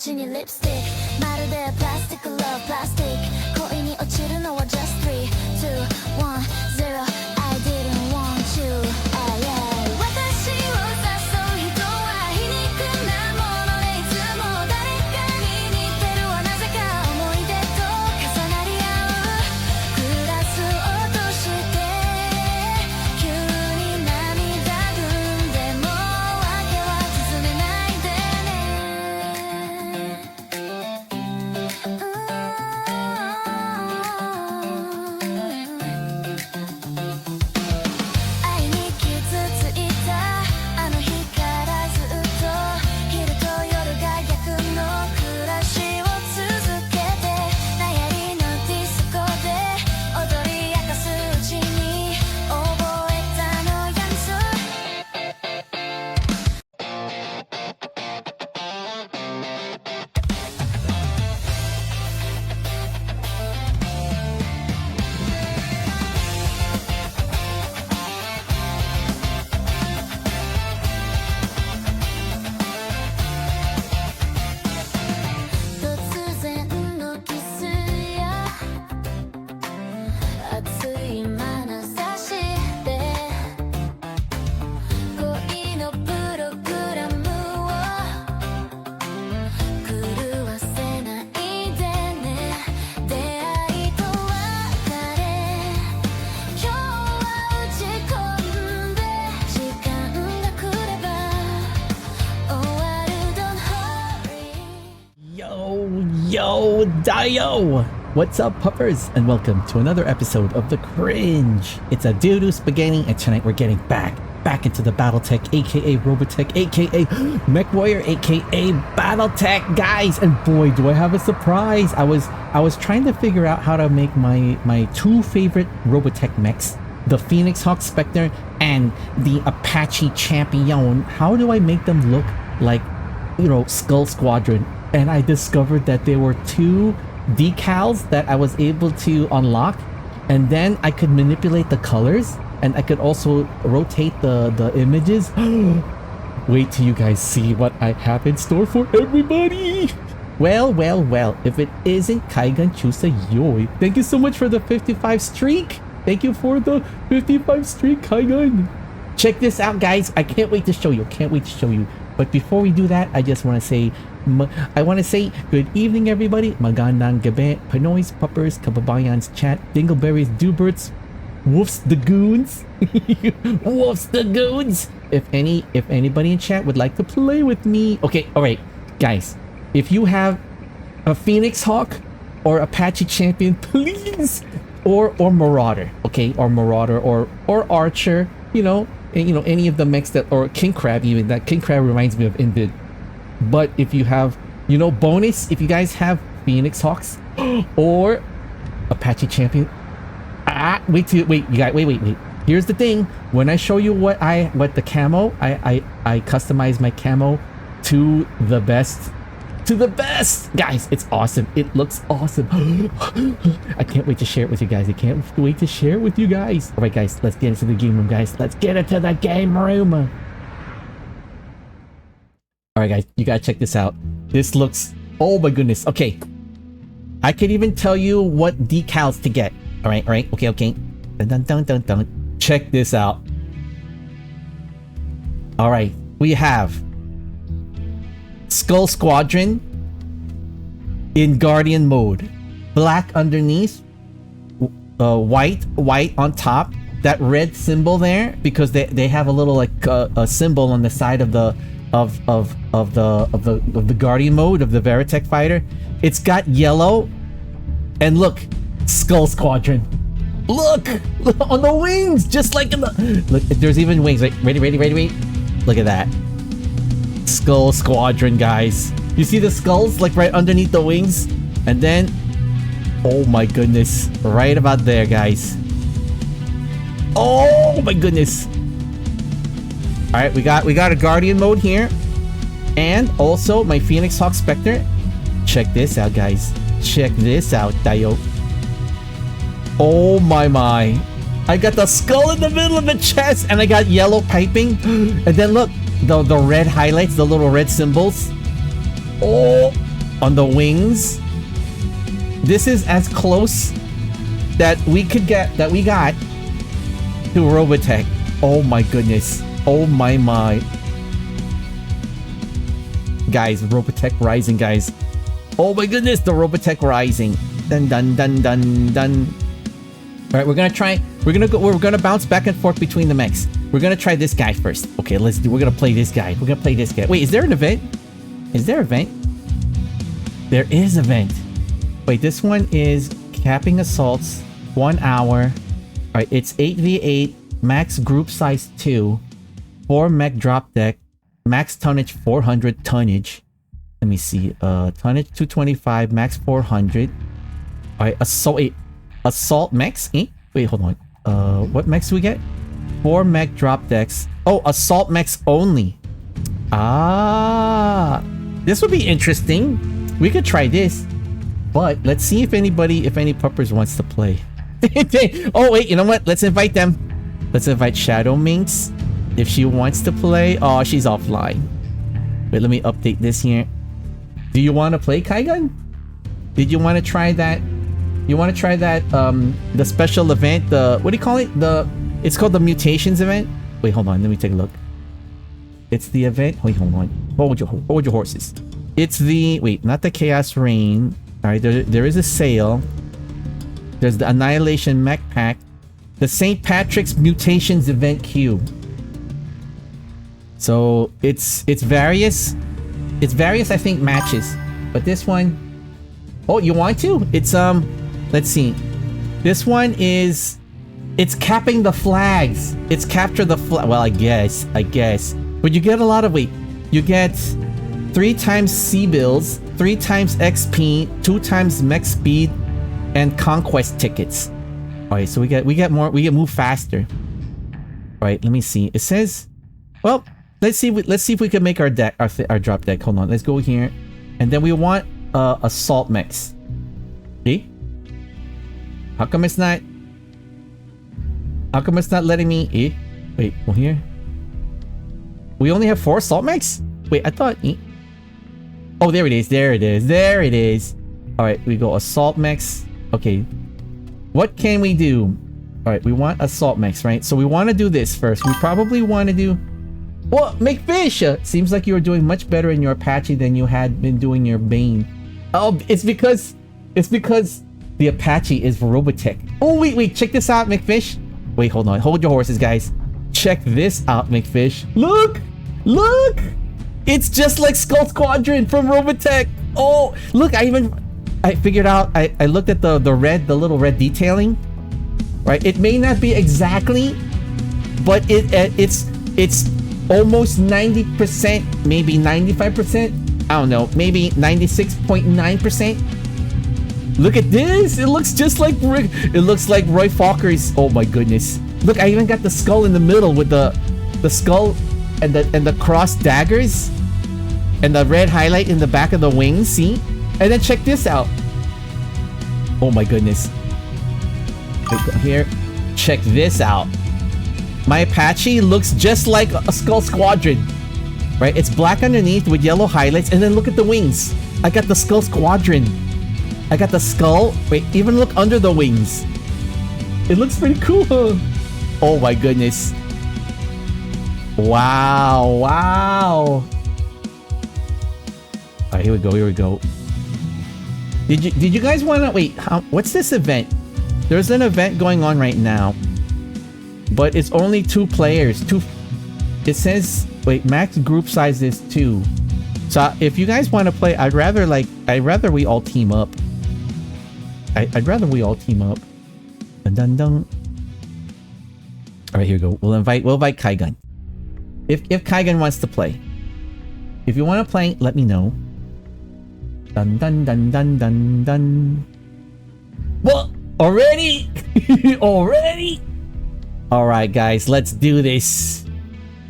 口にリップスティックまるでプラスティック Love プラスティック恋に落ちるのは Just 3 2 1 0 I didn't want you yeah 私を誘う人は皮肉なものでいつも誰かに似てるわなぜか思い出と重なり合うグラス落として急に涙ぐんでも訳は尋ねないで愛に傷ついたあの日からずっと昼と夜が逆の暮らしを続けて流行りのディスコで踊り明かすうちに覚えたのやんす突然のキスや熱い眼差しで恋のプログラムを狂わせないでね出会いと別れ今日は打ち込んで時間が来れば終わる Don't hurry Yo, Dio! What's up, puppers? And welcome to another episode of The Cringe. It's a doo-doo spaghetti, and tonight we're getting back into the Battletech, aka Robotech, aka Mechwarrior, aka Battletech, guys. And boy, do I have a surprise! I was trying to figure out how to make my two favorite Robotech mechs, the Phoenix Hawk Spectre and the Apache Champion. How do I make them look like, you know, Skull Squadron? And I discovered that there were two decals that I was able to unlock, and then I could manipulate the colors, and I could also rotate the images. Wait till you guys see what I have in store for everybody. Well, if it isn't Kaigan Chusa Yoi. Thank you so much for the 55 streak. Thank you for the 55 streak, Kaigan. Check this out, guys. I can't wait to show you. But before we do that, I just want to say good evening, everybody. Magandang gabi, Pinoy's, Puppers, Kababayans, Chat, Dingleberries, Duberts, Woofs the Goons. Woofs the Goons. If anybody in chat would like to play with me. Okay, alright, guys. If you have a Phoenix Hawk or Apache Champion, please. Or Marauder, okay? Or Marauder or Archer, you know, any of the mechs that, or King Crab even. That King Crab reminds me of Invid. But if you have, you know, bonus, if you guys have Phoenix Hawks or Apache Champion, wait. Here's the thing. When I show you what the camo, I customize my camo to the best. Guys, it's awesome. It looks awesome. I can't wait to share it with you guys. Alright, guys, let's get into the game room, guys. Alright, guys, you gotta check this out. This looks, oh my goodness. Okay, I can even tell you what decals to get. Alright, okay. Dun. Check this out. Alright, we have Skull Squadron in Guardian mode. Black underneath, white on top. That red symbol there, because they have a little like a symbol on the side of the Guardian mode of the Veritech fighter. It's got yellow, and look, Skull Squadron. Look on the wings, just like in the look. There's even wings. Like ready. Look at that. Skull Squadron, guys. You see the skulls like right underneath the wings, and then, oh my goodness, right about there, guys. Oh my goodness. All right, we got a Guardian mode here, and also my Phoenix Hawk Spectre. Check this out, guys. Check this out, Dio. Oh my. I got the skull in the middle of the chest, and I got yellow piping. And then look, the red highlights, the little red symbols. Oh, on the wings. This is as close that we could get, that we got to Robotech. Oh my goodness. Oh my. Guys, Robotech Rising, guys. Oh my goodness, the Robotech Rising. Dun dun dun dun dun. Alright, we're gonna bounce back and forth between the mechs. We're gonna try this guy first. Okay, we're gonna play this guy. We're gonna play this guy. Wait, is there an event? Is there an event? There is an event. Wait, this one is capping assaults, 1 hour. Alright, it's 8v8, max group size 2, 4 mech drop deck, max tonnage 400 tonnage. Let me see, tonnage 225, max 400. Alright, assault mechs? Eh? Wait, hold on. What mechs do we get? 4 mech drop decks. Oh, assault mechs only. Ah, this would be interesting. We could try this. But let's see if any puppers wants to play. Oh wait, you know what? Let's invite them. Let's invite Shadow Minx if she wants to play. Oh, she's offline. Wait, let me update this here. Do you want to play Kaigun? Did you want to try that? You want to try that the special event, the what do you call it? It's called the mutations event. Wait, hold on, let me take a look. It's the event. Wait, hold on. Hold your horses. It's the not the Chaos Rain. Alright, there is a sale. There's the Annihilation Mech Pack. The St. Patrick's Mutations Event Queue. So it's various. It's various, I think, matches. But this one, oh, you want to? It's let's see. This one is, it's capping the flags. It's capture the flag. Well, I guess. But you get a lot of, wait, you get 3 times C-bills, 3 times XP, 2 times mech speed, and conquest tickets. Alright, so we get more, we get move faster. Alright, let me see. It says, well, let's see if we can make our deck, our drop deck. Hold on, let's go here. And then we want assault mechs. See? How come it's not letting me wait, well here. We only have 4 assault mechs? Wait, I thought oh, there it is. Alright, we go assault mechs. Okay. What can we do? Alright, we want assault mechs, right? So we want to do this first. We probably want to do, well, McFish! Seems like you were doing much better in your Apache than you had been doing your Bane. Oh, it's because the Apache is Robotech. Oh, wait, check this out, McFish. Wait, hold on. Hold your horses, guys. Check this out, McFish. Look! It's just like Skull Squadron from Robotech. Oh, look, I figured out, I looked at the little red detailing. Right? It may not be exactly, but it's almost 90%, maybe 95%. I don't know, maybe 96.9%. Look at this! It looks just like Roy Falker's. Oh my goodness! Look, I even got the skull in the middle with the skull and the cross daggers and the red highlight in the back of the wings. See? And then check this out. Oh my goodness! Wait, here, check this out. My Apache looks just like a Skull Squadron. Right? It's black underneath with yellow highlights, and then look at the wings. I got the Skull Squadron. I got the skull. Wait, even look under the wings. It looks pretty cool. Oh my goodness. Wow. Alright, here we go. Did you guys want to wait? What's this event? There's an event going on right now, but it's only 2 players. It says, wait, max group size is 2. So if you guys want to play, I'd rather we all team up. I'd rather we all team up. Dun. All right, here we go. We'll invite Kaigun. If Kaigun wants to play. If you want to play, let me know. Dun. What? Already? Already? All right, guys, let's do this.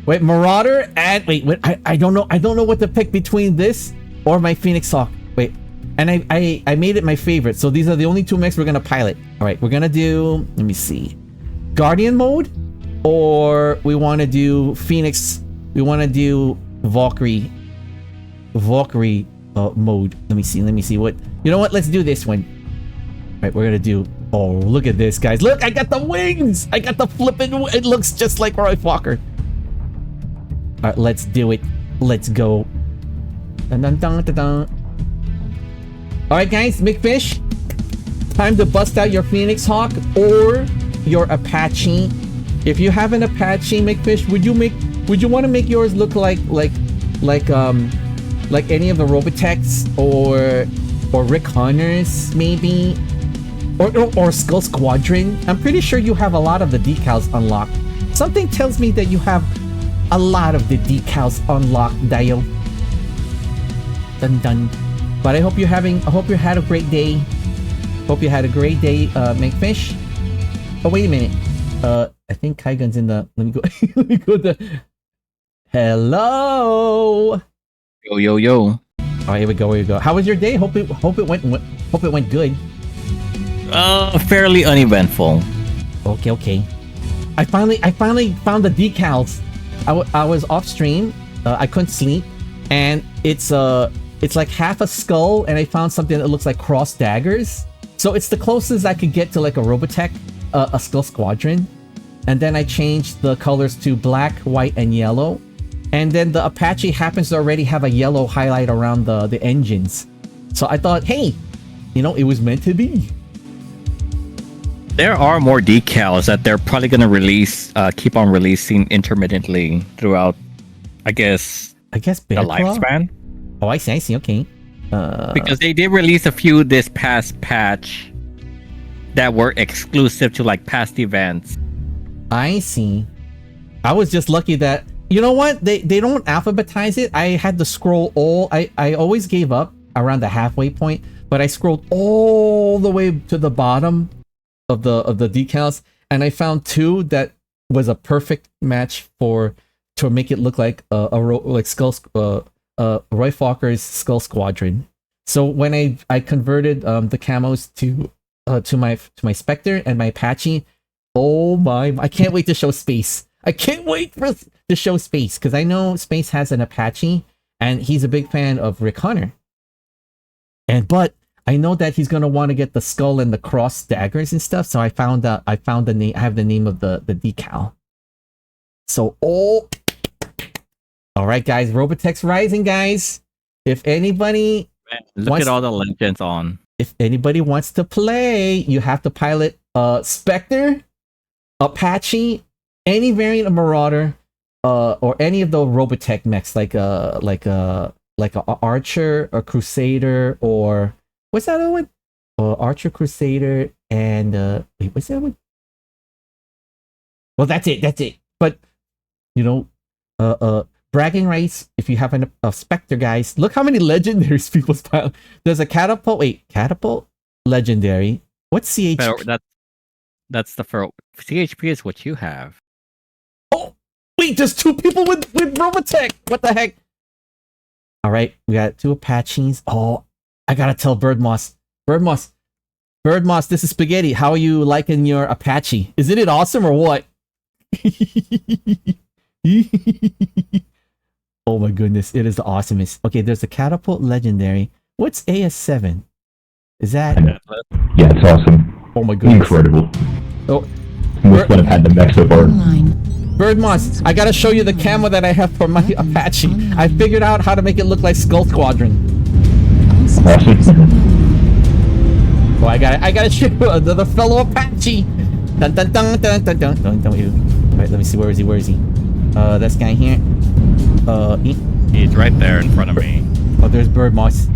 Wait, Marauder and wait. I don't know. I don't know what to pick between this or my Phoenix Hawk. Wait. And I made it my favorite. So these are the only 2 mechs we're gonna pilot. Alright, we're gonna do, let me see, Guardian mode, or we wanna do Phoenix, we wanna do Valkyrie. mode. Let me see what. You know what? Let's do this one. Right, we're gonna do. Oh, look at this, guys! Look, I got the wings. I got the flipping. It looks just like Roy Walker. All right, let's do it. Let's go. Dun, dun, dun, dun, dun. All right, guys, McFish. Time to bust out your Phoenix Hawk or your Apache. If you have an Apache, McFish, would you want to make yours look like any of the Robotechs or Rick Hunters maybe, or Skull Squadron? I'm pretty sure you have a lot of the decals unlocked. Something tells me that you have a lot of the decals unlocked, Dio. Dun dun. But I hope you had a great day. Hope you had a great day, McFish. Oh, wait a minute. I think Kaigun's in the. Let me go. Let me go to. Hello. Yo. Oh, here we go. How was your day? Hope it went good. Fairly uneventful. Okay. I finally found the decals. I was off stream. I couldn't sleep, and it's like half a skull, and I found something that looks like cross daggers. So it's the closest I could get to like a Robotech, a Skull Squadron. And then I changed the colors to black, white, and yellow. And then the Apache happens to already have a yellow highlight around the engines. So I thought, hey, it was meant to be. There are more decals that they're probably going to release, keep on releasing intermittently throughout, I guess the lifespan. Oh, I see, okay. Because they did release a few this past patch that were exclusive to like past events. I see. I was just lucky that, you know what? They don't alphabetize it. I had to scroll I always gave up around the halfway point, but I scrolled all the way to the bottom of the decals, and I found two that was a perfect match to make it look like Roy Falker's Skull Squadron. So when I converted the camos to my Spectre and my Apache, oh my! I can't wait to show Space. I can't wait to show Space, because I know Space has an Apache and he's a big fan of Rick Hunter. But I know that he's gonna want to get the skull and the cross daggers and stuff. So I found the name. I have the name of the decal. So all right, guys. Robotech's rising, guys. If anybody look at all the legends on. If anybody wants to play, you have to pilot Spectre, Apache, any variant of Marauder, or any of the Robotech mechs, like a Archer, a Crusader, or what's that other one? Archer, Crusader, and wait, what's that one? Well, that's it. But bragging rights. If you have a Spectre, guys, look how many legendaries people's pile. There's a catapult. Wait, catapult, legendary. What's CHP? That's the first. CHP is what you have. Oh, wait, there's two people with Robotech. What the heck? All right, we got two Apaches. Oh, I gotta tell Birdmoss, this is Spaghetti. How are you liking your Apache? Isn't it awesome or what? Oh my goodness, it is the awesomest. Okay, there's a catapult legendary. What's AS7? Is that? Yeah, it's awesome. Oh my goodness. Incredible. Oh, Must have had the mech so far. Birdmoss, I gotta show you the camo that I have for my Apache. I figured out how to make it look like Skull Squadron. Awesome. Oh, I gotta show the fellow Apache. Dun dun dun dun dun dun dun dun. Alright, let me see, where is he? This guy here. He's right there in front of me. Oh, there's Birdmoss.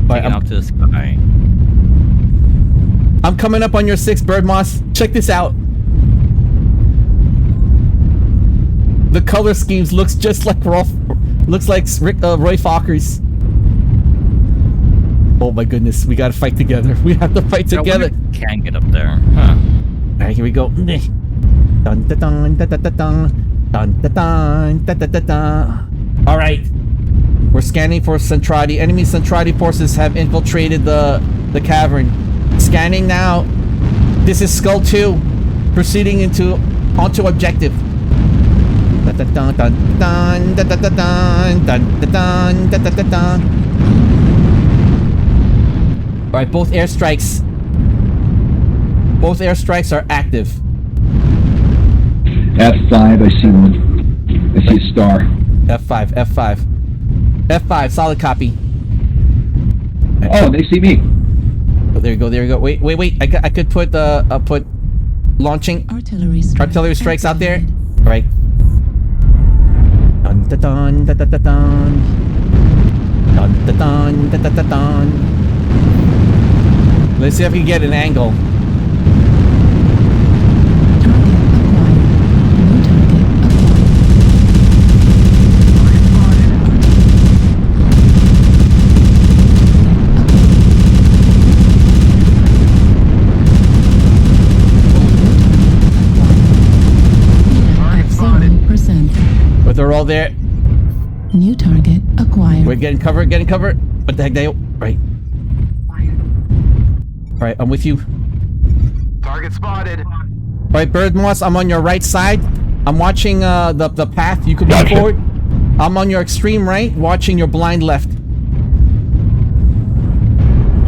Taking out to the sky. I'm coming up on your 6, Birdmoss. Check this out. The color schemes looks just like Roy Falker's. Oh my goodness, we gotta fight together. We have to fight together. Can't get up there. Huh. Alright, here we go. Dun dun dun dun dun dun dun dun dun dun. Alright. We're scanning for Centrati. Enemy Centrati forces have infiltrated the cavern. Scanning now. This is Skull 2. Proceeding onto objective. Alright, both airstrikes. Both airstrikes are active. F5, I see one. I see a star. F5, F5. F5, solid copy. Oh, they see me. Oh, there you go, there you go. Wait. I could put put launching artillery strikes out there. All right. Dun dun dun dun dun dun dun. Dun dun dun dun dun dun. Let's see if we can get an angle. But they're all there. New target acquired. We're getting cover, What the heck, they... Right. Alright, I'm with you. Target spotted. Alright, Bird Moss, I'm on your right side. I'm watching the path. You could move Gotcha. forward. I'm on your extreme right, watching your blind left.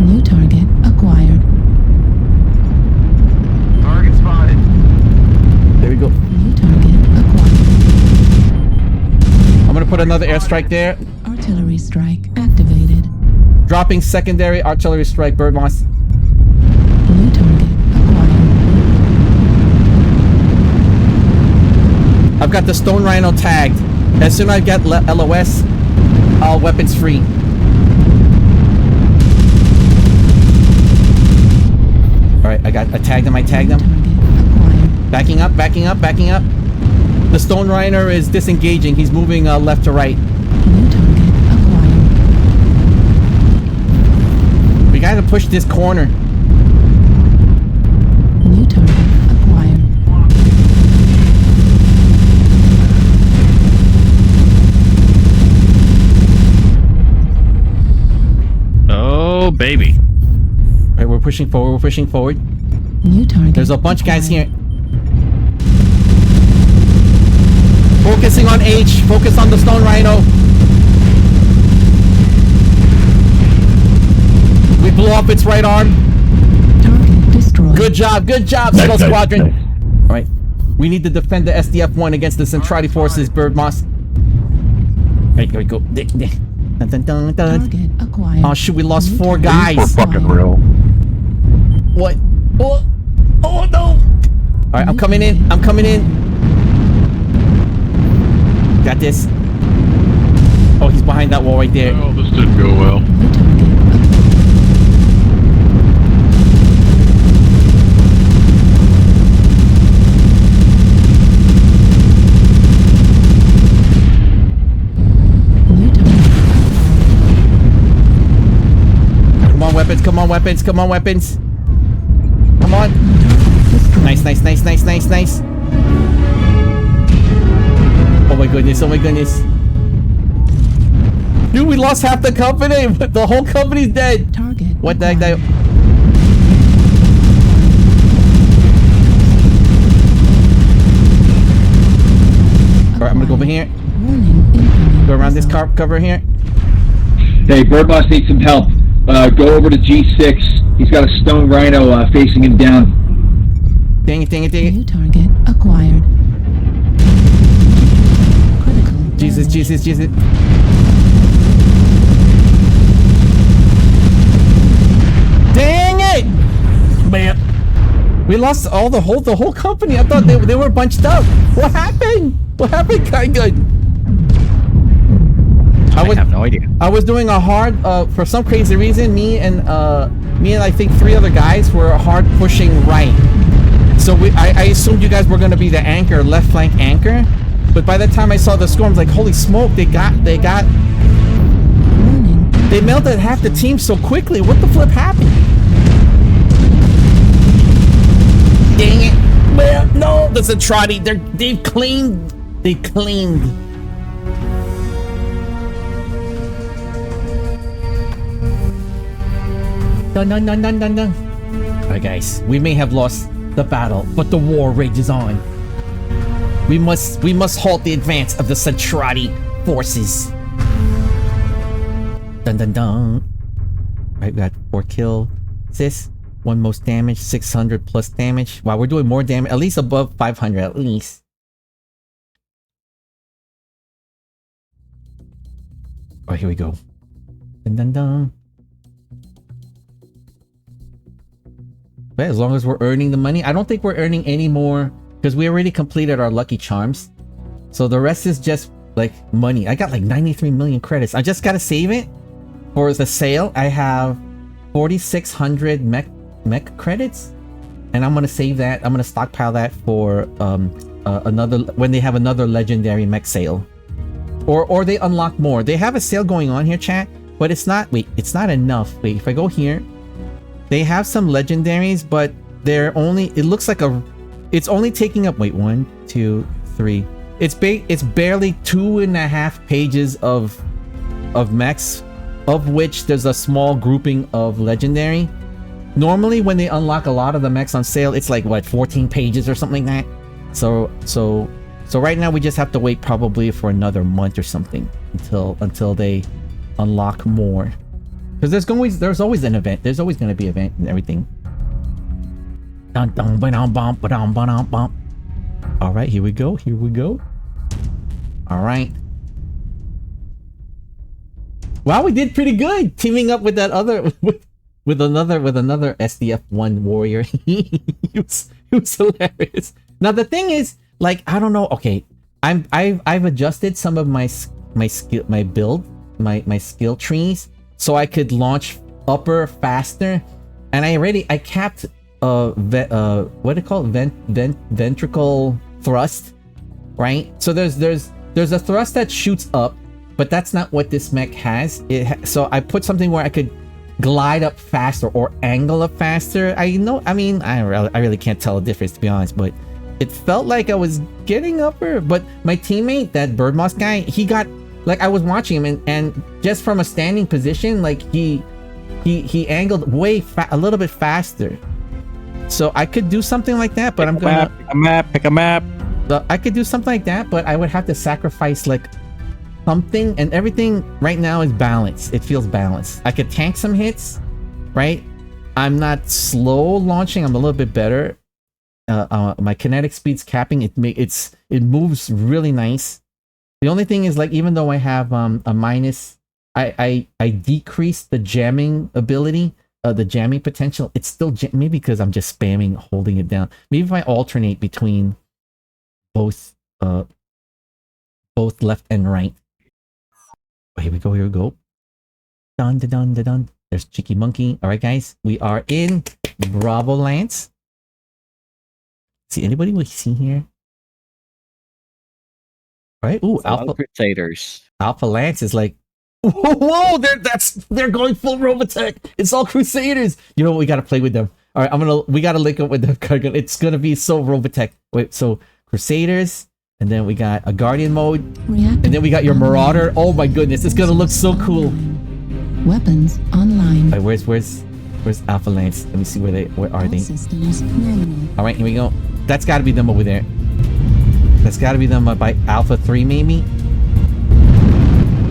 New target acquired. Target spotted. There we go. New target acquired. I'm gonna put another airstrike there. Artillery strike activated. Dropping secondary artillery strike, Bird Moss. New target acquired. I've got the Stone Rhino tagged. As soon as I get LOS, all weapons free. Alright, I tagged them, I tagged them. Target acquired. Backing up. The Stone Rhino is disengaging. He's moving left to right. New target acquired. We gotta push this corner. New target acquired. Oh, baby. Alright, we're pushing forward. New target. There's a bunch of guys acquired. here. Focusing on H. Focus on the Stone Rhino. We blew up its right arm. Target destroyed. Good job, Nice, Skull nice, Squadron. nice. Alright. We need to defend the SDF-1 against the Centrati forces, Bird Moss. Alright, here we go. Dun, dun, dun, dun. Target acquired. Oh shoot, we lost New 4 target guys. We're fucking real. What? Oh no! Alright, I'm coming in. Got this. Oh, he's behind that wall right there. Oh, this didn't go well. New target acquired. New target. Come on, weapons. Come on. Nice. Oh my goodness. Dude, we lost half the company. The whole company's dead. Target. What the heck? acquired. Alright, I'm gonna go over here. Warning, incoming Go around this missile. cover here. Hey, Bird Boss needs some help. Go over to G6. He's got a Stone Rhino facing him down. Dang it. New target acquired. Critical. Jesus. Dang it! Man. We lost the whole company. I thought they were bunched up. What happened? Kind good. I have no idea. I was doing a hard for some crazy reason. Me and I think 3 other guys were hard pushing right. So I assumed you guys were gonna be the anchor, left flank anchor. But by the time I saw the storm, I was like, holy smoke! They Warning. melted half the team so quickly. What the flip happened? Dang it! Well, no, the Centrati. They've cleaned. They cleaned. Dun. Alright guys, we may have lost the battle, but the war rages on. We must halt the advance of the Centrati forces. Dun dun dun. Right, we got 4 kill. Sis, 1 most damage, 600 plus damage. Wow, we're doing more damage, at least above 500, at least. Oh, here we go. Dun dun dun. But as long as we're earning the money, I don't think we're earning any more because we already completed our lucky charms. So the rest is just like money. I got like 93 million credits. I just gotta save it for the sale. I have 4,600 mech credits, and I'm gonna save that. I'm gonna stockpile that for another when they have another legendary mech sale, or they unlock more. They have a sale going on here, chat, but it's not. Wait, it's not enough. Wait, if I go here. They have some legendaries, but they're only, it looks like it's only taking up, wait, 1, 2, 3. It's barely 2.5 pages of mechs, of which there's a small grouping of legendary. Normally when they unlock a lot of the mechs on sale, it's like, what, 14 pages or something like that? So right now we just have to wait probably for another month or something until they unlock more. Because there's always an event. There's always going to be an event and everything. All right, here we go. Here we go. All right. Wow, we did pretty good teaming up with that other with another SDF1 warrior. It was hilarious. Now the thing is, like, I don't know. Okay, I've adjusted some of my build, my skill trees, so I could launch upper faster, and I capped what do you call it? Ventricle thrust, right? So there's a thrust that shoots up, but that's not what this mech has. So I put something where I could glide up faster or angle up faster. I really can't tell the difference, to be honest, but it felt like I was getting upper. But my teammate, that Birdmoss guy, he got, like, I was watching him, and just from a standing position, like, he angled a little bit faster. So I could do something like that, but pick a map. I could do something like that, but I would have to sacrifice like something, and everything right now is balanced. It feels balanced. I could tank some hits, right? I'm not slow launching. I'm a little bit better. My kinetic speed's capping. It moves really nice. The only thing is, like, even though I have a minus, I decreased the jamming ability, the jamming potential. It's still maybe because I'm just spamming holding it down. Maybe if I alternate between both left and right. Oh, here we go. Dun dun dun dun dun. There's Cheeky Monkey. All right, guys, we are in Bravo Lance. See anybody we see here? Right? Ooh, Alpha Crusaders. Alpha Lance is like, whoa! They're going full Robotech. It's all Crusaders. You know what? We gotta play with them. All right, we gotta link up with them. It's gonna be so Robotech. Wait, so Crusaders, and then we got a Guardian mode, and then we got your Marauder. Oh my goodness, it's gonna look so cool. Weapons online. All right, where's Alpha Lance? Let me see where are they? Systems nominal. All right, here we go. That's got to be them over there. That's got to be them by Alpha 3, maybe.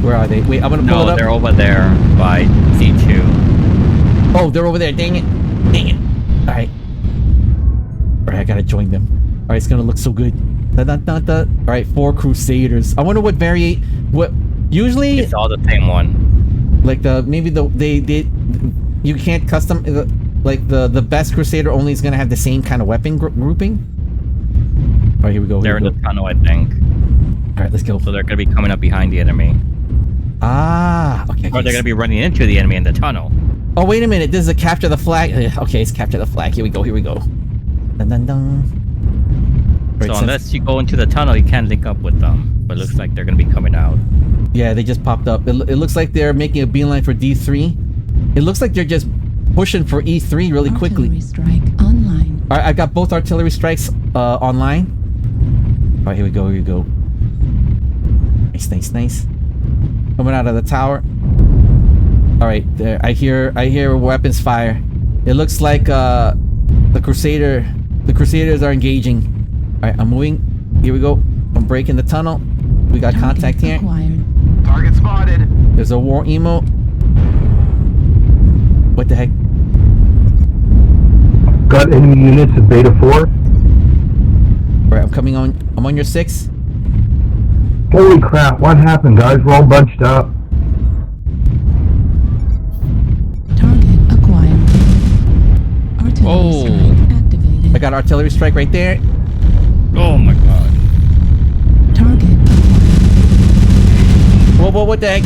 Where are they? Wait, I'm gonna pull it up. They're over there by C2. Oh, they're over there. Dang it. All right. All right, I gotta join them. All right, it's gonna look so good. All right, 4 Crusaders. I wonder what usually it's all the same one. Like you can't custom the best Crusader only is gonna have the same kind of weapon grouping. All right, here we go. They're in the tunnel, I think. All right, let's go. So they're gonna be coming up behind the enemy. Okay. Or they're gonna be running into the enemy in the tunnel. Oh, wait a minute. This is a capture the flag. Okay, it's capture the flag. Here we go. Dun dun dun. Right, so unless you go into the tunnel, you can't link up with them. But it looks like they're gonna be coming out. Yeah, they just popped up. It looks like they're making a beeline for D3. It looks like they're just pushing for E3 really quickly. Artillery strike online. All right, I got both artillery strikes online. All right, here we go. Nice. Coming out of the tower. All right, there. I hear weapons fire. It looks like the Crusaders are engaging. All right, I'm moving. here we go. I'm breaking the tunnel. We got contact here. Acquired. Target spotted. There's a war emo. What the heck? Got enemy units at Beta 4. Alright, I'm coming on. I'm on your 6. Holy crap, what happened, guys? We're all bunched up. Target acquired. Artillery Oh. strike activated. I got artillery strike right there. Oh my god. Target Whoa, what the heck?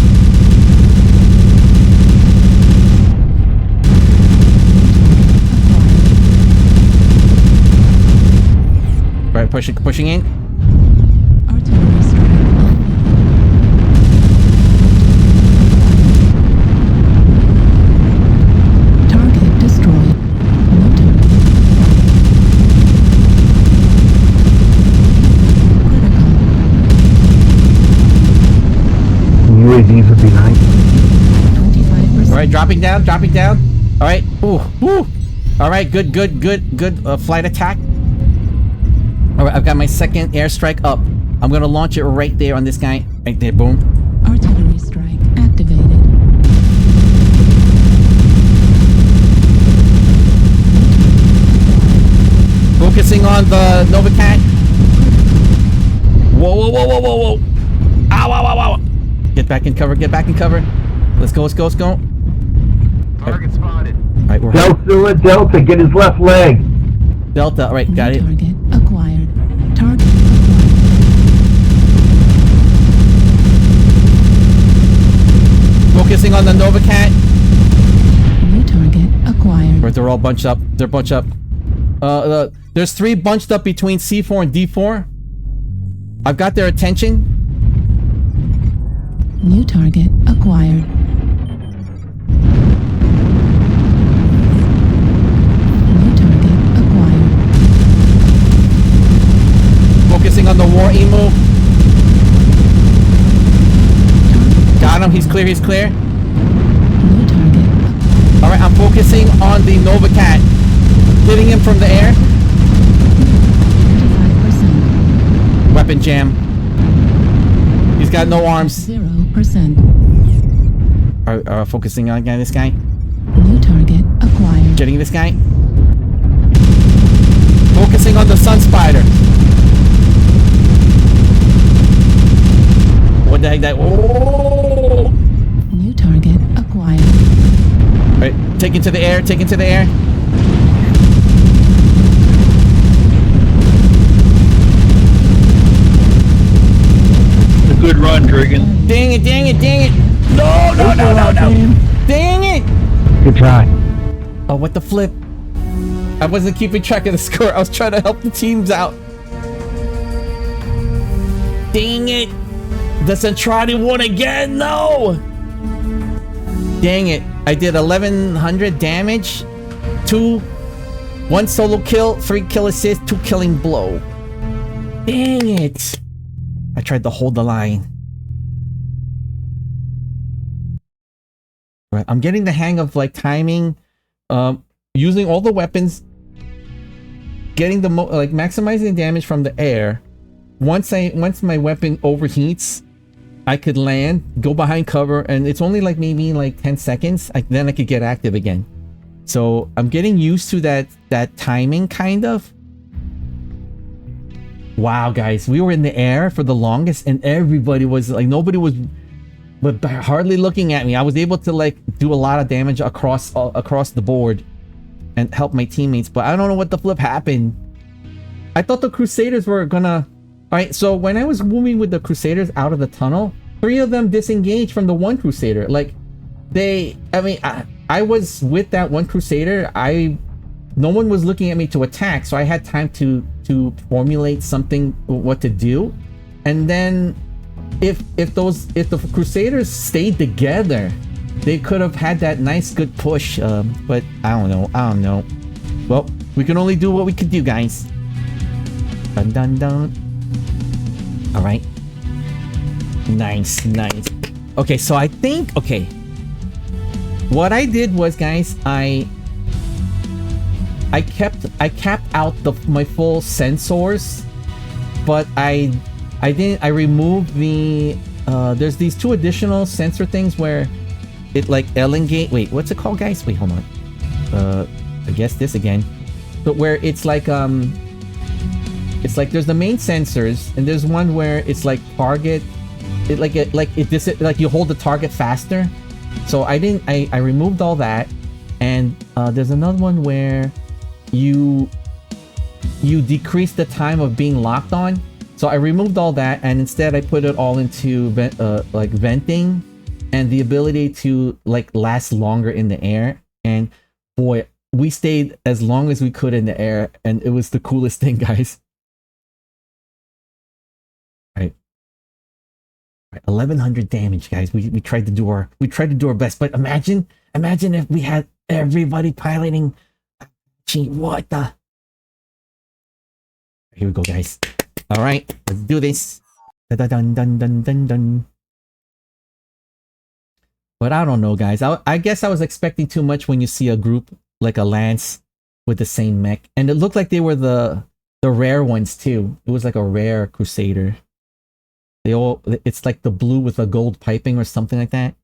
Right, pushing in. artillery strike online. Target destroyed. No target. UAVs would be nice. 25%. Alright, dropping down. Alright, ooh. Alright, good flight attack. Alright, I've got my second airstrike up. I'm gonna launch it right there on this guy. Right there, boom. Artillery strike activated. Focusing on the Novacat. Whoa. Ow. Get back in cover. Let's go. Target spotted. Alright, we're Delta, get his left leg. Delta. Alright, got it. Target acquired. Target acquired. Focusing on the Novacat. New target acquired. Right, they're all bunched up. There's 3 bunched up between C4 and D4. I've got their attention. New target acquired. New target acquired. Focusing on the war emo. Got him. He's clear. New target. Alright, I'm focusing on the Novacat. Hitting him from the air. 25%. Weapon jam. He's got no arms. 0%. Focusing on this guy. New target acquired. Getting this guy. Focusing on the Sun Spider. What the heck that? Oh! New target acquired. Right, taken to the air. A good run, Dragon. Dang it. No. Dang it. Good try. Oh, what the flip? I wasn't keeping track of the score. I was trying to help the teams out. Dang it. The Centrati won again. No. Dang it. I did 1100 damage. 1 solo kill, 3 kill assist, 2 killing blow. Dang it. I tried to hold the line. Right, I'm getting the hang of like timing, using all the weapons, getting the maximizing damage from the air. Once my weapon overheats, I could land, go behind cover, and it's only like maybe like 10 seconds. Then I could get active again. So I'm getting used to that timing kind of. Wow, guys, we were in the air for the longest, and everybody was like, nobody was, but hardly looking at me. I was able to like do a lot of damage across the board, and help my teammates. But I don't know what the flip happened. I thought the Crusaders were gonna. All right, so when I was moving with the Crusaders out of the tunnel, 3 of them disengaged from the one Crusader. Like, I was with that one Crusader. No one was looking at me to attack, so I had time to formulate something, what to do. And then if the Crusaders stayed together, they could have had that nice good push. But I don't know. Well, we can only do what we could do, guys. Dun. All right. Nice. Okay, so I think, okay, what I did was, guys, I capped out my full sensors but I removed the there's these 2 additional sensor things where it like elongate. Wait, what's it called, guys? Wait, hold on. I guess this again. But where it's like there's the main sensors and there's one where it's like target. It like you hold the target faster. So I removed all that, and there's another one where you decrease the time of being locked on. So I removed all that, and instead I put it all into like venting and the ability to like last longer in the air. And boy, we stayed as long as we could in the air, and it was the coolest thing, guys. Right. 1100 damage, guys. We tried to do our best, but imagine if we had everybody piloting. Gee, what the? Here we go, guys. All right, let's do this. Dun dun dun dun dun dun. But I don't know, guys. I guess I was expecting too much when you see a group like a Lance with the same mech, and it looked like they were the rare ones too. It was like a rare Crusader. It's like the blue with the gold piping or something like that.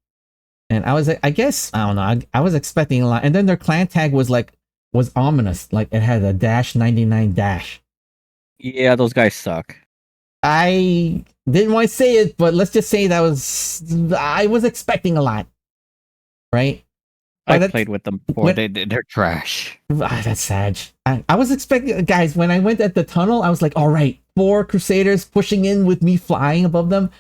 And I guess I don't know. I was expecting a lot, and then their clan tag was ominous. Like it had a -99. Yeah, those guys suck. I didn't want to say it, but let's just say I was expecting a lot, right? I played with them before. They're trash. That's sad. I was expecting, guys, when I went at the tunnel, I was like, all right, 4 Crusaders pushing in with me flying above them.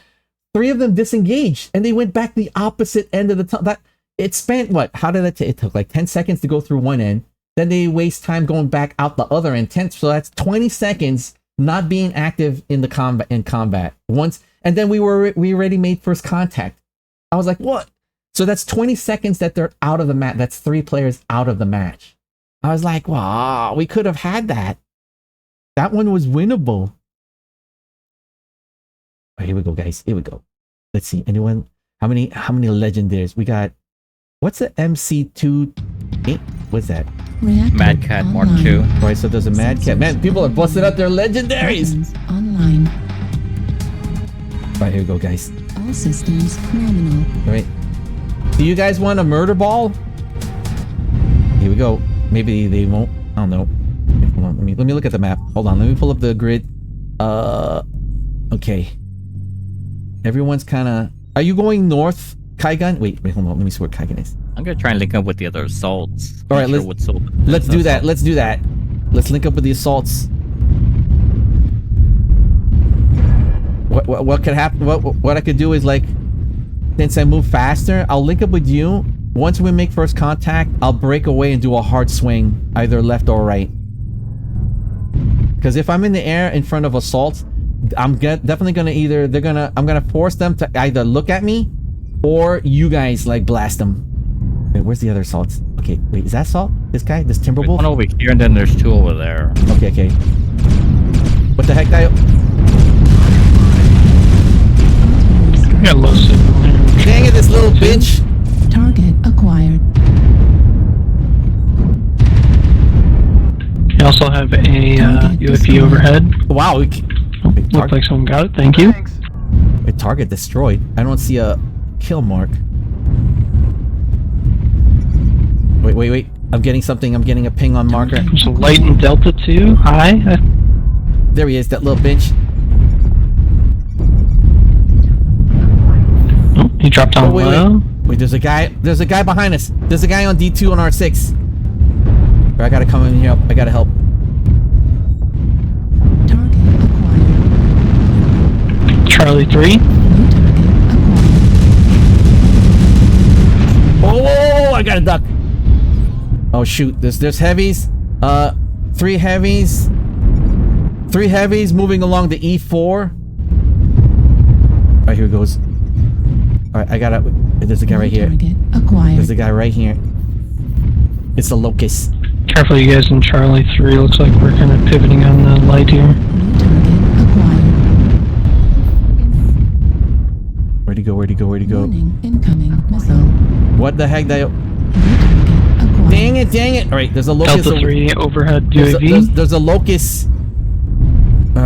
3 of them disengaged, and they went back the opposite end of the tunnel. It spent, what? How did it take? It took like 10 seconds to go through one end. Then they waste time going back out the other end. So that's 20 seconds not being active in the combat once. And then we already made first contact. I was like, what? So that's 20 seconds that they're out of the match. That's 3 players out of the match. I was like, wow, we could have had that. That one was winnable. Oh, here we go, guys. Here we go. Let's see. Anyone? How many legendaries? We got, what's the MC2? What's that? Mad Cat Mark II. All right, so there's a Mad Cat. Man, people are busting up their legendaries. Online. All right, here we go, guys. All systems nominal. All right. Do you guys want a murder ball? Here we go. Maybe they won't. I don't know. Hold on. Let me look at the map. Hold on. Let me pull up the grid. Okay. Everyone's kind of. Are you going north, Kaigan? Wait. Hold on. Let me see where Kaigan is. I'm gonna try and link up with the other assaults. All right. Let's do that. Let's do that. Let's link up with the assaults. What could happen? What I could do is, like, since I move faster, I'll link up with you. Once we make first contact, I'll break away and do a hard swing, either left or right. Because if I'm in the air in front of assaults, I'm definitely gonna I'm gonna force them to either look at me, or you guys like blast them. Wait, where's the other assaults? Okay, wait, is that assault? This guy, this Timberwolf? One over here, and then there's 2 over there. Okay. What the heck, guy? Got low signal there. Dang it, this little bitch! Target acquired. You also have a UAV overhead. Wow. Looks like someone got it. Thank you. Thanks. Wait, target destroyed. I don't see a kill mark. Wait. I'm getting something. I'm getting a ping on marker. There's a light in Delta 2. Hi. There he is, that little bitch. Oh, he dropped down low. Wait, there's a guy behind us. There's a guy on D2 on R6. I gotta come in here. I gotta help. Target acquired. Charlie 3. New target acquired. Oh, I gotta duck. Oh shoot, there's heavies. 3 heavies. 3 heavies moving along the E4. Alright, here it goes. Alright, I gotta. There's a guy right here. Target acquired. There's a guy right here. It's a locust. Careful, you guys in Charlie 3. Looks like we're kind of pivoting on the light here. New target acquired. Where'd he go? Warning, incoming missile. What the heck? New target acquired. Dang it! Alright, there's a locust. Delta 3 overhead UAV. There's a locust.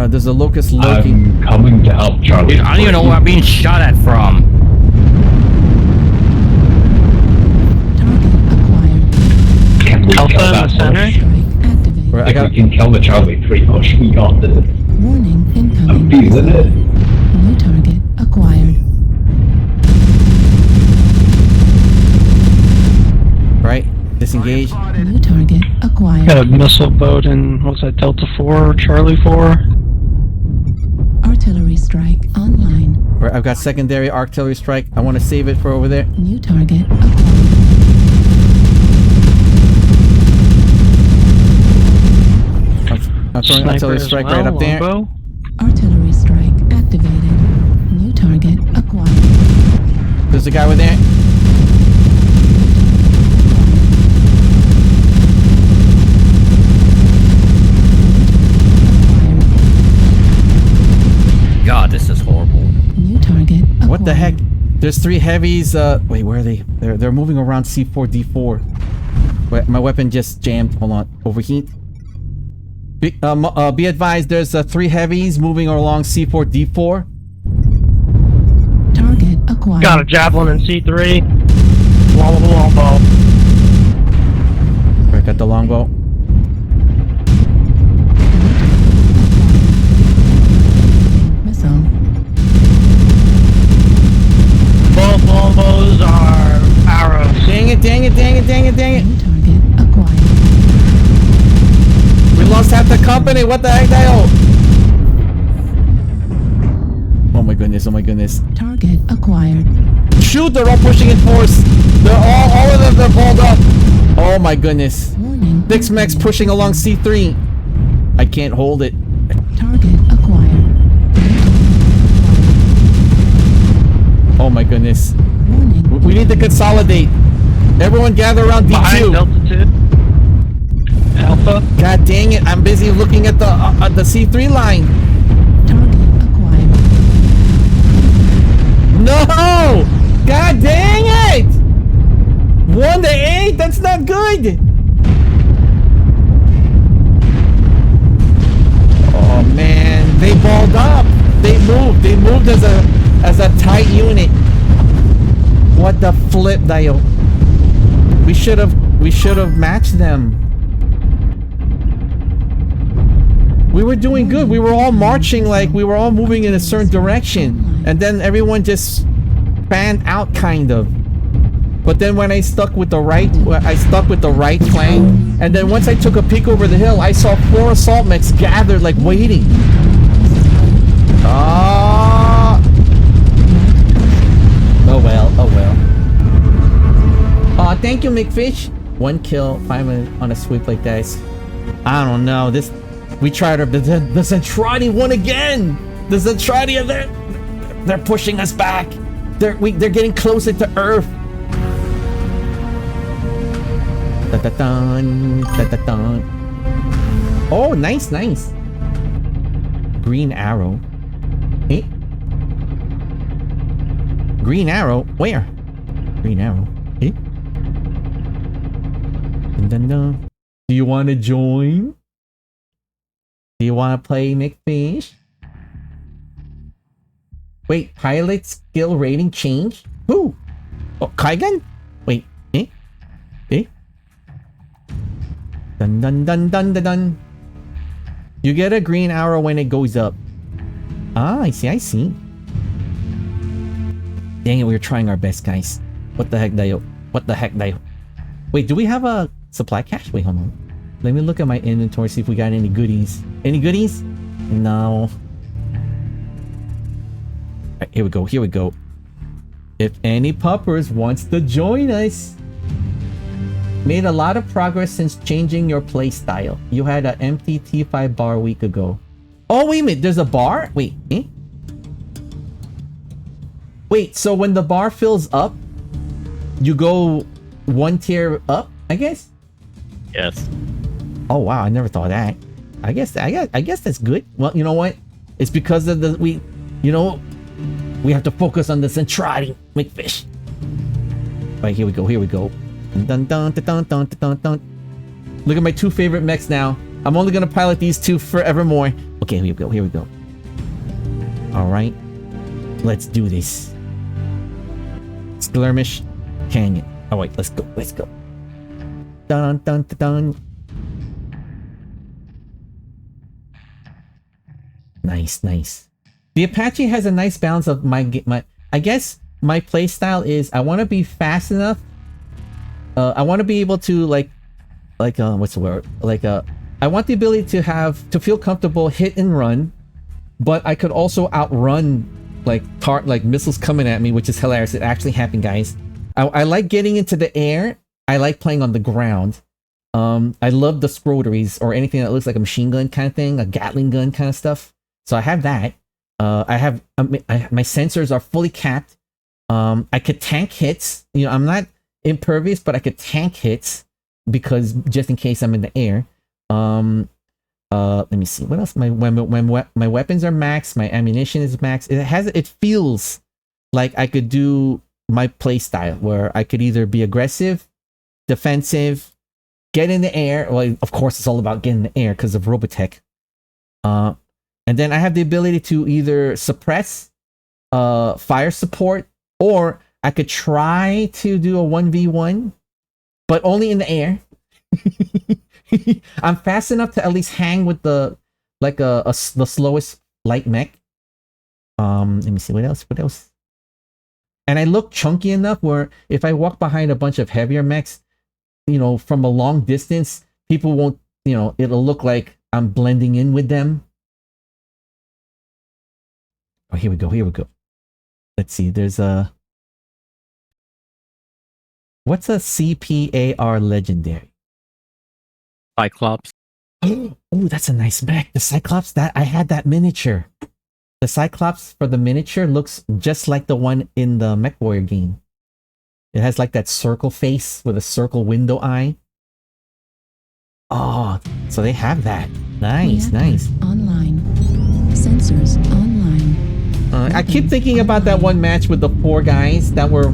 There's a locust lurking. I'm coming to help Charlie. Dude, I don't even know where I'm being shot at from. Target acquired. Alpha in the center. Strike activated. Right, I If got. we can kill the Charlie 3 push, we got this. Warning I'm incoming. feeling it. New target acquired. Right, disengage. New target acquired. Got a missile boat in, what's that, Delta 4, Charlie 4? Artillery strike online. Right, I've got secondary artillery strike. I want to save it for over there. New target acquired. I'm throwing Sniper artillery as strike well, right up there. longbow. Artillery strike activated. New target acquired. There's a guy over there. God, this is horrible. New target acquired. What the heck? There's 3 heavies. Wait, where are they? They're moving around C4, D4. Wait, my weapon just jammed. Hold on. Overheat. Be advised, there's 3 heavies moving along C4, D4. Target acquired. Got a javelin in C3. Longbow. Right, got the longbow. Missile. Both longbows are arrows. Dang it, dang it, dang it, dang it, dang it. New target acquired. We lost half the company. What the heck, Dale? Oh my goodness, oh my goodness. Target acquired. Shoot, they're all pushing in force. They're all of them, they're balled up. Oh my goodness. Warning. 6 mechs pushing along C3. I can't hold it. Target acquired. Oh my goodness. Warning. We need to consolidate. Everyone gather around Behind D2. Delta 2. Alpha. God dang it, I'm busy looking at the C3 line. Target acquired. No! God dang it! 1 to 8, that's not good. Oh man, they balled up. They moved as a tight unit. What the flip, Dio? We should have matched them. We were doing good. We were all marching, like we were all moving in a certain direction, and then everyone just fanned out, kind of. But then when I stuck with the right flank, and then once I took a peek over the hill, I saw 4 assault mechs gathered, like waiting. Ah! Oh well, oh well. Aw, thank you, McFish. 1 kill, 5 on a sweep like this. I don't know. We tried the Zentradi won again. The Zentradi, they're pushing us back. They're getting closer to Earth. Da-da-dun, da-da-dun. Oh, nice, nice. Green arrow. Eh? Green arrow? Where? Green arrow. Eh? Dun, dun, dun. Do you want to join? Do you want to play McFish? Wait, pilot skill rating change? Who? Oh, Kaigan? Wait, eh? Eh? Dun dun dun dun dun dun. You get a green arrow when it goes up. Ah, I see, I see. Dang it, we were trying our best, guys. What the heck, Dio? What the heck, Dio? Wait, do we have a supply cache? Wait, hold on. Let me look at my inventory, see if we got any goodies. Any goodies? No. Right, here we go, here we go. If any puppers wants to join us. Made a lot of progress since changing your play style. You had an empty T5 bar a week ago. Oh, wait a minute, there's a bar? Wait, eh? Wait, so when the bar fills up, you go 1 tier up, I guess? Yes. Oh wow, I never thought of that. I guess that's good. Well, you know what? It's because of we have to focus on the Zentradi McFish. Right, here we go, here we go. Dun, dun, dun, dun, dun, dun, dun. Look at my 2 favorite mechs now. I'm only gonna pilot these two forevermore. Okay, here we go. Here we go. All right, let's do this. Skirmish Canyon. Oh wait, let's go. Let's go. Dun dun dun dun. Nice, nice. The Apache has a nice balance of my. I guess my playstyle is I want to be fast enough. I want to be able to what's the word? I want the ability to feel comfortable hit and run, but I could also outrun like missiles coming at me, which is hilarious. It actually happened, guys. I like getting into the air. I like playing on the ground. I love the scrotaries or anything that looks like a machine gun kind of thing, a Gatling gun kind of stuff. So I have that. I have my sensors are fully capped. I could tank hits. You know, I'm not impervious, but I could tank hits because just in case I'm in the air. Let me see what else. My weapons are max. My ammunition is max. It feels like I could do my play style where I could either be aggressive, defensive, get in the air. Well, of course, it's all about getting in the air because of Robotech. And then I have the ability to either suppress, fire support, or I could try to do a 1v1, but only in the air. I'm fast enough to at least hang with the the slowest light mech. Let me see what else. What else? And I look chunky enough where if I walk behind a bunch of heavier mechs, you know, from a long distance, people won't, you know, it'll look like I'm blending in with them. Oh, here we go. Here we go. Let's see. There's a. What's a CPAR legendary? Cyclops. Oh, that's a nice mech. The Cyclops, that I had that miniature. The Cyclops for the miniature looks just like the one in the Mechwarrior game. It has like that circle face with a circle window eye. Oh, so they have that. Nice, nice. Online. Sensors online. I keep thinking about that one match with the 4 guys that were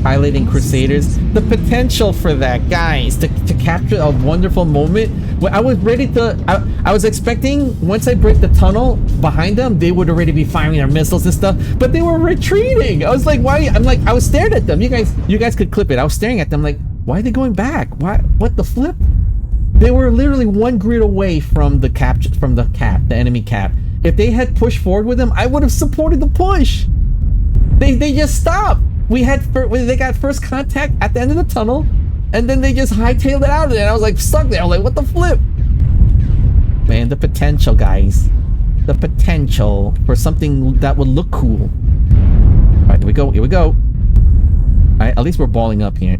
piloting Crusaders. The potential for that, guys, to capture a wonderful moment. When I was ready to, I was expecting once I break the tunnel behind them, they would already be firing their missiles and stuff. But they were retreating. I was like, why? I'm like, I was staring at them. You guys could clip it. I was staring at them like, why are they going back? Why? What the flip? They were literally 1 grid away from the capture, from the enemy cap. If they had pushed forward with them, I would have supported the push. They just stopped. They got first contact at the end of the tunnel, and then they just hightailed it out of there. And I was like stuck there. I was like, what the flip? Man, the potential, guys. The potential for something that would look cool. All right, here we go. Here we go. All right, at least we're balling up here.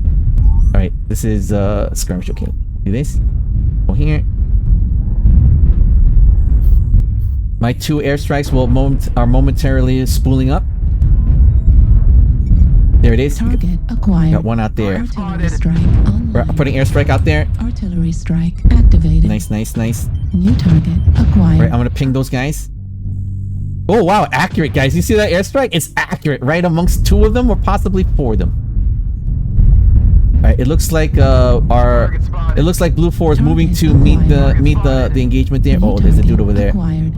All right, this is skirmish. Okay, do this. Go here. My 2 airstrikes are momentarily spooling up. There it is. Target acquired. Got one out there. Artillery strike online. We're putting airstrike out there. Artillery strike activated. Nice, nice, nice. New target acquired. Right, I'm gonna ping those guys. Oh wow, accurate, guys. You see that airstrike? It's accurate, right amongst 2 of them or possibly 4 of them. All right, it looks like Blue 4 is moving to meet the engagement there. Oh, there's a dude over there. Acquired.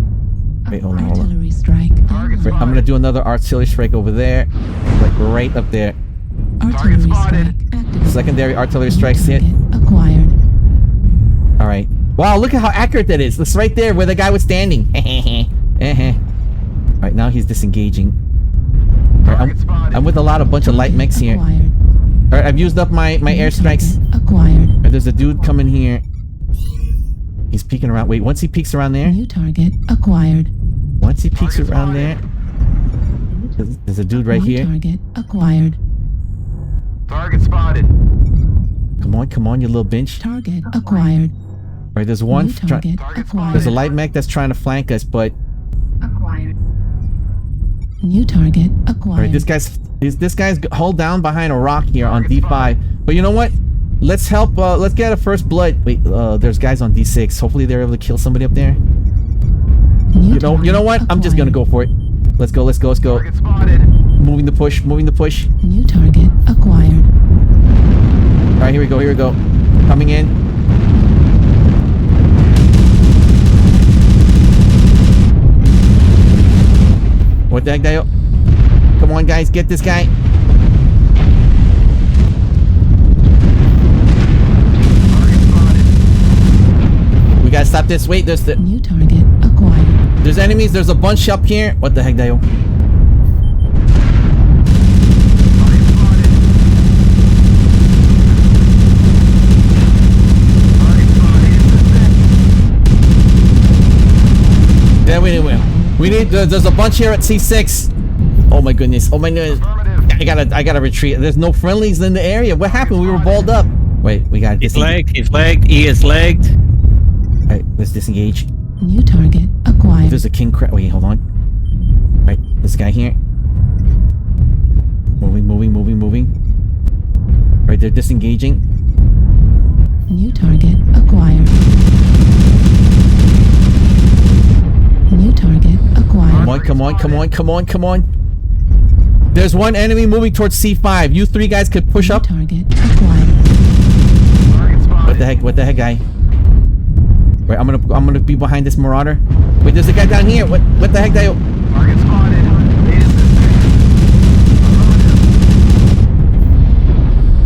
Wait, hold on. Artillery strike. Right, I'm gonna do another artillery strike over there, like right up there. Artillery strike activated. Secondary artillery strikes hit. Acquired. All right. Wow, look at how accurate that is. That's right there where the guy was standing. All right, now he's disengaging. All right, I'm with a bunch of light mechs here. Acquired. All right, I've used up my airstrikes. Acquired. Right, there's a dude coming here. He's peeking around. Wait, once he peeks around there. New target acquired. Once he peeks around there. There's a dude right here. Target acquired. Target spotted. Come on, you little bench. Target acquired. All right, there's one. New target acquired. There's a light mech that's trying to flank us, but. Acquired. New target acquired. All right, this guy's hold down behind a rock here on D5. But you know what? Let's help. Let's get a first blood. Wait, there's guys on D6. Hopefully they're able to kill somebody up there. You know what? I'm just gonna go for it. Let's go. Target spotted. Moving the push. New target acquired. All right, here we go. Coming in. What the heck, Dio? Come on, guys, get this guy. We gotta stop this. Wait, there's the New target acquired. there's enemies. There's a bunch up here. What the heck, Dio? There we need. There's a bunch here at C6. Oh my goodness. Oh my goodness. I gotta retreat. There's no friendlies in the area. What happened? We were balled up. Wait, we got. He's lagged. He's lagged. E is lagged. All right, let's disengage. New target acquired. There's a king crab. Wait, hold on. All right, this guy here. Moving. Right, they're disengaging. New target acquired. New target acquired. Come on. There's one enemy moving towards C5. You three guys could push up. Target acquired. What the heck, guy? Wait, I'm gonna be behind this marauder. Wait, there's a guy down here. What the heck, Dio? Target spotted.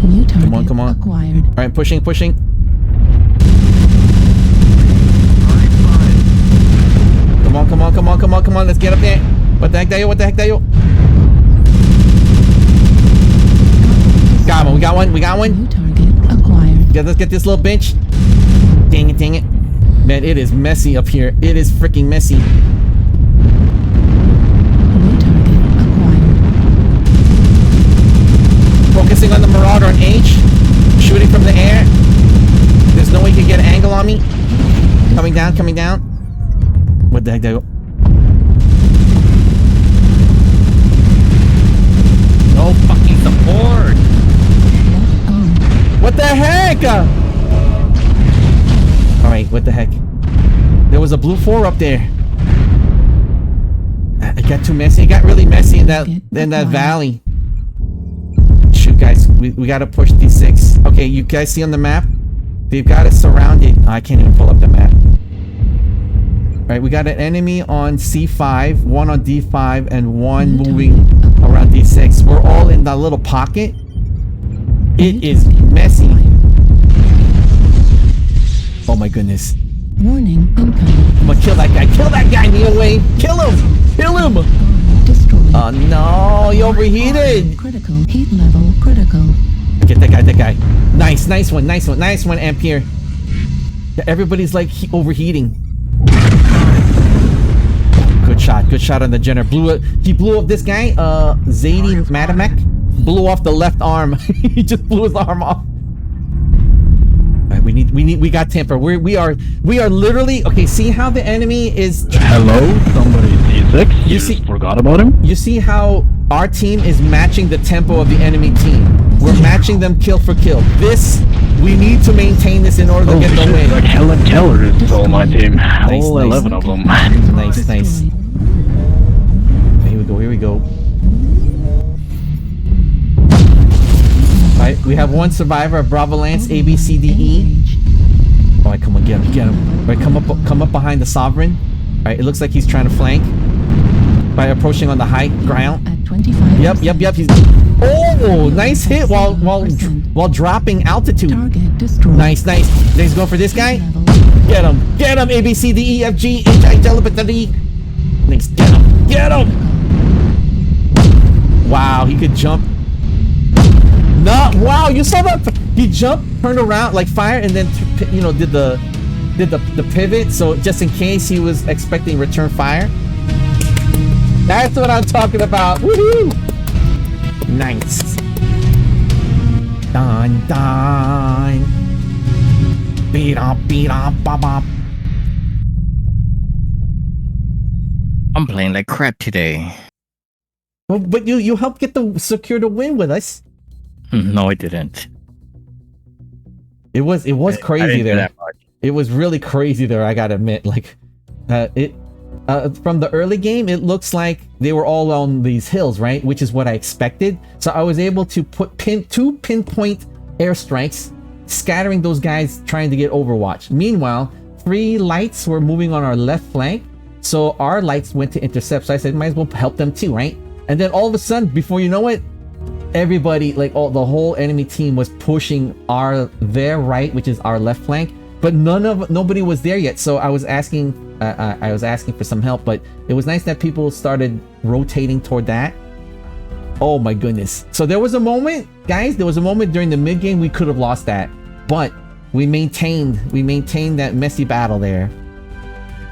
New target Come on. acquired. All right, pushing. Come on. Let's get up there. What the heck, Dio? Got one. We got one. New target acquired. Yeah, let's get this little bench. Dang it. Man, it is messy up here. It is freaking messy. New target acquired. Focusing on the marauder on H. Shooting from the air. There's no way you can get an angle on me. Coming down. What the heck, Dio? No fucking support. Left arm. What the heck? Alright, what the heck? There was a blue 4 up there. It got too messy. It got really messy in that valley. Shoot, guys. We gotta push D6. Okay, you guys see on the map? They've got it surrounded. Oh, I can't even pull up the map. Alright, we got an enemy on C5, one on D5, and one moving around D6. We're all in that little pocket. It is messy. Oh my goodness. Warning incoming. I'm gonna kill that guy. Kill that guy, Neil Wayne. Kill him. Destroyed. Oh no, he overheated. Critical heat level critical. Get that guy. Nice one, Ampere. Everybody's like overheating. Good shot on the Jenner. He blew up this guy, Zadie Madamek. Blew off the left arm. He just blew his arm off. Alright, we got temper. We are literally okay. See how the enemy is. Hello, somebody D6. You see, forgot about him? You see how our team is matching the tempo of the enemy team. We're matching them kill for kill. We need to maintain this in order to get the win. Like Helen Keller is on my team. All 11 of them. Nice. Here we go. Alright, we have one survivor of Bravo Lance, A, B, C, D, E. Alright, come on, get him. Alright, come up behind the Sovereign. Alright, it looks like he's trying to flank. By approaching on the high ground. At 25. Yep. He's nice hit while dropping altitude. Target destroyed. Nice. He's going for this guy. Get him. A, B, C, D, E, F, G, H, I, J, L, P, D. Thanks. Get him. Wow, he could jump. Wow, you saw that? He jumped, turned around, like fire, and then did the pivot. So just in case he was expecting return fire. That's what I'm talking about. Woohoo! Nice. Done. Beat up, bop. I'm playing like crap today. Well, but you helped secure the win with us. No, I didn't. It was crazy there. It was really crazy there. I gotta admit, like, from the early game, it looks like they were all on these hills, right? Which is what I expected. So I was able to put two pinpoint airstrikes, scattering those guys trying to get Overwatch. Meanwhile, 3 lights were moving on our left flank. So our lights went to intercept. So I said, might as well help them too, right? And then all of a sudden, before you know it, everybody, like the whole enemy team was pushing their right, which is our left flank. But nobody was there yet. So I was asking for some help. But it was nice that people started rotating toward that. Oh my goodness. So there was a moment, guys, during the mid game we could have lost that. But we maintained that messy battle there.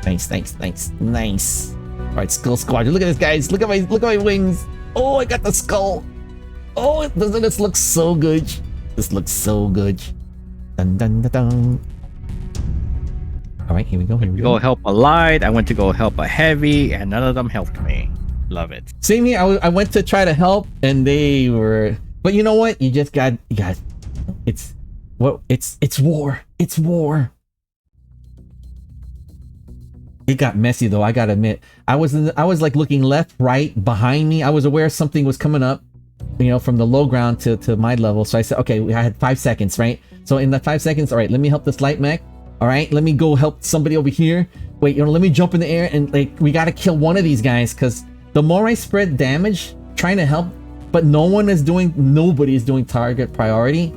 Nice. All right, Skull Squadron. Look at this, guys. Look at my wings. Oh, I got the skull. Oh, doesn't this look so good? This looks so good. Dun dun dun dun. All right, here we go. Go help a light. I went to go help a heavy, and none of them helped me. Love it. Same here. I went to try to help, and they were. But you know what? You got. It's war. It's war. It got messy though. I gotta admit. I was like looking left, right, behind me. I was aware something was coming up, you know, from the low ground to my level. So I said, okay, I had 5 seconds, right? So in that 5 seconds, all right, let me help this light mech. All right, let me go help somebody over here. Wait, you know, let me jump in the air and like we gotta kill one of these guys because the more I spread damage trying to help, but nobody is doing target priority,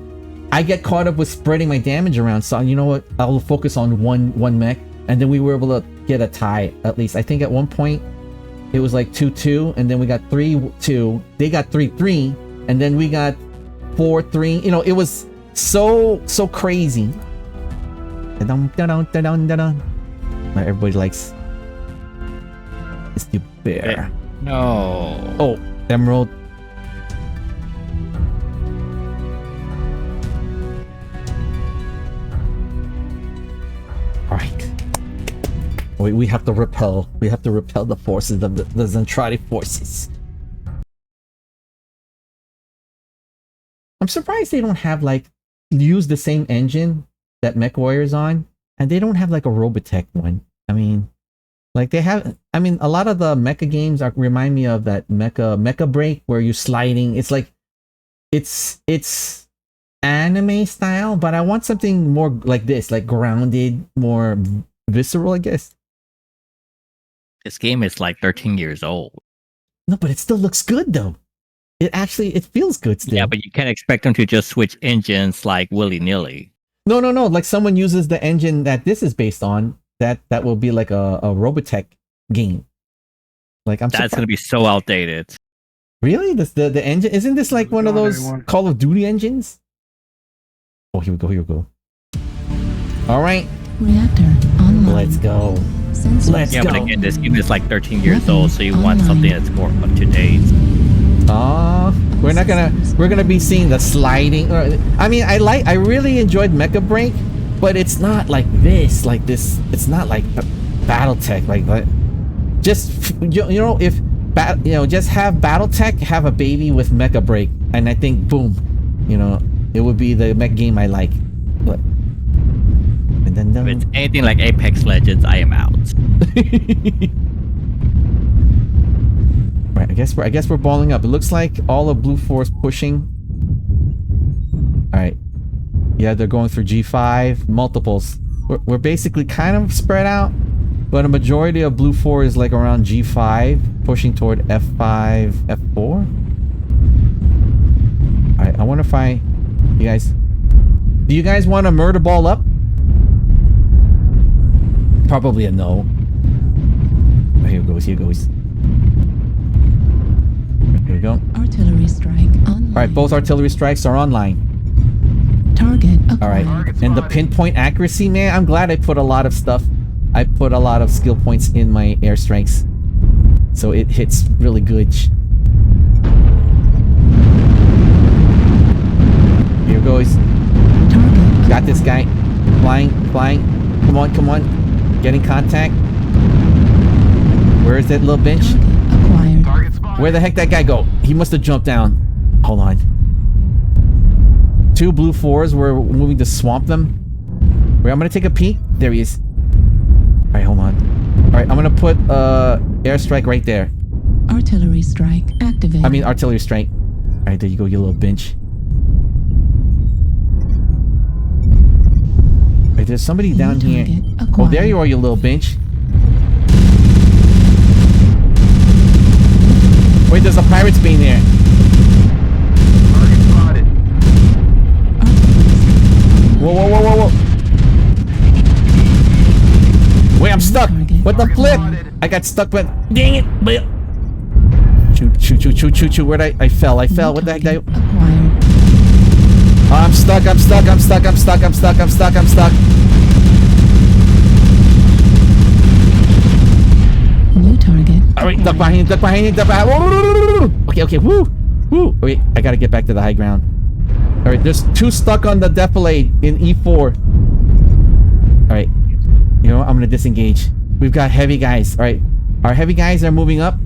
I get caught up with spreading my damage around. So you know what? I'll focus on one mech, and then we were able to get a tie at least. I think at one point it was like 2-2, and then we got 3-2. They got 3-3, and then we got 4-3. You know, it was so crazy. Everybody likes Mr. Bear. No. Oh, Emerald. All right. We have to repel. We have to repel the forces of the Zentradi forces. I'm surprised they don't have like use the same engine that Mechwarrior's on, and they don't have like a Robotech one. I mean, like they have. I mean, a lot of the mecha games remind me of that Mecha Break where you're sliding. It's like it's anime style, but I want something more like this, like grounded, more visceral, I guess. This game is like 13 years old. No, but it still looks good though. It feels good still. Yeah, but you can't expect them to just switch engines like willy-nilly. No. Like someone uses the engine that this is based on, that will be like a Robotech game. Like That's gonna be so outdated. Really? The engine isn't this like one of those Call of Duty engines? Oh, here we go. All right. Reactor online. Let's go. Let's go. But again, this game is like 13 years old, so you want something that's more up to date. We're gonna be seeing the sliding. I mean, I really enjoyed Mecha Break, but it's not like this. It's not like BattleTech like that. Just you know, just have BattleTech have a baby with Mecha Break, and I think boom, you know, it would be the mech game I like. But and then if it's anything like Apex Legends, I am out. Right, I guess we're balling up. It looks like all of Blue Force pushing. All right. Yeah, they're going through G5 multiples. We're basically kind of spread out, but a majority of Blue 4 is like around G5, pushing toward F5, F4. All right, I wonder if do you guys want to murder ball up? Probably a no. Oh, here it goes. Here we go. Artillery strike online. All right, both artillery strikes are online. Target acquired. All right, and the pinpoint accuracy, man, I'm glad I put a lot of stuff. I put a lot of skill points in my airstrikes, so it hits really good. Here goes. Target. Got this guy. Flying. Come on. Getting contact. Where is that little bench? Target acquired. Target spotted. Where the heck that guy go? He must have jumped down. Hold on. 2 Blue 4s. We're moving to swamp them. Wait, I'm gonna take a peek. There he is. All right, hold on. All right, I'm gonna put airstrike right there. Artillery strike activated. I mean artillery strike. All right, there you go, you little bench. Wait, there's somebody down here. Oh, there you are, you little bench. there's a pirate's being there. Target spotted. Whoa. Wait, I'm stuck. What the flip? I got stuck, but dang it. Shoot. Where'd I fell. What the heck? Acquired. Oh, I'm stuck. New target. Alright, duck behind you. Okay, woo. Wait, I gotta get back to the high ground. Alright, there's 2 stuck on the defilade in E4. Alright. You know what? I'm gonna disengage. We've got heavy guys. Alright. Our heavy guys are moving up.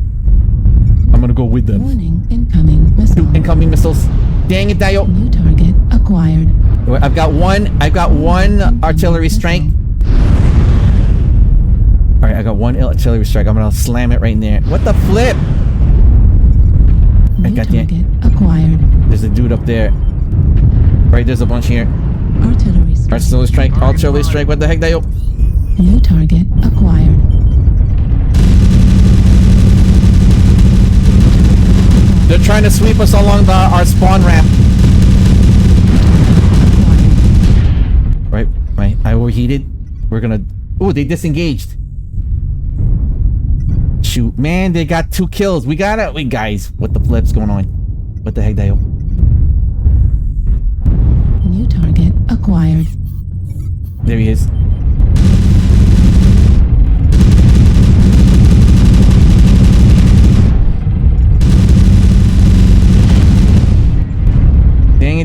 I'm gonna go with them. Warning, incoming missile. 2 incoming missiles. Dang it, Dio. New target acquired. I've got one artillery strike. Alright, I got 1 artillery strike. I'm gonna slam it right in there. What the flip? I New got you. target acquired. There's a dude up there. Alright, there's a bunch here. Artillery strike. Artillery strike. What the heck, Dio? New target acquired. They're trying to sweep us along our spawn ramp. Right. I overheated. We're gonna... Ooh, they disengaged. Shoot, man, they got 2 kills. We got it. Guys, what the flip's going on? What the heck, Dio? New target acquired. There he is.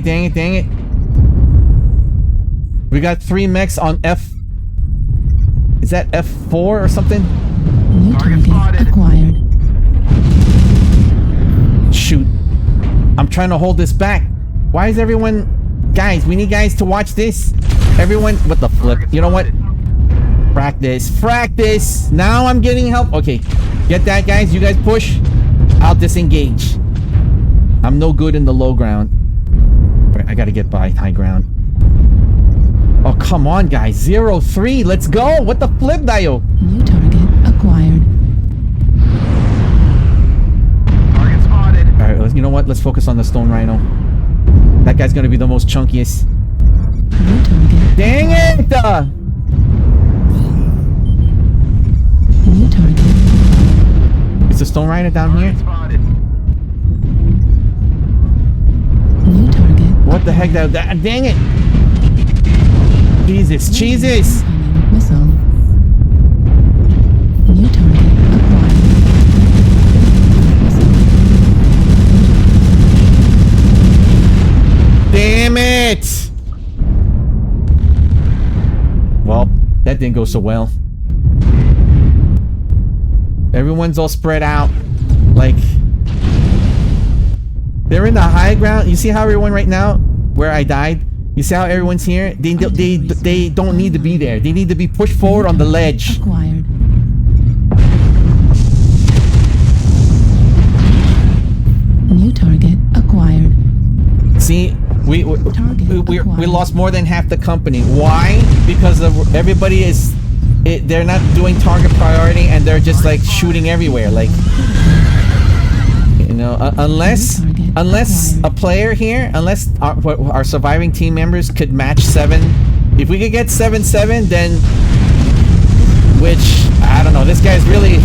Dang it. We got 3 mechs on F. Is that F4 or something? New target acquired. Shoot. I'm trying to hold this back. Why is everyone... Guys, we need guys to watch this. Everyone... What the flip? You know what? Practice. Now I'm getting help. Okay. Get that, guys. You guys push. I'll disengage. I'm no good in the low ground. Right, I gotta get by high ground. Oh, come on, guys. 0-3. Let's go. What the flip, Dio? New target acquired. Target spotted. Alright, you know what? Let's focus on the Stone Rhino. That guy's gonna be the most chunkiest. New target. Dang it! New target. Is the Stone Rhino down here? Target spotted. New target. What the heck? Dang it! Jesus! Incoming missile. New target acquired. Damn it! Well, that didn't go so well. Everyone's all spread out. Like... They're in the high ground. You see how everyone right now, where I died? You see how everyone's here? They don't need to be there. They need to be pushed forward on the ledge. Acquired. New target acquired. See, we lost more than half the company. Why? Because everybody is... they're not doing target priority and they're just like shooting everywhere. Like... You know, unless a player here, unless our surviving team members could match 7. If we could get 7-7, then... Which, I don't know, this guy's really...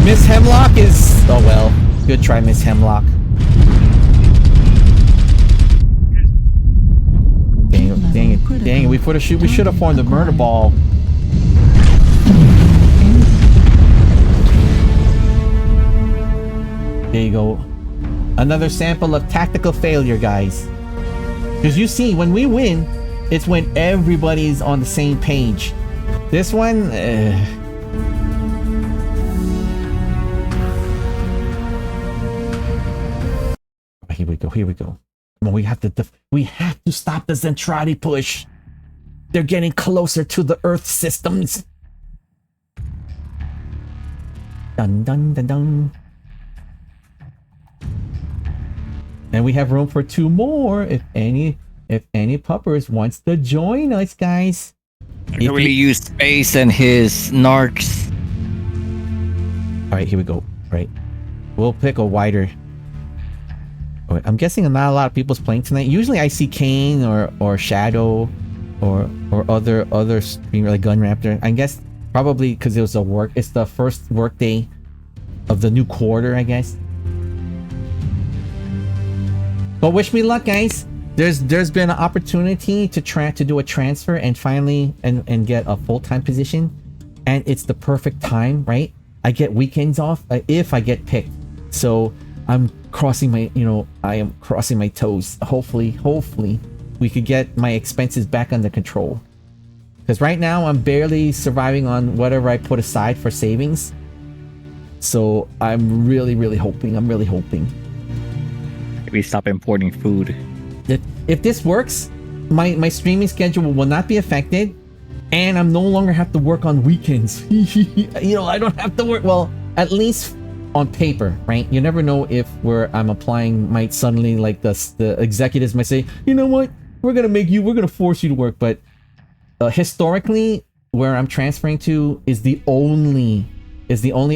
Miss Hemlock is... Oh well, good try, Miss Hemlock. Dang it, we should have formed a murder ball. There you go. Another sample of tactical failure, guys. Because you see, when we win, it's when everybody's on the same page. This one... Here we go. Come on, we have to stop the Zentradi push. They're getting closer to the Earth systems. Dun dun dun dun. And we have room for 2 more if any puppers wants to join us, guys. I can really use Space and his narcs. Alright, here we go. Right. We'll pick a wider. I'm guessing not a lot of people's playing tonight. Usually I see Kane or Shadow or other streamer like Gun Raptor. I guess probably because it was it's the first work day of the new quarter, I guess. But wish me luck, guys. There's been an opportunity to do a transfer and finally and get a full-time position, and it's the perfect time, right? I get weekends off if I get picked. So I'm crossing my, I am crossing my toes. Hopefully we could get my expenses back under control. Because right now I'm barely surviving on whatever I put aside for savings. So I'm really hoping. Maybe stop importing food. If this works, my streaming schedule will not be affected, and I'm no longer have to work on weekends. I don't have to work. Well, at least on paper, right? You never know if where I'm applying might suddenly, like, the executives might say, you know what, we're gonna force you to work. But historically, where I'm transferring to is the only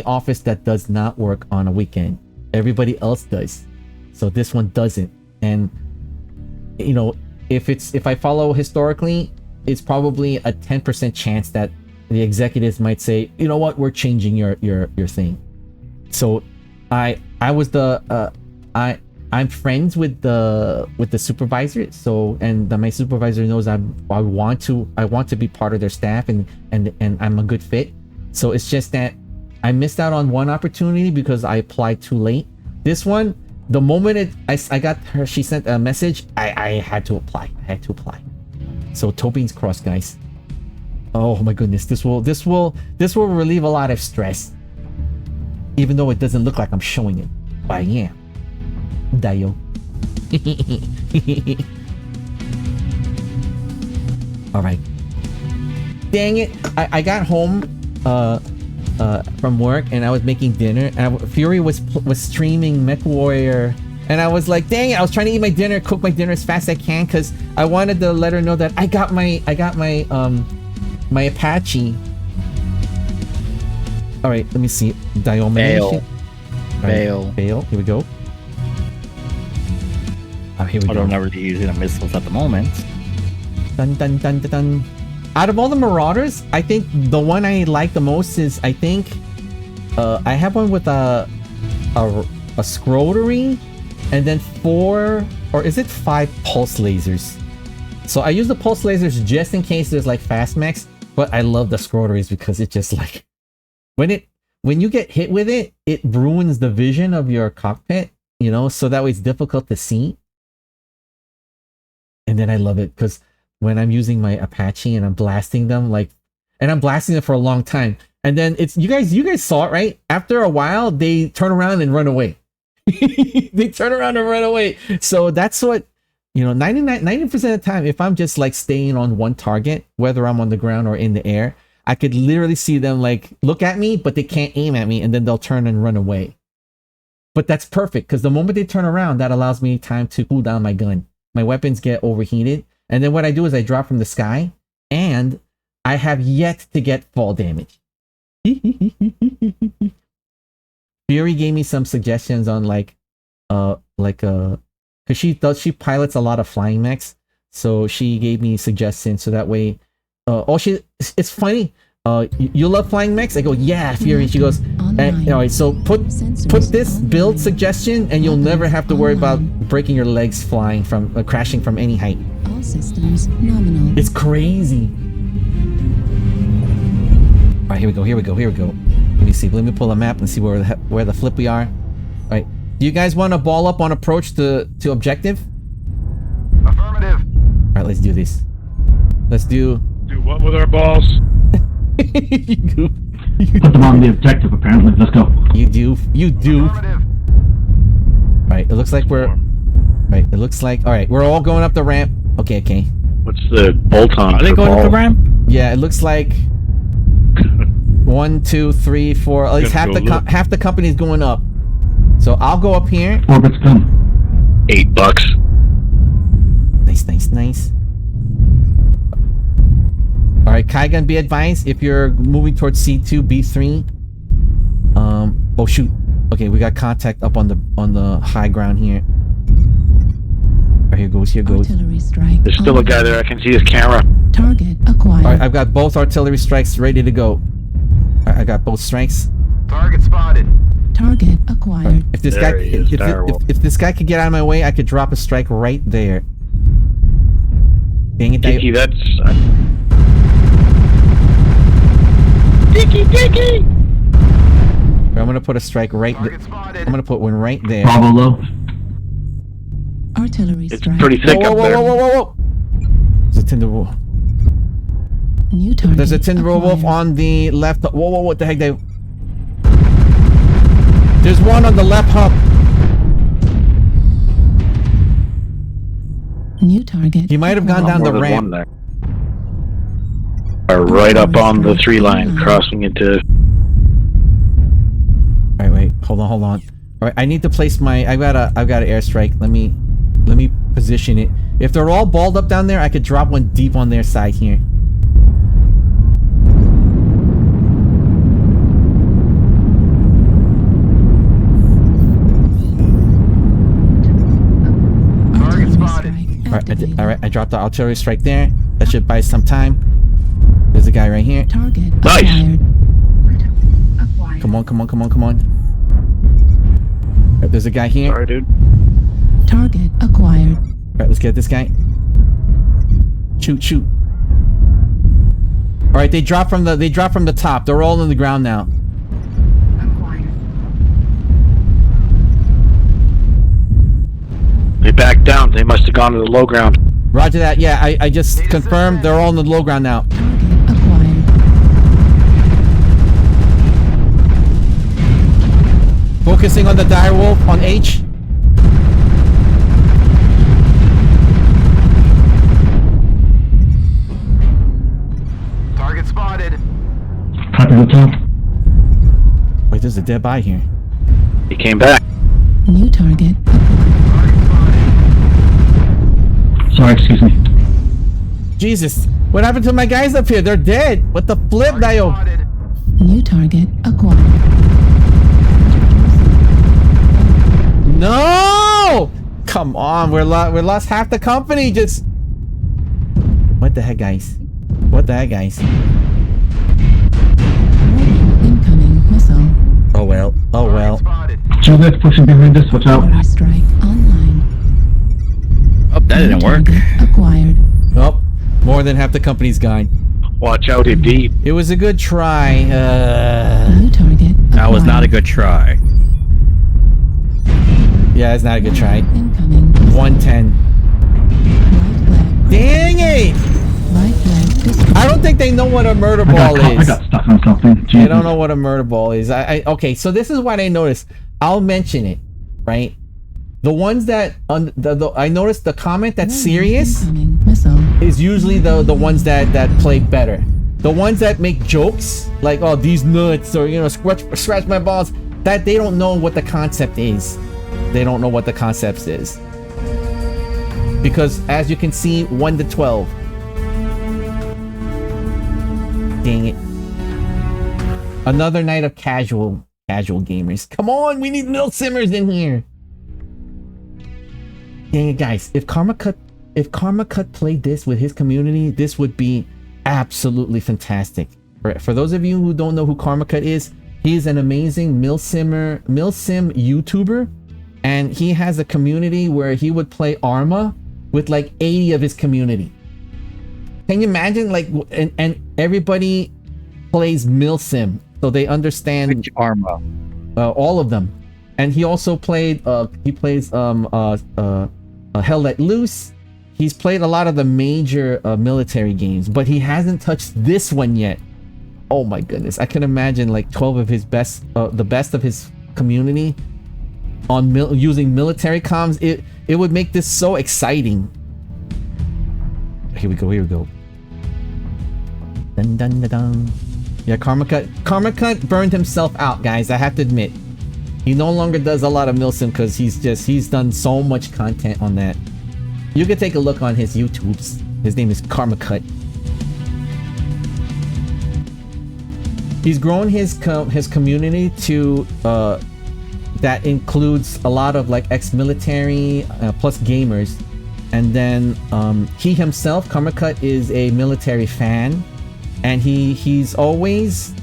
office that does not work on a weekend. Everybody else does, so this one doesn't. And if I follow historically, it's probably a 10% chance that the executives might say, you know what, we're changing your thing. So I'm friends with the supervisor. So my supervisor knows I want to be part of their staff, and I'm a good fit. So it's just that I missed out on one opportunity because I applied too late. This one, the moment I got her, she sent a message, I had to apply. So Tobin's crossed, guys. Oh my goodness, this will relieve a lot of stress. Even though it doesn't look like I'm showing it, but I am. Dio. All right. Dang it! I got home from work and I was making dinner, and Fury was streaming Mechwarrior, and I was like, dang it! I was trying to eat my dinner, cook my dinner as fast as I can, because I wanted to let her know that I got my my Apache. All right, let me see. Bail. Here we go. Oh, here we go. I don't know really using the missiles at the moment. Dun dun dun dun dun. Out of all the Marauders, I think the one I like the most is, I have one with a Scrotery, and then 4 or is it 5 pulse lasers. So I use the pulse lasers just in case there's like fast mechs, but I love the Scroteries because it just like when you get hit with it, it ruins the vision of your cockpit, so that way it's difficult to see. And then I love it because when I'm using my Apache and I'm blasting them, and I'm blasting them for a long time, and then it's you guys saw it, right? After a while, they turn around and run away. They turn around and run away. So that's what 90% of the time, if I'm just like staying on one target, whether I'm on the ground or in the air, I could literally see them like look at me, but they can't aim at me, and then they'll turn and run away. But that's perfect because the moment they turn around, that allows me time to cool down my gun. My weapons get overheated, and then what I do is I drop from the sky, and I have yet to get fall damage. Fury gave me some suggestions on because she pilots a lot of flying mechs, so she gave me suggestions so that way. It's funny. You love flying mechs? I go, yeah, Fury. She goes, alright, so put this build suggestion, and you'll never have to worry about breaking your legs flying from crashing from any height. All systems nominal. It's crazy. Alright, here we go. Let me see. Let me pull a map and see where the flip we are. Alright. Do you guys want to ball up on approach to objective? Affirmative. Alright, let's do this. Let's do what with our balls? You do. Put them on the objective, apparently. Let's go. You do. Affirmative. Alright, it looks like alright, we're all going up the ramp. Okay. What's the bolt-on? Are they going up the ramp? Yeah, it looks like 1, 2, 3, 4. At least half the company is going up. So I'll go up here. Orbit's come. $8. Nice. Alright, Kaigan, be advised if you're moving towards C2, B3. Oh shoot. Okay, we got contact up on the high ground here. Right, here goes. Artillery strike. There's still a guy there. I can see his camera. Target acquired. All right, I've got both artillery strikes ready to go. All right, I got both strikes. Target spotted. Target acquired. If this There guy, he is, if this guy could get out of my way, I could drop a strike right there. Dang it, Dicky, that's... Dicky! I'm gonna put a strike right. Target spotted. I'm gonna put one right there. Bravo low. Artillery It's strike. pretty thick up there. Whoa! There's a Timberwolf. New target. There's a Timberwolf acquired. on the left. Whoa! What the heck? There's one on the left hub. New target. He might have gone down More the than ramp. one there. Right up on the 3 line, crossing into... All right, wait. Hold on. All right, I need to place my. I've got an airstrike. Let me position it. If they're all balled up down there, I could drop one deep on their side here. Target spotted. All right, I dropped the artillery strike there. That should buy some time. There's a guy right here. Target Nice. acquired. Come on. All right, there's a guy here. Sorry, dude. Target acquired. All right, let's get this guy. Shoot. All right, they dropped from the top. They're all on the ground now. They backed down. They must have gone to the low ground. Roger that. Yeah, I just confirmed they're all on the low ground now. Target acquired. Focusing on the direwolf on H. Target spotted. Copy the top. Wait, there's a dead body here. He came back. New target Target spotted. Sorry, excuse me. Jesus, what happened to my guys up here? They're dead. What the flip, Target Dio? spotted. New target acquired. No! Come on, we lost half the company. Just what the heck, guys? Incoming missile. Oh well. Target spotted. Two guys pushing behind us. Watch out. Artillery strike online. Oh, that didn't New work. target acquired. Nope. More than half the company's gone. Watch out, indeed. It was a good try. New target acquired. That was not a good try. Yeah, it's not a good try. Incoming. 110. Right leg. Dang it! Right leg. Destroyed. I don't think they know what a murder I ball is. got stuck on something. Jesus. They don't know what a murder ball is. Okay, so this is what I noticed. I'll mention it, right? The ones that I noticed the comment that's serious Incoming missile. is usually the ones that play better. The ones that make jokes like, oh, these nuts, or scratch my balls, that they don't know what the concept is. They don't know what the concept is. Because as you can see, 1 to 12. Dang it. Another night of casual gamers. Come on, we need Mill Simmers in here. Dang it, guys. If Karma Cut played this with his community, this would be absolutely fantastic. For those of you who don't know who Karma Cut is, he is an amazing Mill Sim YouTuber, and he has a community where he would play Arma with like 80 of his community. Can you imagine? Like, and everybody plays Mill Sim, so they understand Which Arma? all of them. And he also played. He plays Hell Let Loose. He's played a lot of the major military games, but he hasn't touched this one yet. Oh my goodness! I can imagine like 12 of his best, the best of his community, on using military comms. It would make this so exciting. Here we go. Dun dun dun dun. Yeah, Karma Cut burned himself out, guys. I have to admit, he no longer does a lot of Milsim because he's done so much content on that. You can take a look on his YouTubes. His name is Karma Cut. He's grown his community to that includes a lot of like ex-military plus gamers. And then he himself, Karmacut, is a military fan, and he's always,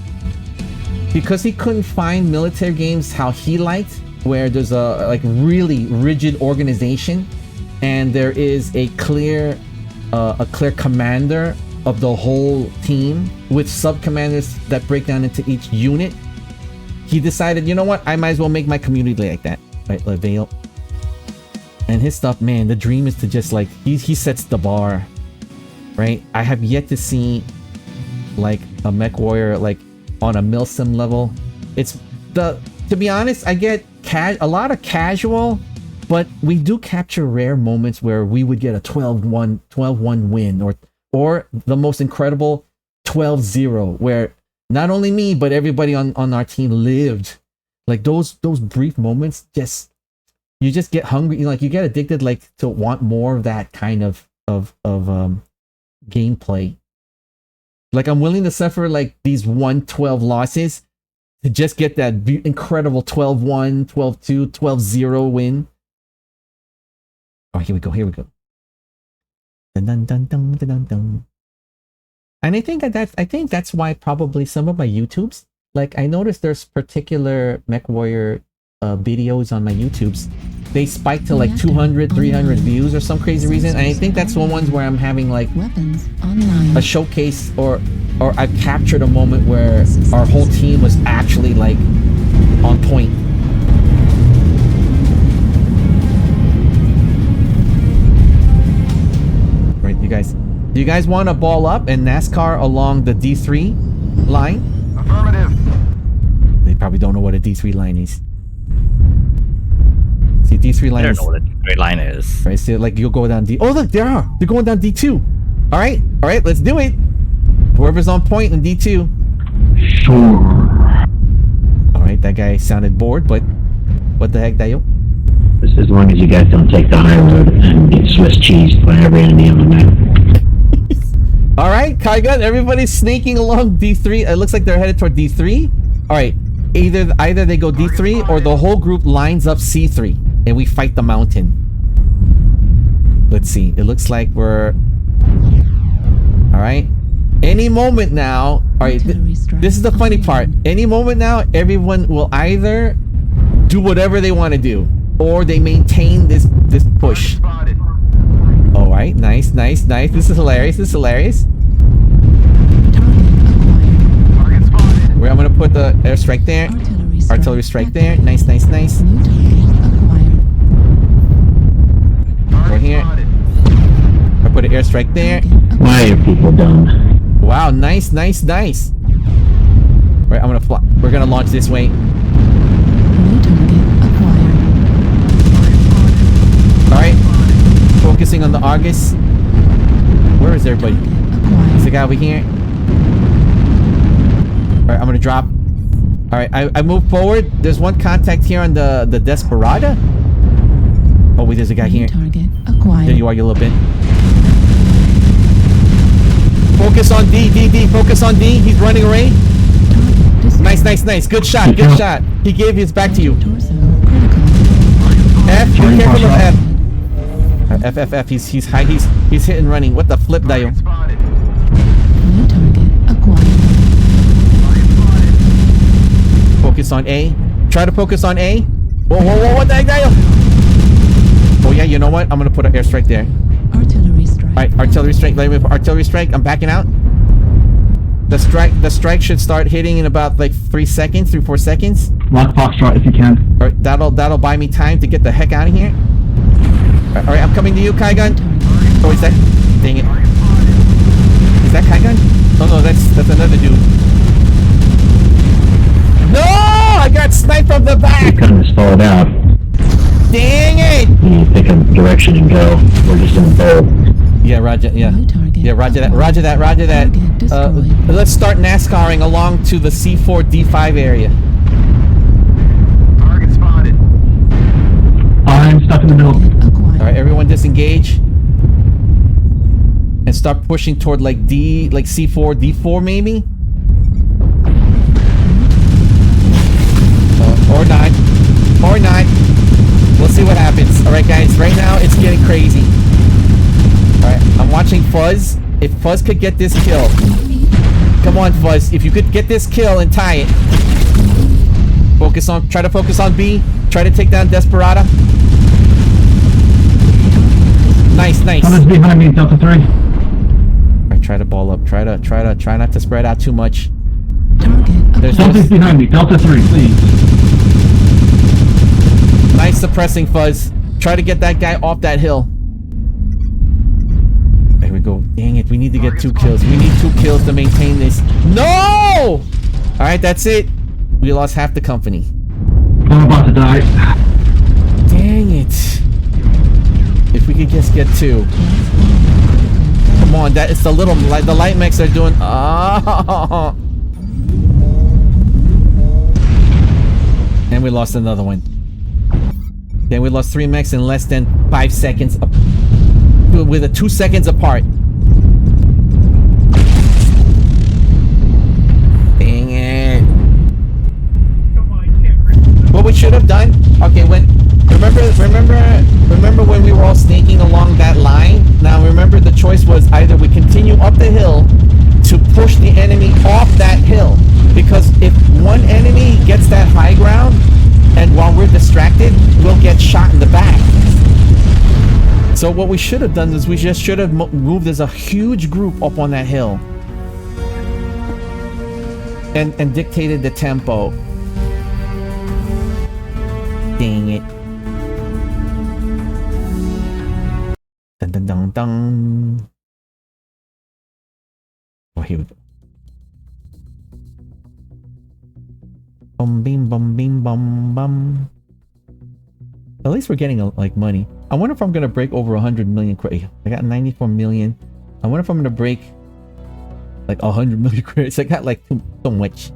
because he couldn't find military games how he liked, where there's a like really rigid organization and there is a clear commander of the whole team with sub-commanders that break down into each unit. He decided, you know what, I might as well make my community like that, right? Like Vale. And his stuff, man, the dream is to just like, he sets the bar, right? I have yet to see like a Mechwarrior like on a milsim level. It's to be honest, I get a lot of casual, but we do capture rare moments where we would get a 12-1 win, or the most incredible 12-0, where not only me but everybody on our team lived. Like those brief moments, you just get hungry, like you get addicted, like to want more of that kind of gameplay. Like I'm willing to suffer like these 1-12 losses to just get that incredible 12-1, 12-2, 12-0 win. Oh, here we go. Dun, dun, dun, dun, dun, dun, dun. And I think that's why probably some of my YouTubes, like I noticed there's particular Mechwarrior videos on my YouTubes, they spike to like 200, 300 views or some crazy reason. And I think that's the ones where I'm having like a showcase, or I've captured a moment where our whole team was actually like on point. Right, do you guys want to ball up and NASCAR along the D3 line? Affirmative. They probably don't know what a D3 line is. See, D3 line I don't is... know what a D3 line is. Right, so like you'll go down D... Oh, look, they're going down D2. All right, let's do it. Whoever's on point in D2. Sure. All right, that guy sounded bored, but what the heck, Dayo? Just as long as you guys don't take the high road and get Swiss cheese by every enemy on the map. All right, Kaigun, everybody's sneaking along D3. It looks like they're headed toward D3. All right, either they go D3 or the whole group lines up C3 and we fight the mountain. Let's see. It looks like we're... All right. Any moment now... All right, this is the funny part. Any moment now, everyone will either do whatever they want to do, or they maintain this push. All right, nice. This is hilarious. Where I'm gonna put the airstrike there, artillery strike there. Nice. Right here. I put an airstrike there. Why are people dumb? Wow, nice. Right, I'm gonna fly. We're gonna launch this way. All right, focusing on the Argus. Where is everybody? Is the guy over here? All right, I'm gonna drop. All right, I move forward. There's one contact here on the Desperada. Oh wait, there's a guy here. There you are, you little bit. Focus on D. Focus on D. He's running away. Nice. Good shot. He gave his back to you. F. Be careful of F. F. He's high. He's hit and running. What the flip, Dayo? Focus on A. Try to focus on A. Whoa, what the heck, Dayo? Oh yeah, you know what? I'm gonna put an airstrike there. Artillery strike. Alright, artillery strike. Let me put artillery strike. I'm backing out. The strike should start hitting in about like 4 seconds. Lock Foxtrot if you can. Alright, that'll buy me time to get the heck out of here. Alright, I'm coming to you, Kaigun. Oh, is that? Dang it. Is that Kaigun? Oh no, that's another dude. No! I got sniped from the back! You kind of stalled out. Dang it! You pick a direction and go. We're just in the bowl. Yeah, roger, yeah. Yeah, roger that. Let's start NASCARing along to the C4, D5 area. Target spotted. I'm stuck in the middle. Alright, everyone disengage. And start pushing toward like D, like C4, D4 maybe? Or see what happens. All right, guys. Right now, it's getting crazy. All right, I'm watching Fuzz. If Fuzz could get this kill, come on, Fuzz. If you could get this kill and tie it, try to focus on B. Try to take down Desperado. Nice. Someone's behind me, Delta 3. All right, try to ball up. Try not to spread out too much. Target. Something's behind me, Delta 3, please. Nice suppressing, Fuzz. Try to get that guy off that hill. There we go. Dang it, we need to get 2 kills. We need 2 kills to maintain this. No! Alright, that's it. We lost half the company. I'm about to die. Dang it. If we could just get 2. Come on, that is the little the light mechs are doing. Oh. And we lost another one. Then we lost 3 mechs in less than 5 seconds. With a 2 seconds apart. Dang it. What we should have done? Okay, remember when we were all snaking along that line? Now remember, the choice was either we continue up the hill to push the enemy off that hill, because if one enemy gets that high ground and while we're distracted, we'll get shot in the back. So what we should have done is we just should have moved as a huge group up on that hill and dictated the tempo. Dang it. Dun dun dun dun. Oh, here we go. Bum bim bum bim bum bum. At least we're getting like money. I wonder if I'm gonna break over 100 million credits. I got 94 million. I wonder if I'm gonna break like 100 million credits. I got like so much.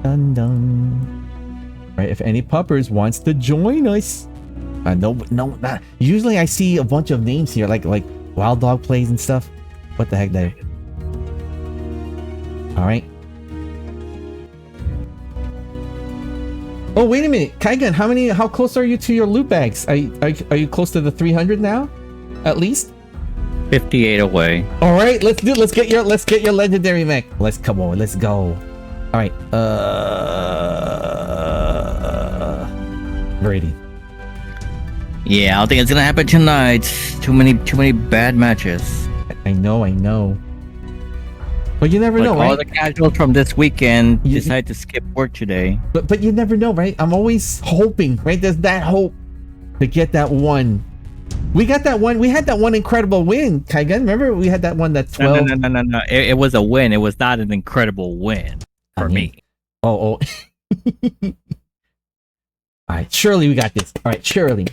Dun dun. Right, if any puppers wants to join us. No, not. Usually I see a bunch of names here, like Wild Dog Plays and stuff. What the heck, there? All right. Oh, wait a minute, Kaigan, how close are you to your loot bags? Are you close to the 300 now? At least? 58 away. All right, let's get your legendary mech. Let's go. All right. Ready. Yeah, I don't think it's gonna happen tonight. Too many bad matches. I know. But you never know, right? All the casuals from this weekend decide to skip work today. But you never know, right? I'm always hoping, right? There's that hope to get that one. We got that one. We had that one incredible win, Kaigan. Remember, we had that one that 12. No. It was a win. It was not an incredible win for me. Oh. All right, Shirley, we got this. All right, Shirley.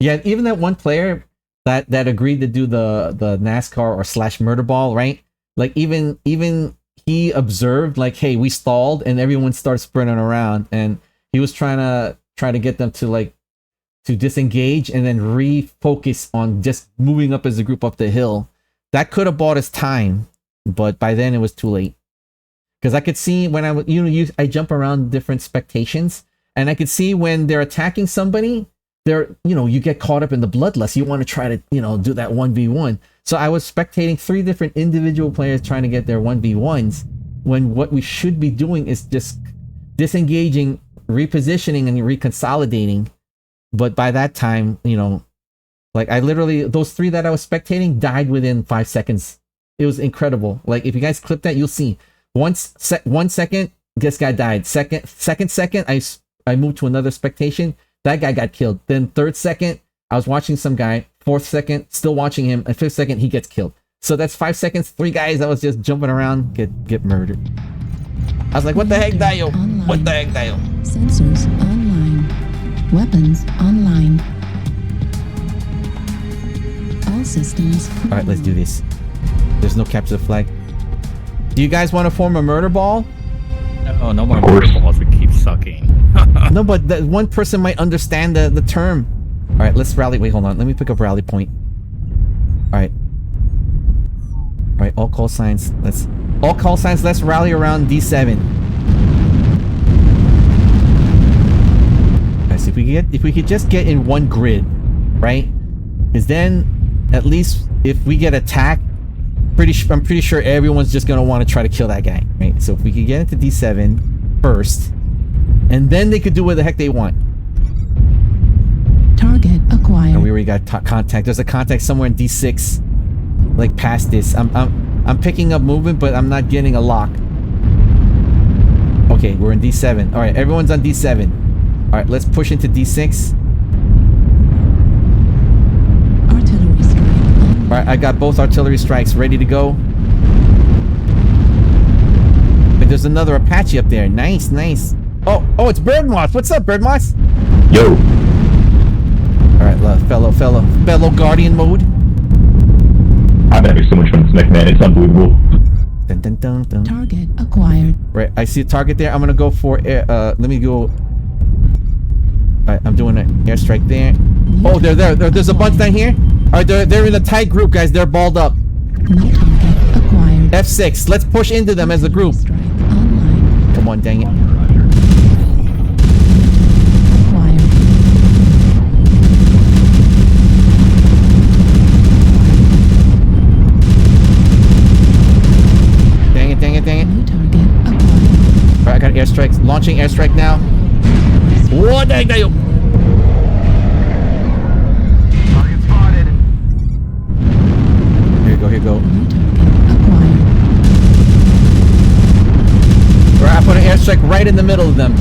Yeah, even that one player that agreed to do the NASCAR or / murder ball, right? Like even he observed, like, hey, we stalled and everyone starts sprinting around, and he was trying to get them to disengage and then refocus on just moving up as a group up the hill. That could have bought us time, but by then it was too late. Because I could see when I jump around different spectations, and I could see when they're attacking somebody, you get caught up in the bloodlust. You want to try to, do that 1v1. So I was spectating 3 different individual players trying to get their 1v1s, when what we should be doing is just disengaging, repositioning, and reconsolidating. But by that time, I literally, those 3 that I was spectating died within 5 seconds. It was incredible. Like, if you guys clip that, you'll see. 1 second, this guy died. Second, I moved to another spectation. That guy got killed. Then 3rd second, I was watching some guy. 4th second, still watching him. And 5th second, he gets killed. So that's 5 seconds. 3 guys that was just jumping around get murdered. I was like, what the heck, Dio? Online. What the heck, Dio? Sensors online. Weapons online. All systems. All right, let's do this. There's no capture the flag. Do you guys want to form a murder ball? Oh, no more murder balls. We keep sucking. No, but that one person might understand the term. All right, let's rally. Wait, hold on. Let me pick up rally point. All right. All call signs. Let's rally around D7. if we could just get in one grid, right? Because then at least if we get attacked, I'm pretty sure everyone's just gonna want to try to kill that guy, right? So if we could get into D7 first, and then they could do what the heck they want. Target acquired. And we already got contact. There's a contact somewhere in D6, like past this. I'm picking up movement, but I'm not getting a lock. Okay, we're in D7. All right, everyone's on D7. All right, let's push into D6. Artillery strike. All right, I got both artillery strikes ready to go. But there's another Apache up there. Nice, nice. Oh, it's Bird Moth. What's up, Bird Moth? Yo. All right, fellow Guardian mode. I'm having so much fun with Mech, man. It's unbelievable. Dun, dun, dun, dun. Target acquired. Right, I see a target there. I'm gonna go for let me go. Alright, I'm doing an airstrike there. Oh, they're there. There's a bunch down here. Alright, they're in a tight group, guys. They're balled up. New target acquired. F6. Let's push into them as a group. Strike online. Come on, dang it. Acquired. Dang it. New target acquired. Alright, I got airstrikes. Launching airstrike now. What the heck? Target spotted. Here you go. New target acquired. Alright, I put an airstrike right in the middle of them.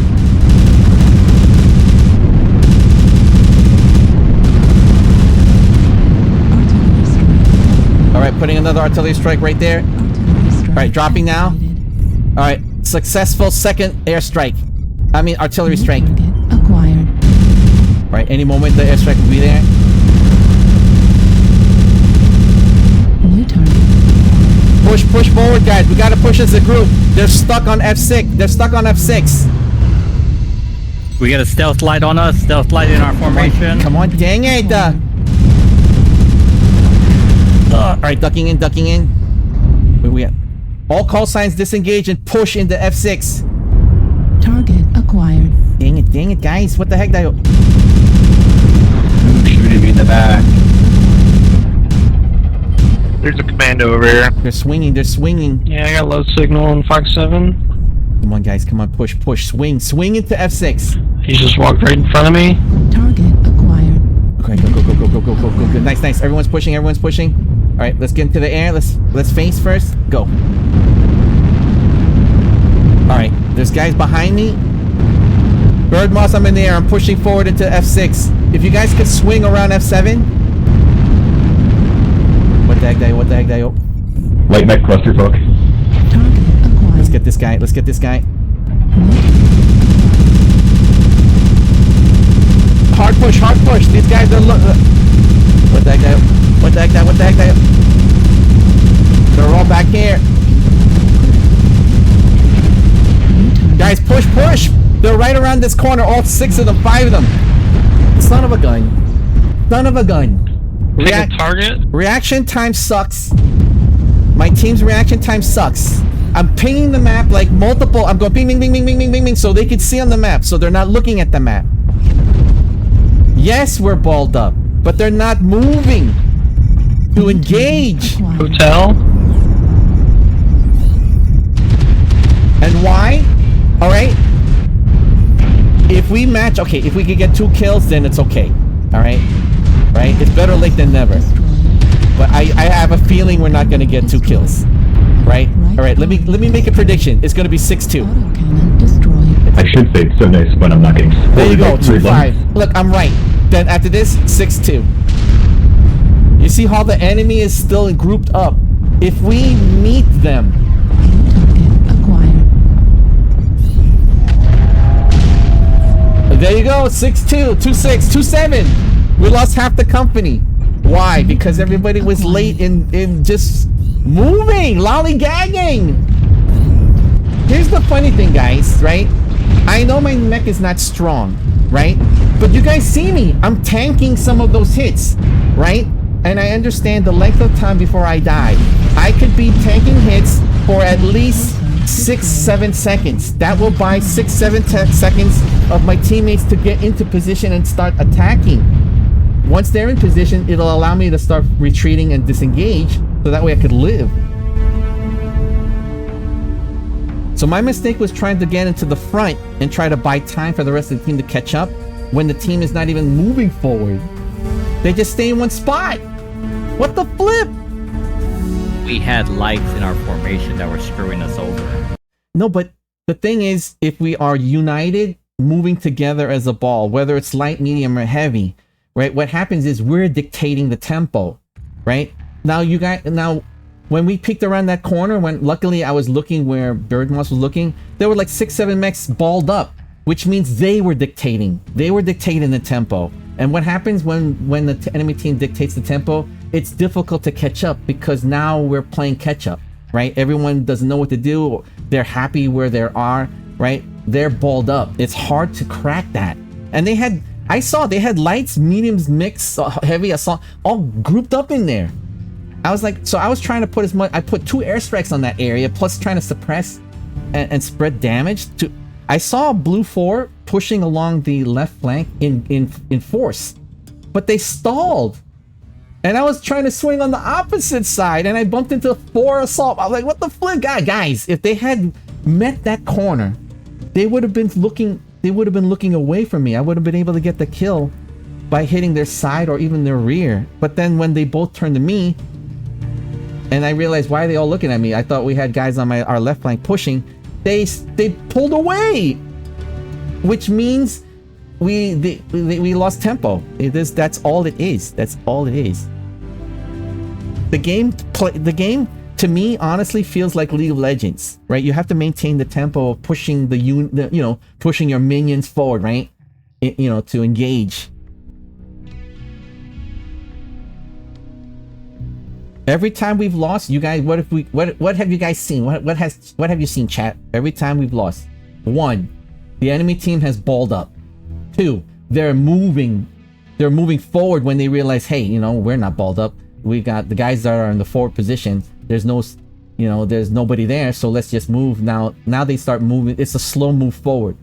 Artillery strike. Alright, putting another artillery strike right there. Artillery strike. Alright, dropping now. activated. Alright, successful second airstrike. I mean, artillery New strike. target acquired. Right, any moment the airstrike will be there. New target. Push forward, guys. We gotta push as a group. They're stuck on F6. They're stuck on F6. We got a stealth light on us. Stealth light in our formation. Come on, dang it. Alright, ducking in. Where we at? All call signs disengage and push into F6. Target acquired. Dang it, guys. What the heck? Shooting me in the back. There's a commando over here. They're swinging. Yeah, I got low signal on Fox 7. Come on, guys. Come on, push. Swing into F6. He just walked right in front of me. Target acquired. Okay, go. Nice. Everyone's pushing. All right, let's get into the air. Let's face first. Go. All right, there's guys behind me. Bird Moss, I'm in the air. I'm pushing forward into F6. If you guys could swing around F7. What the heck, Dio? Light mech clusterfuck. Target acquired. Let's get this guy. Hard push. These guys are what the heck, Dio? They're all back here. Guys, push! They're right around this corner, all 6 of them, 5 of them. Son of a gun. Take a target. Reaction time sucks. My team's reaction time sucks. I'm pinging the map like multiple. I'm going bing, so they can see on the map, so they're not looking at the map. Yes, we're balled up, but they're not moving to engage. Hotel. And why? Alright. If we match, okay, if we could get 2 kills, then it's okay. Alright? Right? It's better late than never. But I have a feeling we're not gonna get 2 kills. Right? Alright, let me make a prediction. It's gonna be 6-2. Autocannon destroyed. I should say it's so nice when I'm not getting. There you go, 2-5. Look, I'm right. Then after this, 6-2. You see how the enemy is still grouped up. If we meet them, Target acquired. there you go, 6-2, 2-6, 2-7. We lost half the company. Why? Because everybody was late in just moving, lollygagging. Here's the funny thing, guys, right? I know my mech is not strong, right? But you guys see me. I'm tanking some of those hits, right? And I understand the length of time before I die. I could be tanking hits for at least 6-7 seconds. That will buy 6-7 seconds of my teammates to get into position and start attacking. Once they're in position, it'll allow me to start retreating and disengage, so that way I could live. So my mistake was trying to get into the front and try to buy time for the rest of the team to catch up when the team is not even moving forward. They just stay in one spot. What the flip? We had lights in our formation that were screwing us over. No, but the thing is, if we are united, moving together as a ball, whether it's light, medium, or heavy, right? What happens is we're dictating the tempo, right? Now when we peeked around that corner, when luckily I was looking where Birdmoss was looking, there were like 6-7 mechs balled up, which means they were dictating. They were dictating the tempo. And what happens when the enemy team dictates the tempo? It's difficult to catch up because now we're playing catch up, right? Everyone doesn't know what to do. They're happy where they are, right? They're balled up. It's hard to crack that. And I saw they had lights, mediums, mix, heavy, assault, all grouped up in there. I was like, so I was trying to put I put 2 airstrikes on that area, plus trying to suppress and spread damage. I saw Blue 4 pushing along the left flank in force, but they stalled. And I was trying to swing on the opposite side, and I bumped into 4 assault. I was like, what the flip, guys? If they had met that corner, they would have been looking away from me. I would have been able to get the kill by hitting their side or even their rear. But then when they both turned to me, and I realized, why are they all looking at me? I thought we had guys on our left flank pushing. They pulled away, which means we lost tempo. That's all it is. That's all it is. The game to me honestly feels like League of Legends, right? You have to maintain the tempo of pushing pushing your minions forward, right? To engage. Every time we've lost, you guys, what have you guys seen? What have you seen, chat? Every time we've lost, 1, the enemy team has balled up. 2, they're moving forward when they realize, hey, we're not balled up. We got the guys that are in the forward position. There's there's nobody there, so let's just move now. Now they start moving. It's a slow move forward.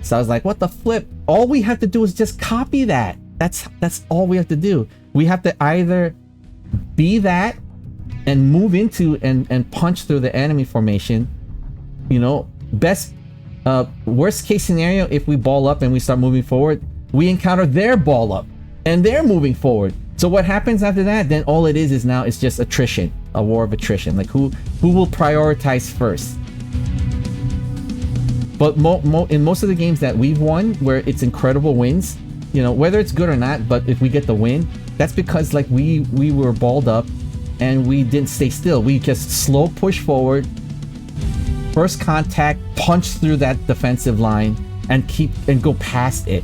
So I was like, what the flip? All we have to do is just copy that. That's all we have to do. We have to either be that and move into and punch through the enemy formation. Worst case scenario, if we ball up and we start moving forward, we encounter their ball up and they're moving forward. So what happens after that? Then all it is now it's just attrition, a war of attrition. Like who will prioritize first? But in most of the games that we've won, where it's incredible wins, whether it's good or not, but if we get the win, that's because like we were balled up and we didn't stay still. We just slow push forward, first contact, punch through that defensive line and go past it.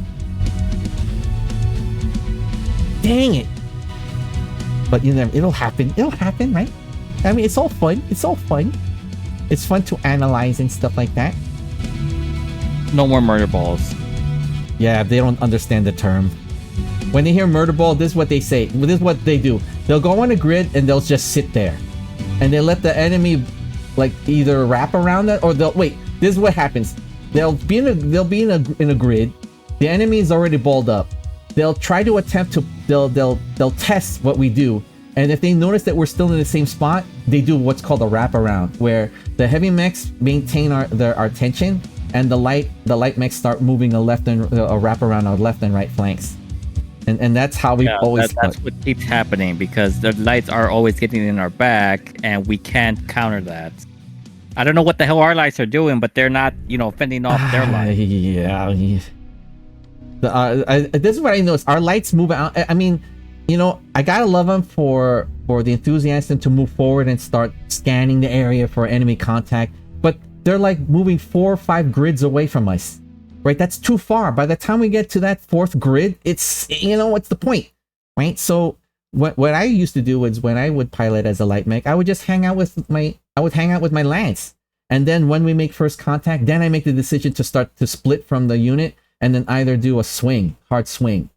Dang it. But it'll happen, right? I mean, it's all fun. It's fun to analyze and stuff like that. No more murder balls. Yeah, they don't understand the term. When they hear murder ball, this is what they say. This is what they do. They'll go on a grid and they'll just sit there. And they let the enemy like either wrap around it or this is what happens. They'll be in a grid. The enemy is already balled up. They'll try to they'll test what we do. And if they notice that we're still in the same spot, they do what's called a wraparound, where the heavy mechs maintain our tension, and the light mechs start moving a wrap around our left and right flanks. And that's how we always. That's what keeps happening, because the lights are always getting in our back, and we can't counter that. I don't know what the hell our lights are doing, but they're not, fending off their lights. Yeah. This is what I noticed. Our lights move out. I mean, I gotta love them for the enthusiasm to move forward and start scanning the area for enemy contact. But they're like moving 4 or 5 grids away from us. Right? That's too far. By the time we get to that 4th grid, it's, what's the point? Right? So what I used to do was, when I would pilot as a light mech, I would just hang out with my lance. And then when we make first contact, then I make the decision to start to split from the unit and then either do a hard swing,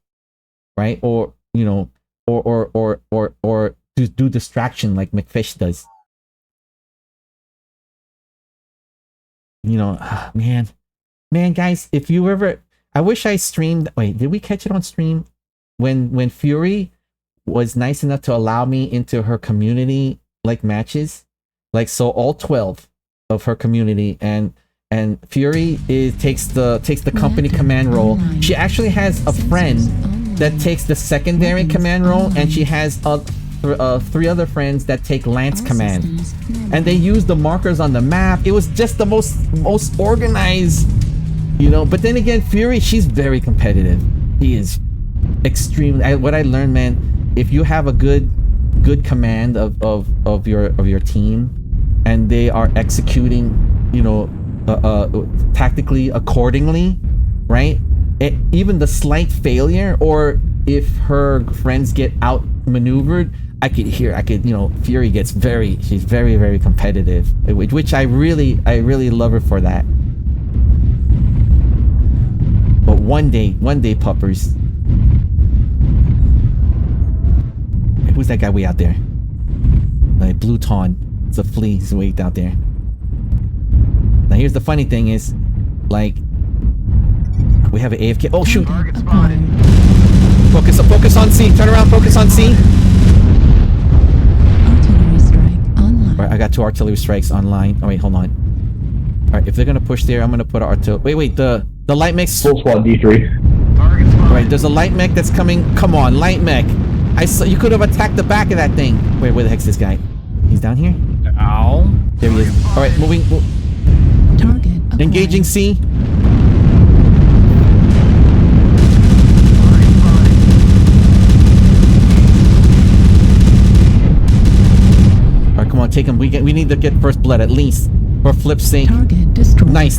right? Or do distraction like McFish does. Man. Man, guys, if you ever, I wish I streamed. Wait, did we catch it on stream? When Fury was nice enough to allow me into her community like matches, like so all 12 of her community, and Fury takes the company command role. She actually has a friend that takes the secondary command role, and she has 3 other friends that take Lance command, and they use the markers on the map. It was just the most organized, you know. But then again, Fury, she's very competitive. He is extremely. What I learned, man, if you have a good command of your team, and they are executing, you know, tactically accordingly, right? Even the slight failure, or if her friends get outmaneuvered, I could, you know, Fury gets she's very, very competitive, which I really love her for that. But one day, puppers. Who's that guy way out there? Like Blue Tawn. It's a flea. He's way out there. Now here's the funny thing is, like, we have an AFK. Oh shoot! Target spotted. Focus on C. Turn around. Focus on C. Artillery strike online. Alright, I got 2 artillery strikes online. Oh wait, hold on. Alright, if they're gonna push there, I'm gonna put artillery. Wait, the light mech. Full squad D3. Target spotted. Alright, there's a light mech that's coming. Come on, light mech. I saw you could have attacked the back of that thing. Wait, where the heck's this guy? He's down here? Ow. There he is. Alright, moving. Target acquired. Engaging C. Alright, come on, take him. We need to get first blood at least. For flip sync. Target destroyed. Nice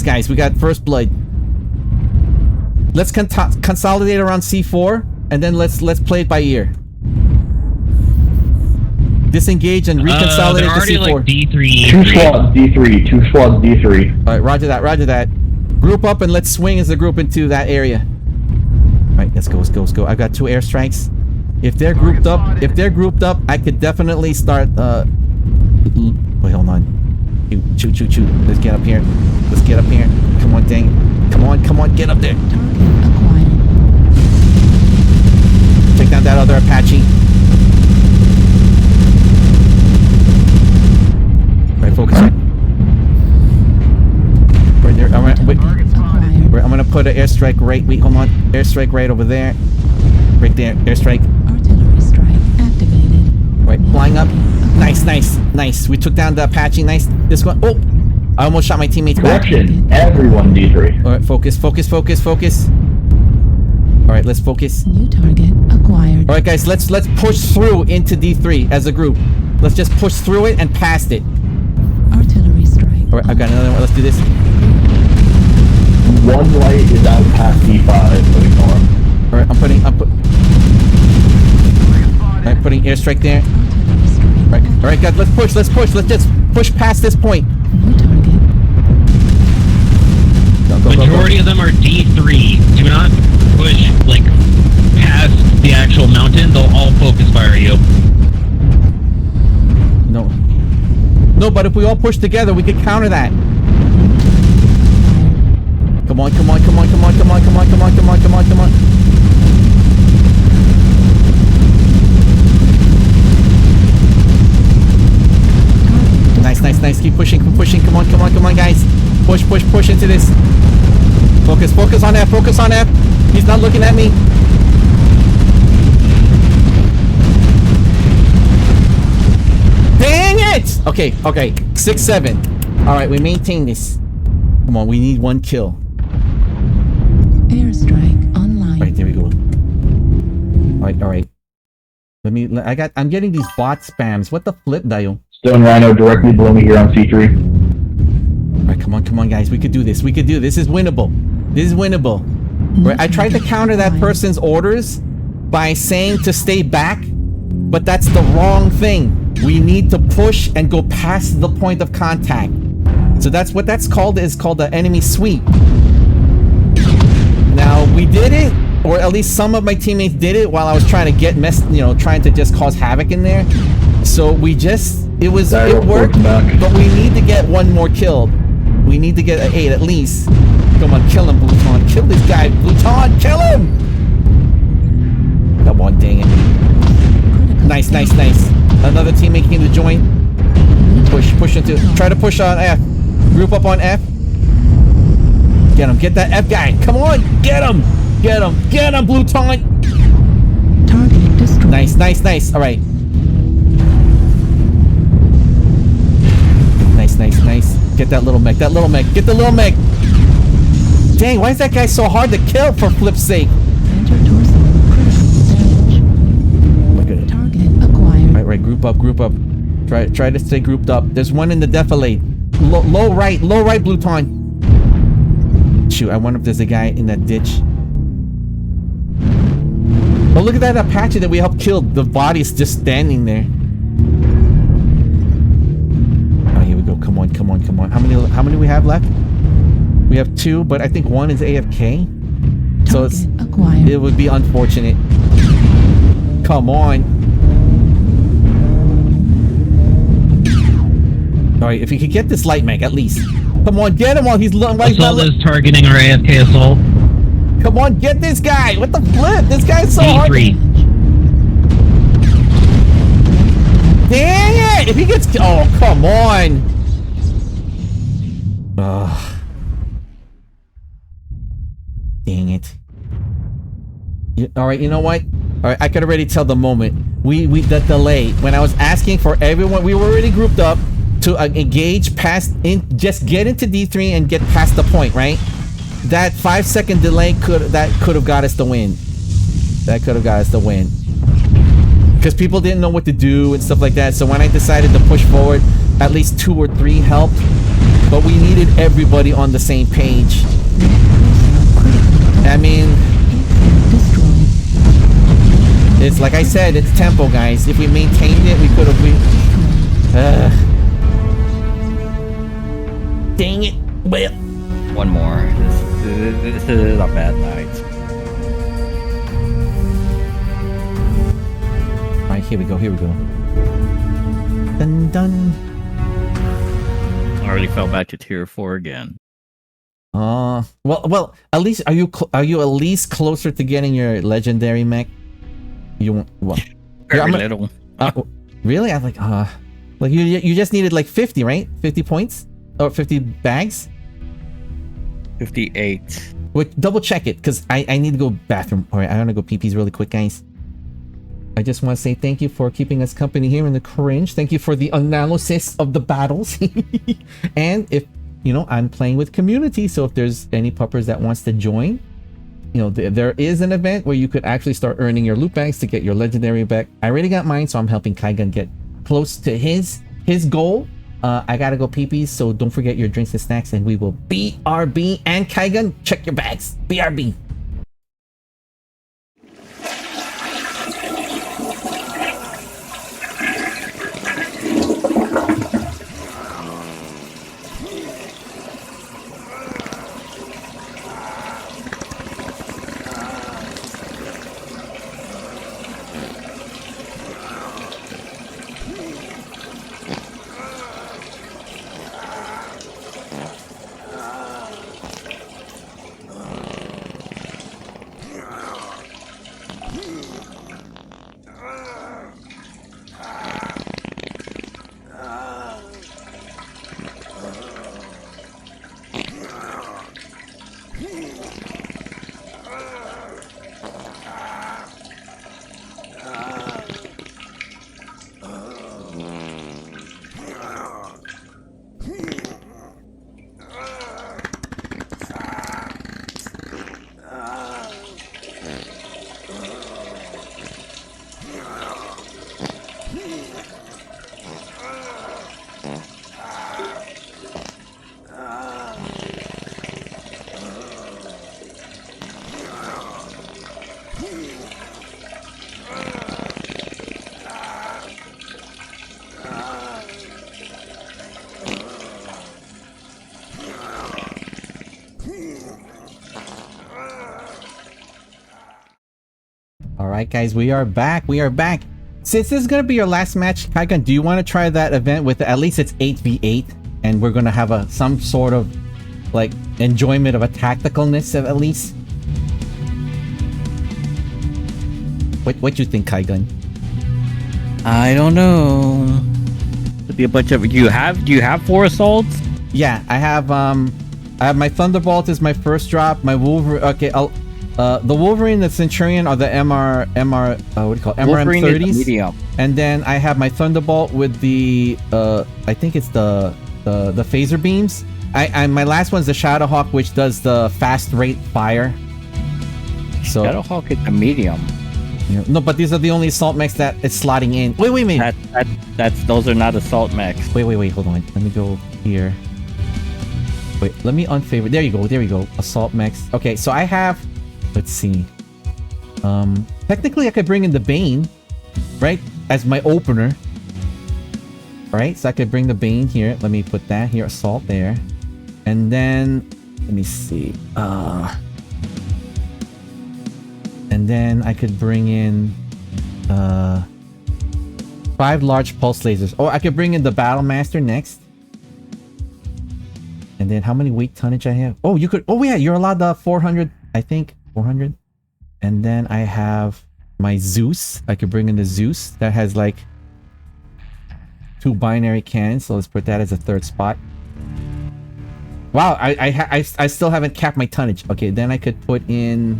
guys. We got first blood. Let's consolidate around C4, and then let's play it by ear. Disengage and reconsolidate they're already to C4. like D3. 2 squads D3. 2 squads D3. Alright, roger that. Group up and let's swing as a group into that area. Alright, let's go. I've got 2 airstrikes. If they're grouped up, I could definitely start wait, hold on. Shoot. Let's get up here. Come on, dang. Come on, get up there. Target acquired. Take down that other Apache. Right, focus. Right there. Target acquired. I'm gonna put an airstrike right. Wait, hold on. Airstrike right over there. Right there. Airstrike. Artillery strike activated. Right, flying up. Nice. We took down the Apache. Nice. This one. Oh, I almost shot my teammates back. Correction. Everyone D3. All right, focus. All right, let's focus. New target acquired. All right, guys, let's push through into D3 as a group. Let's just push through it and past it. Artillery strike. All right, I've got another one. Let's do this. One light is out past D5. So ignore him. All right, I'm putting airstrike there. Artillery strike. Right. All right, guys, let's push. Let's just push past this point. New target. Go. Majority of them are D3. Do not push like past the actual mountain. They'll all focus fire you. No, but if we all push together, we could counter that. Come on. Nice. Keep pushing. Come on, guys. Push into this. Focus on F. He's not looking at me. Dang it! Okay. 6-7. All right, we maintain this. Come on, we need 1 kill. Airstrike online. Right, there we go. All right. I'm getting these bot spams. What the flip, Dio? Stone Rhino directly below me here on C3. Alright, come on, guys. We could do this. This is winnable. Right, I tried to counter that person's orders by saying to stay back, but that's the wrong thing. We need to push and go past the point of contact. So that's what that's called. Is called the enemy sweep. Now we did it, or at least some of my teammates did it while I was trying to trying to just cause havoc in there. So it worked, but we need to get 1 more kill. We need to get an 8 at least. Come on, kill him, Bluton. Kill this guy, Bluton. Kill him. Come on, dang it. Nice, nice, nice. Another teammate came to join. Push into. Try to push on F. Group up on F. Get him. Get that F guy. Come on. Get him. Get him. Get him, Bluton. Target destroyed. Nice, nice, nice. All right. Nice, nice, nice. Get that little mech. That little mech. Get the little mech. Dang, why is that guy so hard to kill for flip's sake? Enter torso. Critical damage. Look at it. Target acquired. Right, group up, group up. Try to stay grouped up. There's one in the defilade. Low right, Bluton. Shoot, I wonder if there's a guy in that ditch. Oh, look at that Apache that we helped kill. The body's just standing there. Oh, here we go. Come on, come on, come on. How many we have left? We have 2, but I think 1 is AFK. So it would be unfortunate. Come on. Alright, if you could get this light mech at least. Come on, get him while he's Assault is targeting our AFK assault. Come on, get this guy! What the flip? This guy's so hard. Dang it! If he gets... Oh, come on! Ugh. Dang it. Alright, you know what? Alright, I could already tell the moment. The delay. When I was asking for everyone, we were already grouped up to engage past... just get into D3 and get past the point, right? That 5-second delay could have got us the win. That could have got us the win. Because people didn't know what to do and stuff like that. So when I decided to push forward, at least 2 or 3 helped. But we needed everybody on the same page. I mean, it's like I said, it's tempo, guys. If we maintained it, we could have. Dang it! Well, one more. This is a bad night. All right, here we go. Here we go. Dun dun. Already fell back to tier 4 again. Well. At least are you at least closer to getting your legendary mech? You well, very little. Really? I'm like you just needed like 50, right? 50 points or 50 bags. 58. Wait, double check it because I need to go bathroom. All right, I want to go pee-pees really quick, guys. I just want to say thank you for keeping us company here in the cringe. Thank you for the analysis of the battles. And if you know, I'm playing with community, so if there's any puppers that wants to join, you know, there is an event where you could actually start earning your loot bags to get your legendary back. I already got mine, so I'm helping Kaigun get close to his goal. I gotta go pee-pees, so don't forget your drinks and snacks, and we will BRB. And Kaigun, check your bags. BRB. Alright guys, we are back. Since this is going to be your last match, Kaigun, do you want to try that event with at least it's 8v8 and we're gonna have some sort of like enjoyment of a tacticalness at least. What you think, Kaigun? I don't know. Could be a bunch of do you have 4 assaults? Yeah, I have my Thunderbolt is my first drop. My Wolverine. Okay, the Wolverine, the Centurion, are the MR. What do you call it? MRM 30s. Medium. And then I have my Thunderbolt with the I think it's the phaser beams. I my last one's the Shadowhawk, which does the fast rate fire. So Shadowhawk is a medium. Yeah, no, but these are the only assault mechs that it's slotting in. Wait. Those are not assault mechs. Wait. Hold on. Let me go here. Wait, let me unfavorite. There you go. Assault mechs. Okay, so I have. Let's see. Technically, I could bring in the Bane, right, as my opener. All right, so I could bring the Bane here. Let me put that here. Assault there, and then let me see. And then I could bring in 5 large pulse lasers. Oh, I could bring in the Battle Master next. And then how many weight tonnage I have? Oh, you could. Oh yeah, you're allowed the 400. I think 400. And then I have my Zeus. I could bring in the Zeus that has like 2 binary cannons. So let's put that as a 3rd spot. Wow, I still haven't capped my tonnage. Okay, then I could put in.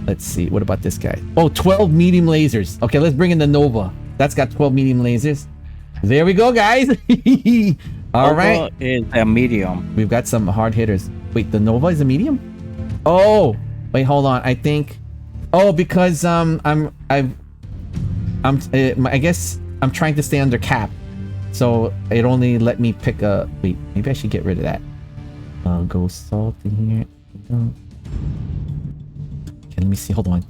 Let's see. What about this guy? Oh, 12 medium lasers. Okay, let's bring in the Nova. That's got 12 medium lasers. There we go, guys. All right. Is a medium. We've got some hard hitters. Wait, the Nova is a medium? Oh, wait, hold on. I think. Oh, because I guess I'm trying to stay under cap, so it only let me pick a. Wait, maybe I should get rid of that. Go salt in here. Okay, let me see. Hold on.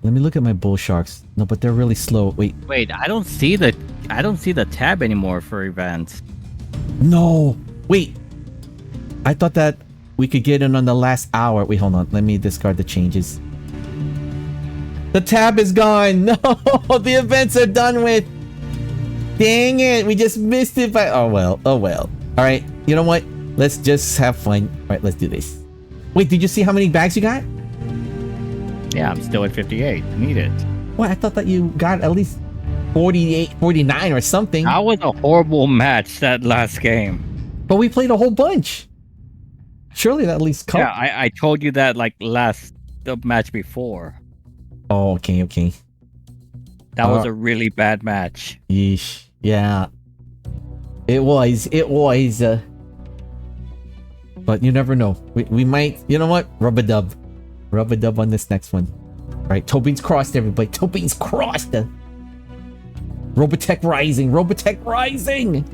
Let me look at my bull sharks. No, but they're really slow. Wait, I don't see the tab anymore for events. No, wait. I thought that we could get in on the last hour. Wait, hold on. Let me discard the changes. The tab is gone. No, the events are done with. Dang it, we just missed it by. Oh well. All right, you know what? Let's just have fun. All right, let's do this. Wait, did you see how many bags you got? Yeah, I'm still at 58. Need it. What? I thought that you got at least 48, 49 or something. That was a horrible match, that last game. But we played a whole bunch. Surely that at least counts. Yeah, I told you that like the match before. Oh, okay. That was a really bad match. Yeesh. Yeah. It was. But you never know. We might, you know what? Rub a dub on this next one. All right, Tobin's crossed, everybody. Tobin's crossed. Robotech rising.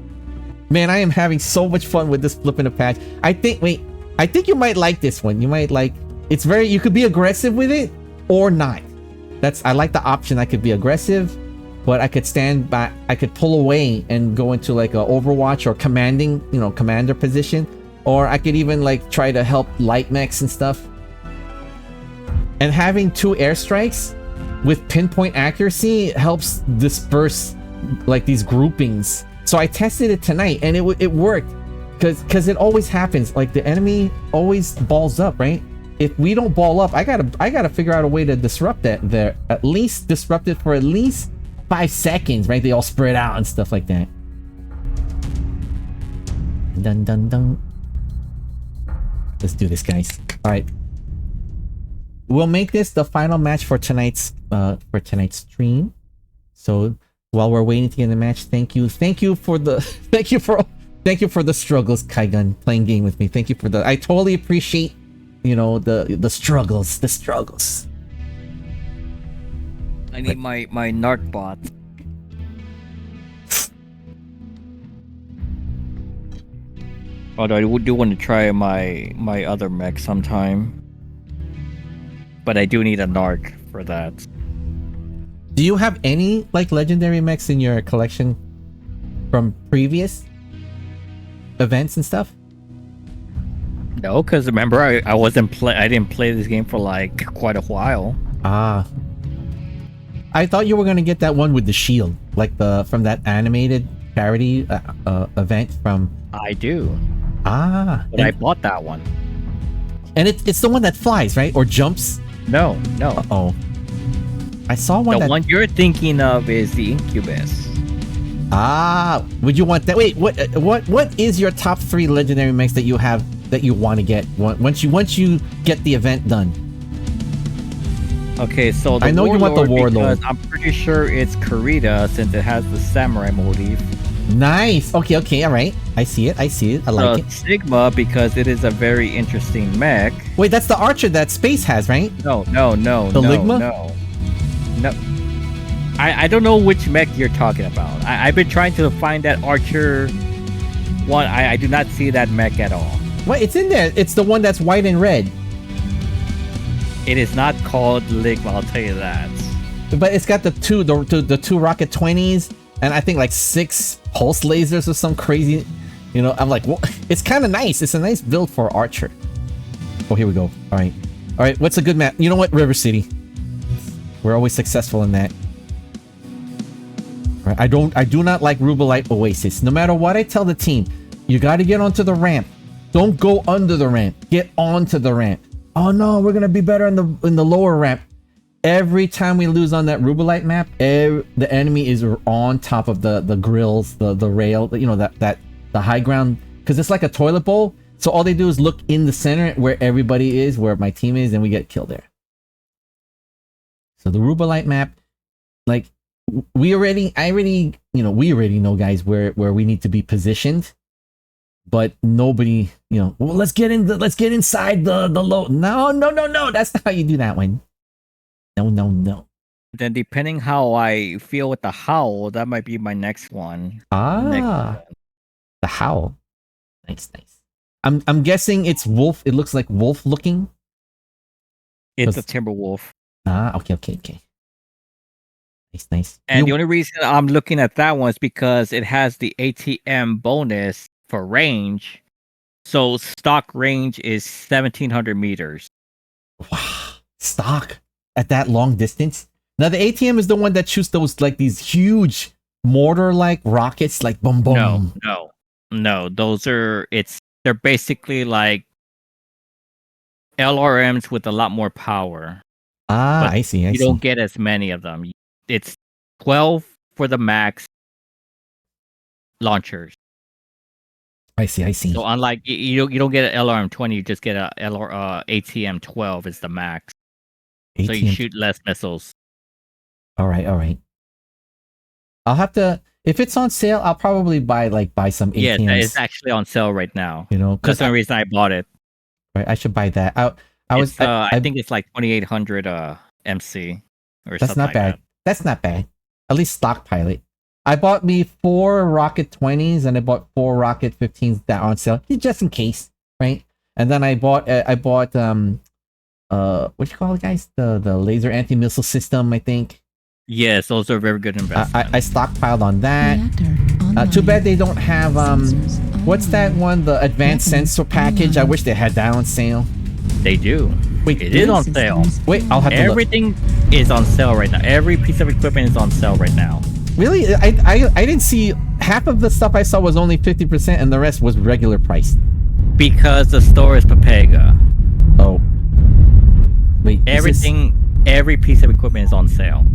Man, I am having so much fun with this flipping a patch. I think you might like this one. You might like. It's very. You could be aggressive with it or not. I like the option. I could be aggressive, but I could stand back. I could pull away and go into like a Overwatch or commanding, commander position. Or I could even like try to help light mechs and stuff. And having 2 airstrikes with pinpoint accuracy helps disperse like these groupings. So I tested it tonight and it worked because it always happens. Like the enemy always balls up, right? If we don't ball up, I gotta figure out a way to disrupt that. There, at least disrupt it for at least 5 seconds, right? They all spread out and stuff like that. Dun. Let's do this, guys. All right. We'll make this the final match for tonight's stream. So while we're waiting to get in the match, thank you for the struggles, Kaigun, playing game with me. Thank you for I totally appreciate, the struggles. I need my narc bot. Although I do want to try my other mech sometime. But I do need a narc for that. Do you have any like legendary mechs in your collection from previous events and stuff? No, because remember I didn't play this game for like quite a while. I thought you were gonna get that one with the shield, like from that animated charity event from? I do. But I bought that one. And it's the one that flies, right? Or jumps? No. Uh-oh. I saw one The one you're thinking of is the Incubus. Would you want that? Wait, what is your top 3 legendary mechs that you have that you want to get once you get the event done? Okay, so I know you want the Warlord. Because I'm pretty sure it's Kurita since it has the samurai motif. Nice. Okay, all right. I see it. I like it. Sigma because it is a very interesting mech. Wait, that's the archer that Space has, right? No. The Ligma? No. I don't know which mech you're talking about. I've been trying to find that archer one. I do not see that mech at all. What? It's in there. It's the one that's white and red. It is not called Ligma, I'll tell you that. But it's got the two rocket 20s and I think like 6 pulse lasers or some crazy, I'm like, well, it's kind of nice. It's a nice build for Archer. Oh, here we go. All right. What's a good map? You know what? River City. We're always successful in that. All right. I do not like Rubelite Oasis. No matter what I tell the team, you got to get onto the ramp. Don't go under the ramp. Get onto the ramp. Oh no, we're gonna be better in the lower ramp. Every time we lose on that Rubelite map, the enemy is on top of the grills, the rail, the high ground, because it's like a toilet bowl. So all they do is look in the center where everybody is, where my team is, and we get killed there. So the Rubelite map, like we already know, guys, where we need to be positioned. But nobody, well, let's get inside the low. No. That's not how you do that one. No. Then depending how I feel with the Howl, that might be my next one. The Howl. Nice. I'm guessing it's wolf. It looks like wolf looking. It's a Timberwolf. Okay. Nice. And the only reason I'm looking at that one is because it has the ATM bonus for range. So stock range is 1,700 meters. Wow. Stock at that long distance? Now the ATM is the one that shoots these huge mortar-like rockets, like boom boom. No. They're basically like LRMs with a lot more power. I see. You don't get as many of them. It's 12 for the max launchers. I see. So unlike you don't get an LRM 20, you just get a ATM 12 is the max. ATM. So you shoot less missiles. All right. I'll have to, if it's on sale, I'll probably buy some ATMs. Yeah, it's actually on sale right now. Because that's the reason I bought it. Right, I should buy that. I think it's like 2,800 MC or that's something. Not bad. That's not bad. At least stockpile it. I bought me 4 Rocket 20s and I bought 4 Rocket 15s that are on sale, just in case, right? And then I bought what you call it, guys? The laser anti-missile system, I think. Yes, those are very good investments. I stockpiled on that. Too bad they don't have what's that one? The advanced sensor package. I wish they had that on sale. They do. Wait, it is on sale. Wait, I'll have to look. Everything is on sale right now. Every piece of equipment is on sale right now. Really? I didn't see, half of the stuff I saw was only 50% and the rest was regular price. Because the store is Papega. Oh. Wait. Every piece of equipment is on sale.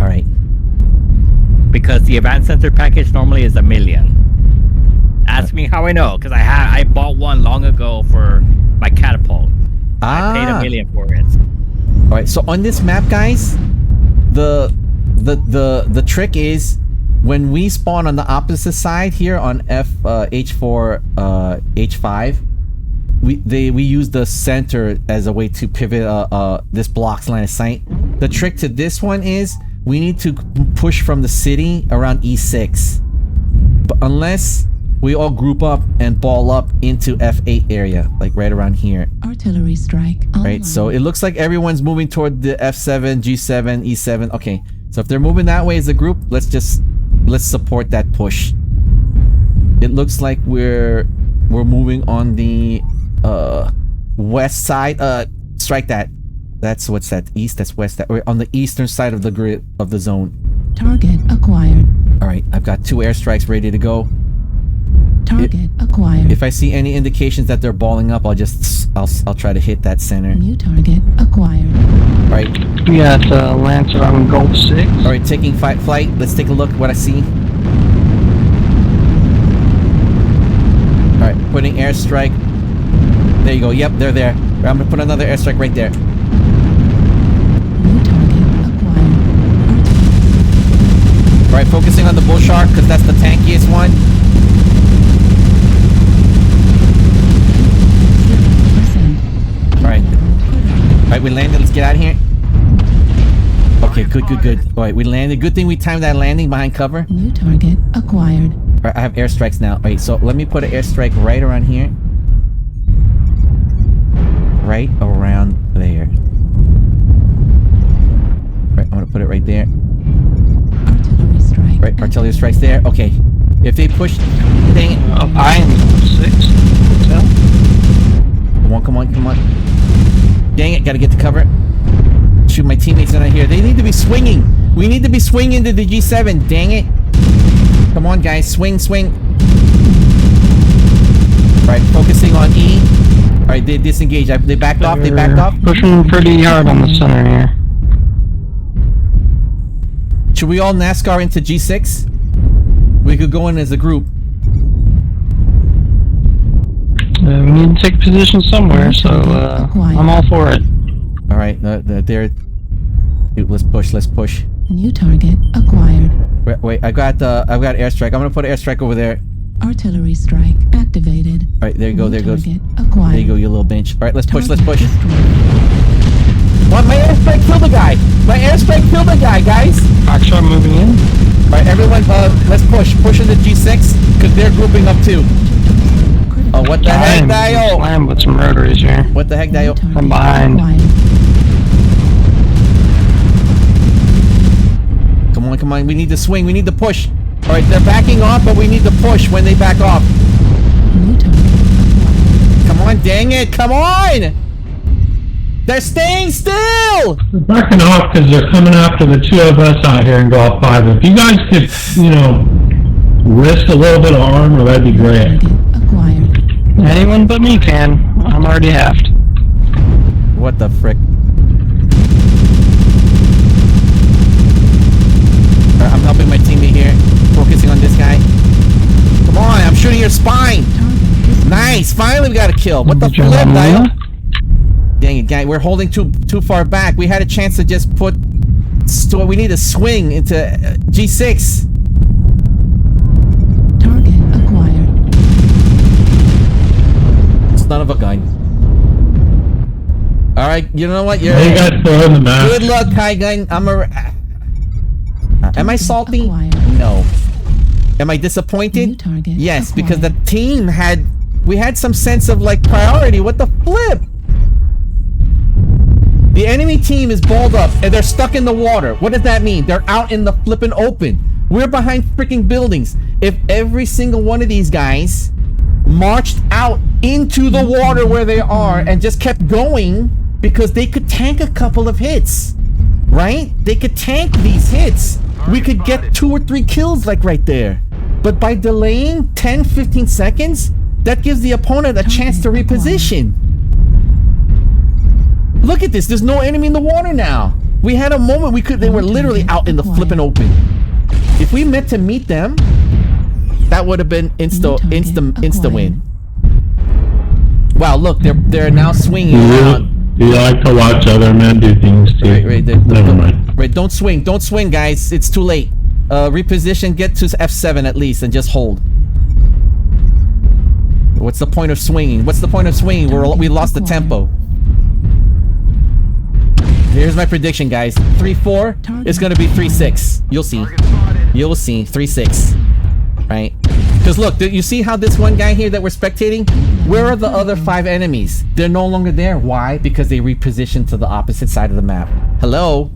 All right. Because the advanced sensor package normally is $1 million. Ask me how I know, because I bought one long ago for my catapult. I paid $1 million for it. All right. So on this map, guys, the trick is when we spawn on the opposite side here on H4 H5, we use the center as a way to pivot this block's line of sight. The trick to this one is we need to push from the city around E6, but unless we all group up and ball up into F8 area, like right around here. Artillery strike. Right, so it looks like everyone's moving toward the F7, G7, E7. Okay, so if they're moving that way as a group, let's support that push. It looks like we're moving on the west side. Strike that. That's what's that? East. That's west. We're on the eastern side of the grid of the zone. Target acquired. Alright, I've got 2 airstrikes ready to go. Target acquired. If I see any indications that they're balling up, I'll try to hit that center. New target acquired. Alright. We got Lancer on Gold 6. Alright, taking flight. Let's take a look what I see. Alright, putting airstrike. There you go. Yep, they're there. I'm gonna put another airstrike right there. New target acquired. Alright, focusing on the bull shark because that's the tankiest one. 0%. Alright. Alright, we landed. Let's get out of here. Okay, good. Alright, we landed. Good thing we timed that landing behind cover. New target acquired. Alright, I have airstrikes now. Alright, so let me put an airstrike right around here. Right around there. Right, I'm gonna put it right there. Artillery strike. Right, artillery strikes there. Okay. If they push... Dang it. I am Gold 6. Hotel. Come on. Dang it, gotta get to cover. Shoot, my teammates are not here. They need to be swinging. We need to be swinging to the G7. Dang it. Come on, guys. Swing. Alright, focusing on E. Alright, they disengaged. They backed off. Pushing pretty hard on the center here. Should we all NASCAR into G6? We could go in as a group. We need to take position somewhere, so I'm all for it. Alright, there. Dude, let's push. New target acquired. Wait, I've got airstrike. I'm gonna put an airstrike over there. Artillery strike activated. Alright, there you go, New there goes. target acquired. There you go, you little bench. Alright, let's push. Target destroyed. What? My airstrike killed the guy! Guys! Foxtrot moving in. Alright, everyone, let's push. Push into G6, because they're grouping up too. Oh, what the heck, Dio? Slam with some rotaries here. What the heck, Dio? From behind. Come on, we need to swing, we need to push. Alright, they're backing off, but we need to push when they back off. New target acquired. Come on, dang it, come on! They're staying still! They're backing off because they're coming after the 2 of us out here in Golf 5. If you guys could, risk a little bit of armor, that'd be great. Target acquired. Anyone but me can. I'm already halved. What the frick? I'm helping my teammate here, focusing on this guy. Come on, I'm shooting your spine! Nice, finally we got a kill. What the Good job, flip, Dio? Mila. Dang it, guy, we're holding too far back. We had a chance to just put... we need to swing into G6. Target acquired. Son of a gun. Alright, you know what? You're... You guys throw in the map. Good luck, Kai Gun. Am I salty? Acquired. No. Am I disappointed? New target Yes, because the acquired. team we had some sense of like priority. What the flip? The enemy team is balled up and they're stuck in the water. What does that mean? They're out in the flippin' open. We're behind freaking buildings. If every single one of these guys marched out into the water where they are and just kept going because they could tank a couple of hits, right? They could tank these hits. We could get 2 or 3 kills like right there. But by delaying 10-15 seconds, that gives the opponent a chance to reposition. Look at this. There's no enemy in the water now. We had a moment they were literally out in the flippin' open. If we meant to meet them, that would have been insta win. Wow, look, they're now swinging around. Do you like to watch other men do things too? Right, Never mind. Right, don't swing, guys. It's too late. Reposition, get to F7 at least, and just hold. What's the point of swinging? We lost the tempo. Here's my prediction, guys. 3-4. It's gonna be 3-6. You'll see. 3-6. Right? Because look, you see how this one guy here that we're spectating? Where are the other 5 enemies? They're no longer there. Why? Because they repositioned to the opposite side of the map. Hello?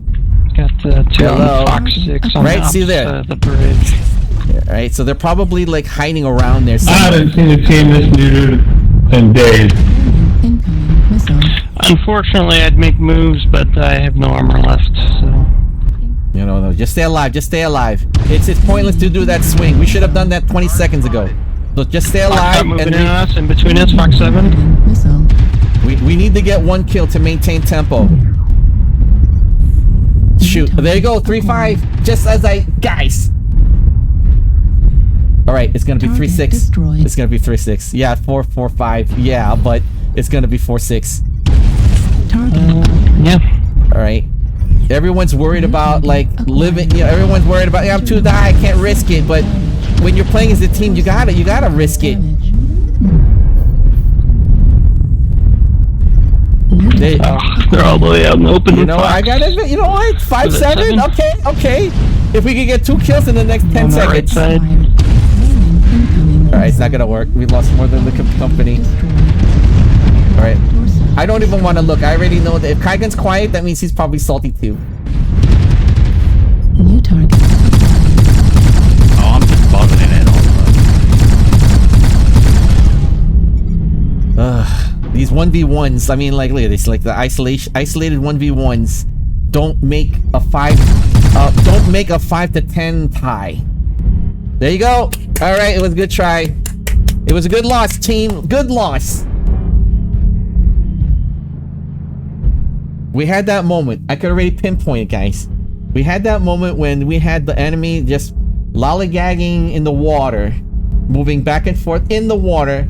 Got the 2 Hello? on Fox 6 on Right, the see opposite there. side of the bridge. Right, so they're probably like hiding around there I somewhere. haven't seen a team this neutered in days. Incoming missile. Unfortunately, I'd make moves, but I have no armor left, so... No, just stay alive, just stay alive. It's pointless to do that swing. We should have done that 20 seconds ago. So just stay alive. Moving in us, in between us, Fox 7. Missile. We need to get 1 kill to maintain tempo. Shoot, there you go, 3-5. Just as guys. All right, it's gonna be 3-6. Destroyed. It's gonna be 3-6. Yeah, 4-4-5. Yeah, but it's gonna be 4-6. Target. Yeah. All right. Everyone's worried about like living. Everyone's worried about. Yeah, I'm too die. I can't risk it. But when you're playing as a team, you gotta risk it. They're all the way out in the open. You know, I gotta admit, you know what? 5-7? Okay. If we could get 2 kills in the next 10 seconds. Right side. Alright, it's not gonna work. We lost more than the company. Alright. I don't even want to look. I already know that if Kaigan's quiet, that means he's probably salty too. New target. Oh, I'm just buzzing in it all the time. These 1v1s, I mean, like, look at this, like the isolated 1v1s don't make a 5 to 10 tie. There you go. All right, it was a good try. It was a good loss, team. Good loss. We had that moment. I could already pinpoint it, guys. We had that moment when we had the enemy just lollygagging in the water, moving back and forth in the water.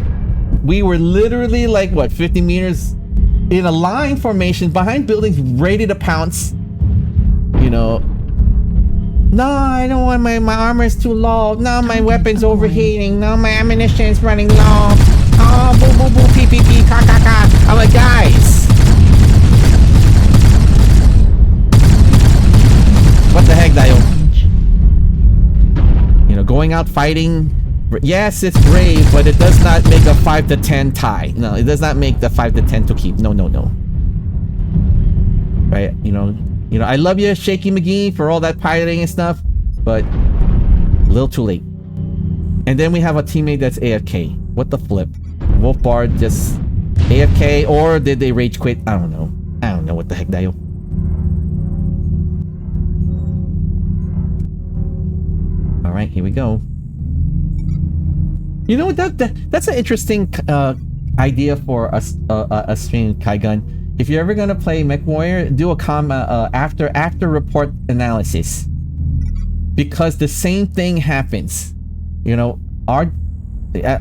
We were literally like, what, 50 meters in a line formation behind buildings, ready to pounce. You know, no, I don't want my armor is too low. No, my weapon's overheating. No, my ammunition's running low. Oh, boo, boo, boo, pee, pee, pee, ka, ka, ka. I'm like, guys. What the heck, Dio? You know, going out fighting. Yes, it's brave, but it does not make a 5 to 10 tie. No, it does not make the 5 to 10 to keep. No. Right? You know, I love you, Shaky McGee, for all that piloting and stuff, but a little too late. And then we have a teammate that's AFK. What the flip? Wolfbard just AFK, or did they rage quit? I don't know. I don't know what the heck, Dio. All right, here we go. You know, that's an interesting idea for a stream, Kaigun. If you're ever gonna play Mechwarrior, do a after report analysis, because the same thing happens. You know,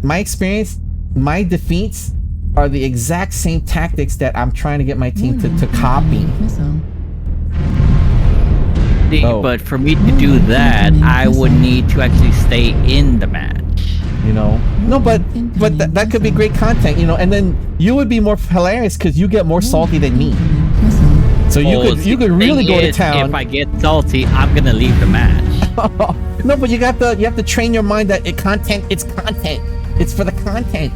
my experience, my defeats are the exact same tactics that I'm trying to get my team to copy. See, but for me to do that, I would need to actually stay in the match. You know, no, but that could be great content, you know, and then you would be more hilarious because you get more salty than me. So you could really go to town. If I get salty, I'm gonna leave the match. No, but you have to train your mind that it's content. It's for the content.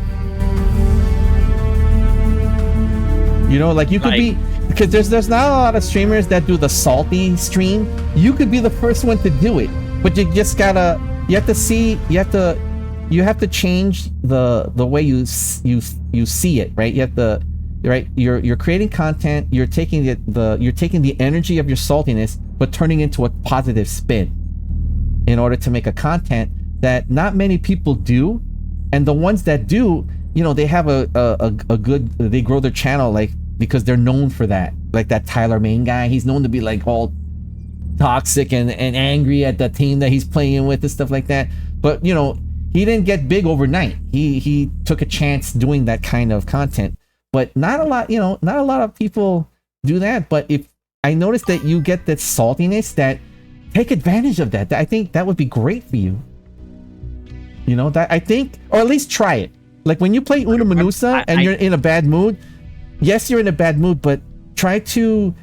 You know, like you could be, because there's not a lot of streamers that do the salty stream. You could be the first one to do it, but you just gotta, you have to change the way you see it, right? You have to, right? You're creating content. You're taking the energy of your saltiness, but turning into a positive spin, in order to make a content that not many people do, and the ones that do, you know, they have a good, they grow their channel, like, because they're known for that. Like that Tyler Main guy, he's known to be like all toxic and angry at the team that he's playing with and stuff like that. But you know, he didn't get big overnight. He took a chance doing that kind of content. But not a lot of people do that. But if I notice that you get that saltiness, that take advantage of that. I think that would be great for you. You know, that I think, or at least try it. Like when you play Una Manusa and you're in a bad mood, yes, you're in a bad mood, but try to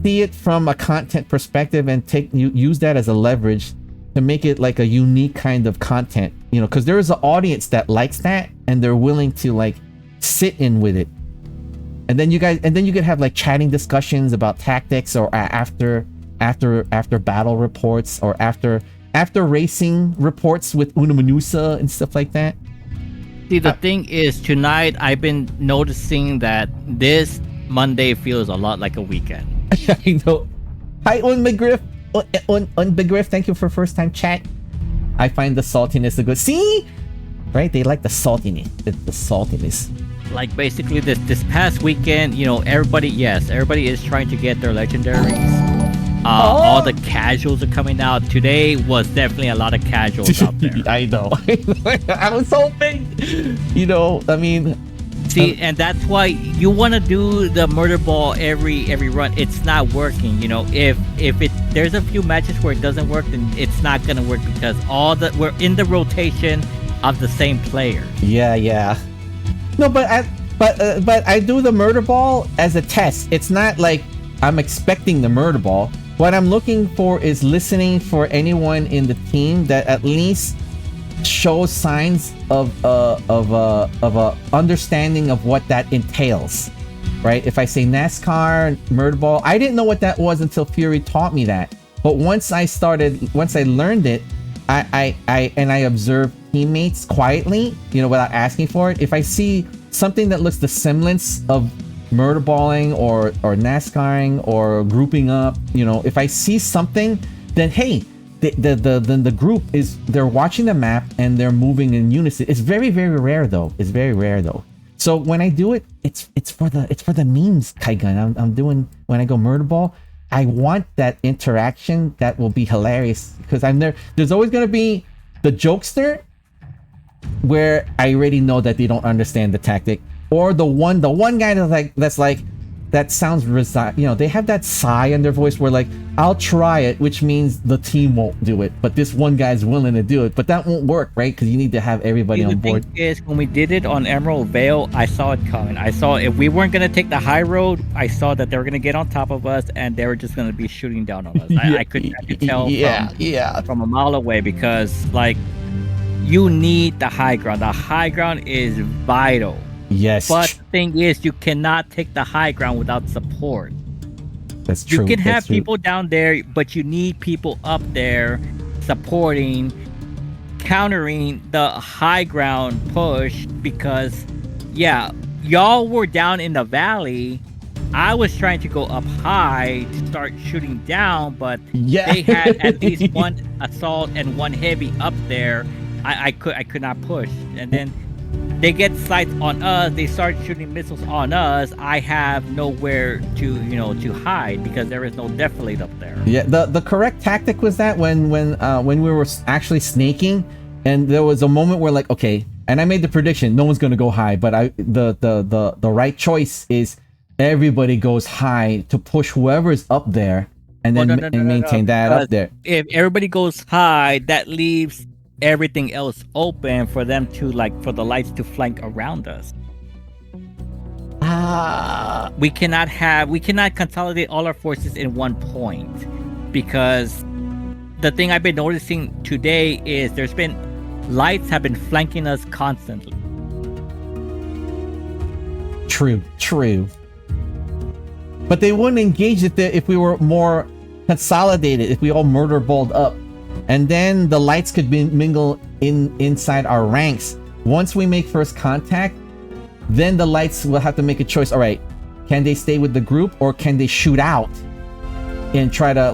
see it from a content perspective and use that as a leverage to make it like a unique kind of content, you know, because there is an audience that likes that and they're willing to like sit in with it. And then you could have like chatting discussions about tactics, or after battle reports, or after racing reports with Una Manusa and stuff like that. See, the thing is, tonight I've been noticing that this Monday feels a lot like a weekend. I know. Hi, Un McGriff. on Big Riff, thank you for first time chat. I find the saltiness a good. See, right? They like the saltiness. The saltiness. Like basically this past weekend, you know, everybody is trying to get their legendaries. All the casuals are coming out. Today was definitely a lot of casuals out there. I know. I was hoping. You know, I mean. See, and that's why you want to do the murder ball every run. It's not working. You know, if there's a few matches where it doesn't work, then it's not gonna work because we're in the rotation of the same player. Yeah. No, but I do the murder ball as a test. It's not like I'm expecting the murder ball. What I'm looking for is listening for anyone in the team that at least shows signs of a understanding of what that entails, right? If I say NASCAR, murder ball, I didn't know what that was until Fury taught me that. But once I learned it, I observed teammates quietly, you know, without asking for it. If I see something that looks the semblance of murder balling or NASCARing or grouping up, you know, if I see something, then hey, the group they're watching the map and they're moving in unison. It's very, very rare though. It's very rare though. So when I do it, it's for the memes, Kaigun. I'm doing when I go murder ball. I want that interaction that will be hilarious because I'm there. There's always gonna be the jokester where I already know that they don't understand the tactic, or the one guy that's like that sounds you know, they have that sigh in their voice where like, I'll try it, which means the team won't do it, but this one guy's willing to do it, but that won't work, right? Because you need to have everybody on board. The thing is, when we did it on Emerald Vale, I saw it coming. I saw if we weren't going to take the high road, I saw that they were going to get on top of us and they were just going to be shooting down on us. I could tell from a mile away because like you need the high ground. The high ground is vital. Yes. But the thing is, you cannot take the high ground without support. That's true. You can have people down there, but you need people up there supporting, countering the high ground push because, yeah, y'all were down in the valley. I was trying to go up high to start shooting down, but they had at least one assault and one heavy up there. I could not push, and then they get sights on us. They start shooting missiles on us. I have nowhere to hide because there is no defilade up there. Yeah, the correct tactic was that when we were actually snaking, and there was a moment where like, okay, and I made the prediction, no one's gonna go high, but the right choice is everybody goes high to push whoever's up there, and then maintain that up there. If everybody goes high, that leaves everything else open for them to for the lights to flank around us. We cannot consolidate all our forces in one point because the thing I've been noticing today is lights have been flanking us constantly. True. But they wouldn't engage it if we were more consolidated, if we all murder balled up. And then the lights could mingle inside our ranks. Once we make first contact, then the lights will have to make a choice. All right, can they stay with the group or can they shoot out and try to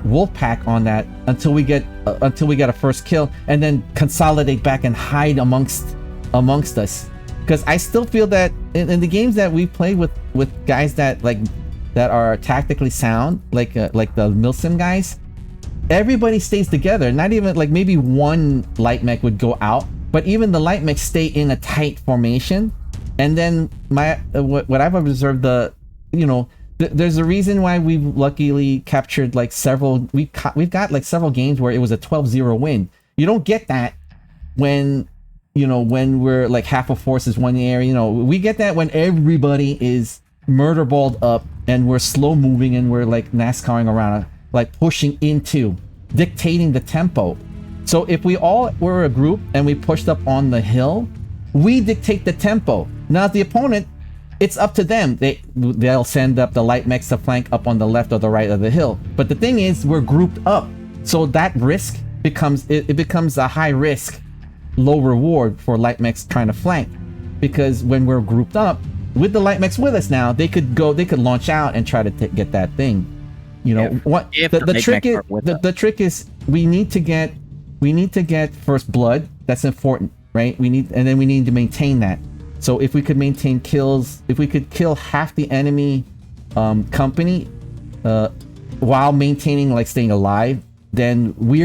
wolf pack on that until we get a first kill and then consolidate back and hide amongst us? Because I still feel that in the games that we played with guys that are tactically sound, like the Milsim guys, everybody stays together. Not even maybe one light mech would go out, but even the light mechs stay in a tight formation. And then what I've observed, there's a reason why we've luckily captured several. We've got several games where it was a 12-0 win. You don't get that when we're half of forces one area. We get that when everybody is murder balled up and we're slow moving and we're NASCARing around, pushing into, dictating the tempo. So if we all were a group and we pushed up on the hill, we dictate the tempo. Now the opponent, it's up to them. They'll send up the light mechs to flank up on the left or the right of the hill. But the thing is, we're grouped up, so that risk becomes a high risk, low reward for light mechs trying to flank, because when we're grouped up with the light mechs with us now, they could launch out and try to get that thing. You know what? The trick is the trick is we need to get first blood. That's important, right? We need to maintain that. So if we could maintain kills, if we could kill half the enemy company while maintaining like staying alive, then we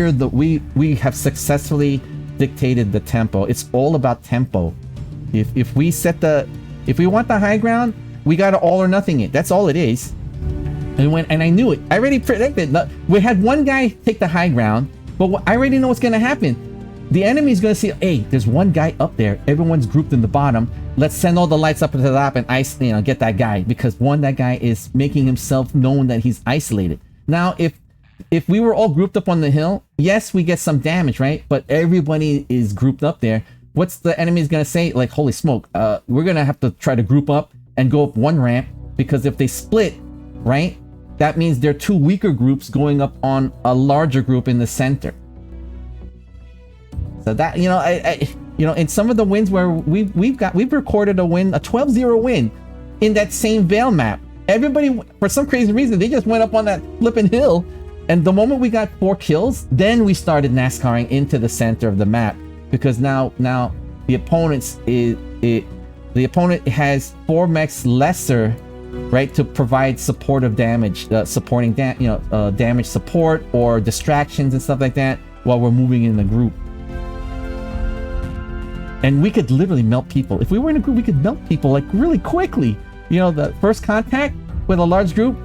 have successfully dictated the tempo. It's all about tempo. If we want the high ground, we gotta all or nothing it. That's all it is. And I knew it. I already predicted. We had one guy take the high ground, but I already know what's gonna happen. The enemy's gonna see, hey, there's one guy up there. Everyone's grouped in the bottom. Let's send all the lights up to the top and get that guy, because that guy is making himself known that he's isolated. Now, if we were all grouped up on the hill, yes, we get some damage, right? But everybody is grouped up there. What's the enemy's gonna say? Like, holy smoke, we're gonna have to try to group up and go up one ramp, because if they split, right, that means there are two weaker groups going up on a larger group in the center. So that, in some of the wins where we've recorded a win, a 12-0 win in that same Vale map. Everybody, for some crazy reason, they just went up on that flipping hill, and the moment we got 4 kills, then we started NASCARing into the center of the map, because now the opponent has 4 mechs lesser, right, to provide supportive damage, damage support or distractions and stuff like that while we're moving in the group. And we could literally melt people. If we were in a group, we could melt people like really quickly. The first contact with a large group,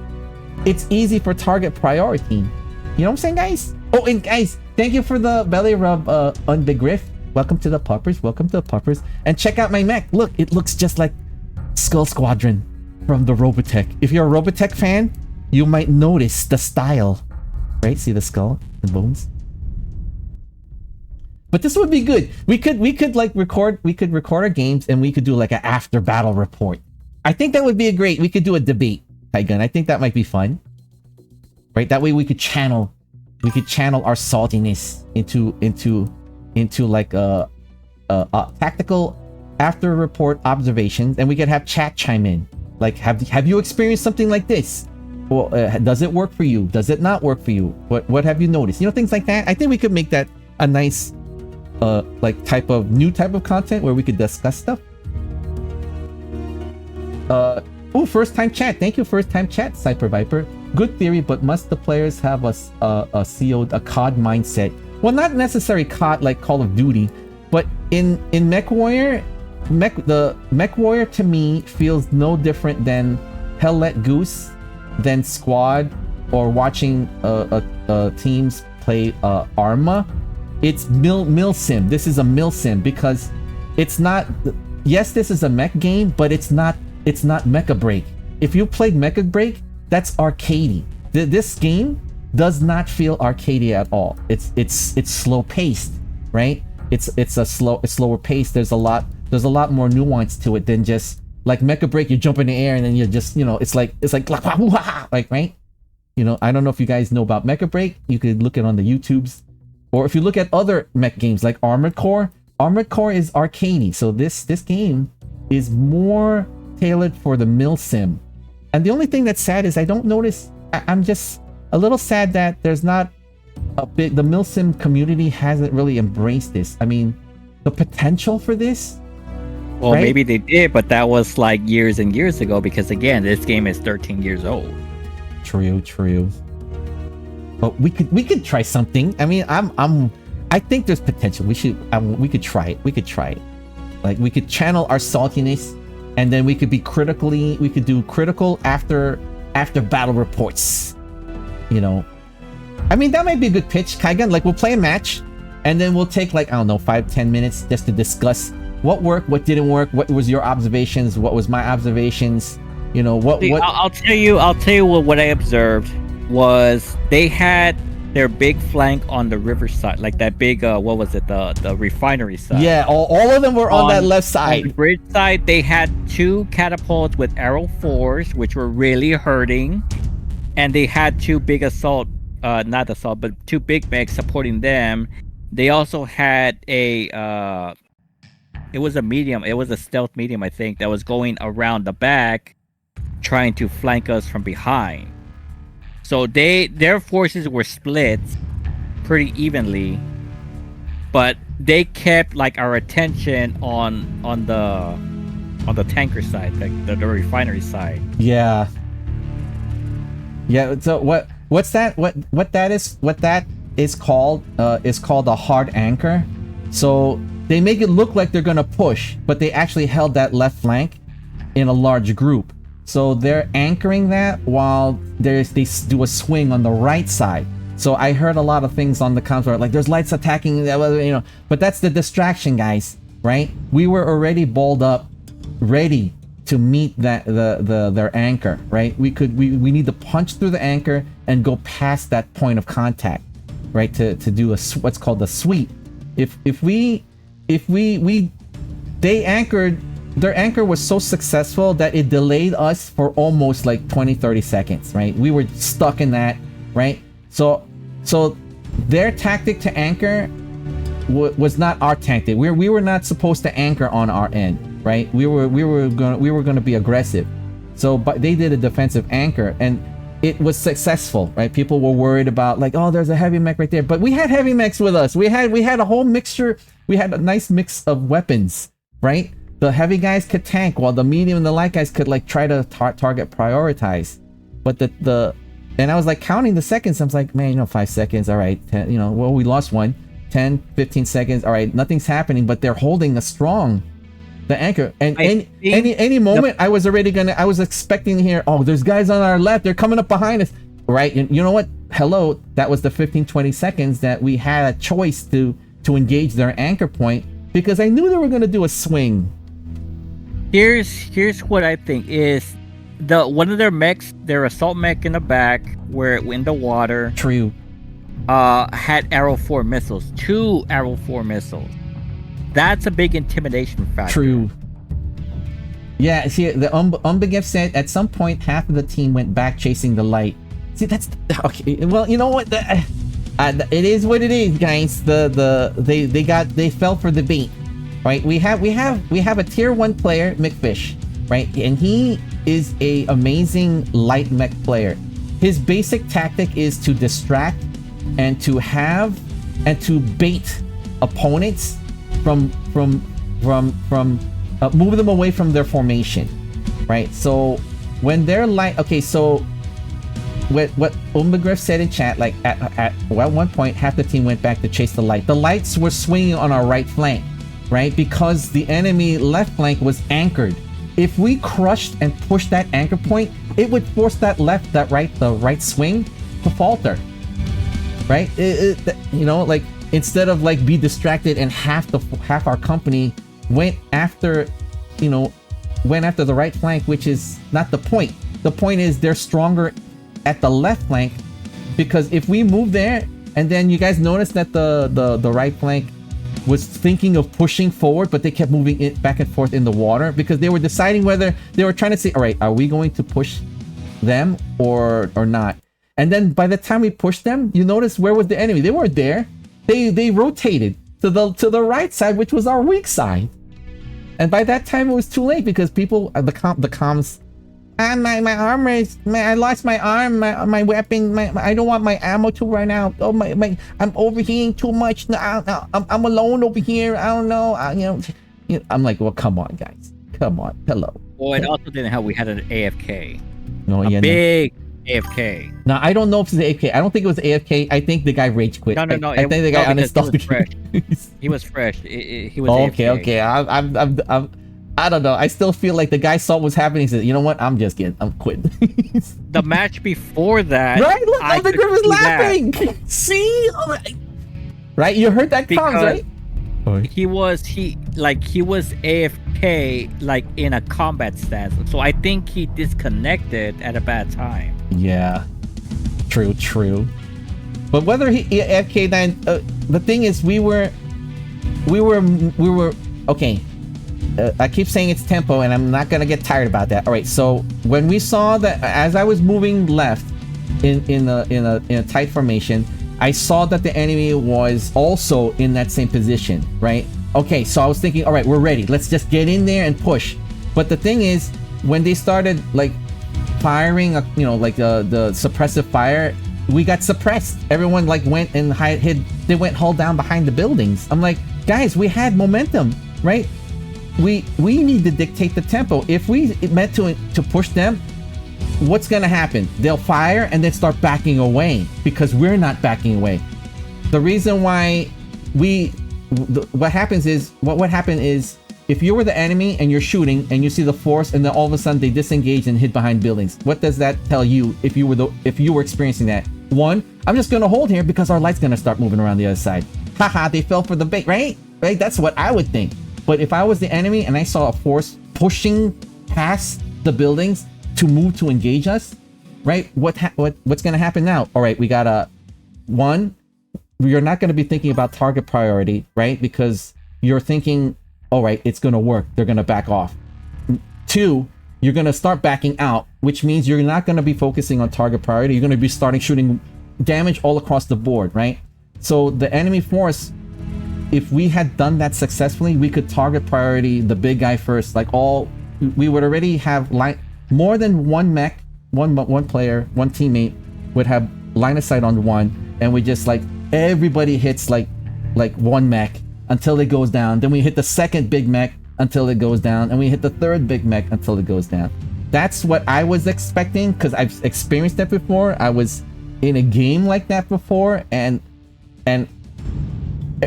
it's easy for target priority. You know what I'm saying, guys? Oh, and guys, thank you for the belly rub on Big Riff. Welcome to the puppers. Welcome to the puppers. And check out my mech. Look, it looks just like Skull Squadron from the Robotech. If you're a Robotech fan, you might notice the style. Right? See the skull, the bones. But this would be good. We could record our games, and we could do like an after battle report. I think that would be we could do a debate, Tygun. I think that might be fun. Right? That way we could channel our saltiness into like a tactical after report observations, and we could have chat chime in. Like, have you experienced something like this? Well, does it work for you? Does it not work for you? What have you noticed? Things like that. I think we could make that a nice new type of content where we could discuss stuff. First time chat. Thank you, first time chat, Cyper Viper. Good theory, but must the players have a COD mindset? Well, not necessarily COD like Call of Duty, but in Mechwarrior, the Mechwarrior to me feels no different than Hell Let Goose, than Squad, or watching teams play Arma. It's mil sim. This is a mil sim because it's not. Yes, this is a mech game, but it's not Mecha Break. If you played Mecha Break, that's arcadey. This game does not feel arcadey at all. It's slow paced, right? It's slower paced. There's a lot more nuance to it than just like Mecha Break. You jump in the air and then you just it's like like right. I don't know if you guys know about Mecha Break. You could look it on the YouTubes. Or if you look at other mech games like Armored Core is arcadey. So this game is more tailored for the mil sim. And the only thing that's sad is I don't notice. I'm just a little sad that there's not the mil sim community hasn't really embraced this. I mean, the potential for this. Well, right? Maybe they did, but that was like years and years ago. Because again, this game is 13 years old. True. But we could try something. I mean, I think there's potential. We could try it. Like, we could channel our saltiness, and then we could do critical after battle reports. I mean, that might be a good pitch, Kaigan. Like, we'll play a match, and then we'll take like, I don't know, 5-10 minutes just to discuss what worked, what didn't work, what was your observations, what was my observations. What. I'll tell you what I observed. Was they had their big flank on the river side, like that big what was it, the refinery side. Yeah, all of them were on that left side. On the bridge side, they had 2 catapults with arrow 4s, which were really hurting, and they had 2 big but 2 big mechs supporting them. They also had it was a stealth medium, I think, that was going around the back, trying to flank us from behind. So their forces were split pretty evenly, but they kept like our attention on the tanker side, like the refinery side. Yeah. Yeah. So what's that? What that is called a hard anchor. So they make it look like they're gonna push, but they actually held that left flank in a large group. So they're anchoring that while they do a swing on the right side. So I heard a lot of things on the comms where like there's lights attacking, you know, but that's the distraction, guys, right? We were already balled up, ready to meet that their anchor, right? We need to punch through the anchor and go past that point of contact, right? To do what's called a sweep. They anchored. Their anchor was so successful that it delayed us for almost like 20-30 seconds, right? We were stuck in that, right? So their tactic to anchor was not our tactic. We were not supposed to anchor on our end, right? We were going to be aggressive. So but they did a defensive anchor and it was successful, right? People were worried about like, oh, there's a heavy mech right there, but we had heavy mechs with us. We had a whole mixture. We had a nice mix of weapons, right? The heavy guys could tank while the medium and the light guys could like try to target prioritize. But and I was like counting the seconds. I was like, man, 5 seconds. All right. 10, well, we lost one. 10, 15 seconds. All right. Nothing's happening, but they're holding the anchor. And any moment I was expecting to hear, oh, there's guys on our left. They're coming up behind us. Right. And you know what? Hello. That was the 15, 20 seconds that we had a choice to engage their anchor point because I knew they were going to do a swing. Here's what I think is one of their mechs, their assault mech in the back, where in the water. True. Had Arrow 4 missiles, 2 Arrow 4 missiles. That's a big intimidation factor. True. Yeah. See, the Umbagef said at some point half of the team went back chasing the light. See, that's okay. Well, you know what? It is what it is, guys. They fell for the bait. Right, we have a tier 1 player, McFish, right, and he is a amazing light mech player. His basic tactic is to distract and to bait opponents from move them away from their formation, right? So when they're light, okay, so what Umbagriff said in chat, like at one point half the team went back to chase the light. The lights were swinging on our right flank. Right, because the enemy left flank was anchored. If we crushed and pushed that anchor point, it would force the right swing to falter. Right, like instead of like be distracted and half our company went after the right flank, which is not the point. The point is they're stronger at the left flank because if we move there and then you guys notice that the right flank was thinking of pushing forward, but they kept moving it back and forth in the water because they were deciding whether they were trying to say, all right, are we going to push them or not? And then by the time we pushed them, you notice where was the enemy? They weren't there. They rotated to the right side, which was our weak side. And by that time it was too late because people the comms, my armor is, I lost my arm, my weapon, I don't want my ammo to run out. Oh my I'm overheating too much. I'm alone over here. I don't know. I'm like, well, come on, guys, come on, hello. Well, it also didn't help. We had an AFK. No, a big AFK. Now I don't know if it's AFK. I don't think it was AFK. I think the guy rage quit. No. I think the guy uninstalled the game. He was fresh. He was okay. AFK. Okay. I don't know. I still feel like the guy saw what's happening. He said, "You know what? I'm quitting." The match before that, right? Look, the Griff was laughing. See, right? You heard that comms, right? He was AFK, like in a combat stance. So I think he disconnected at a bad time. Yeah, true. But whether he AFK then, the thing is, we were okay. I keep saying it's tempo, and I'm not gonna get tired about that. All right, so when we saw that, as I was moving left in a tight formation, I saw that the enemy was also in that same position, right? Okay, so I was thinking, all right, we're ready. Let's just get in there and push. But the thing is, when they started like firing, you know, like the suppressive fire, we got suppressed. Everyone like went and hid. They went hull down behind the buildings. I'm like, guys, we had momentum, right? We need to dictate the tempo. If we meant to push them, what's gonna happen? They'll fire and then start backing away because we're not backing away. The reason why what happens is what would happen is if you were the enemy and you're shooting and you see the force and then all of a sudden they disengage and hid behind buildings. What does that tell you if you were experiencing that? One, I'm just gonna hold here because our light's gonna start moving around the other side. Haha, they fell for the bait, right? Right? That's what I would think. But if I was the enemy and I saw a force pushing past the buildings to move to engage us, right? What's gonna happen now? All right, we got one, you're not gonna be thinking about target priority, right? Because you're thinking, all right, it's gonna work. They're gonna back off. Two, you're gonna start backing out, which means you're not gonna be focusing on target priority. You're gonna be starting shooting damage all across the board, right? So the enemy force, if we had done that successfully, we could target priority the big guy first. Like we would already have more than one mech, one player, one teammate would have line of sight on one, and we just like everybody hits like one mech until it goes down. Then we hit the second big mech until it goes down, and we hit the third big mech until it goes down. That's what I was expecting because I've experienced that before. I was in a game like that before, and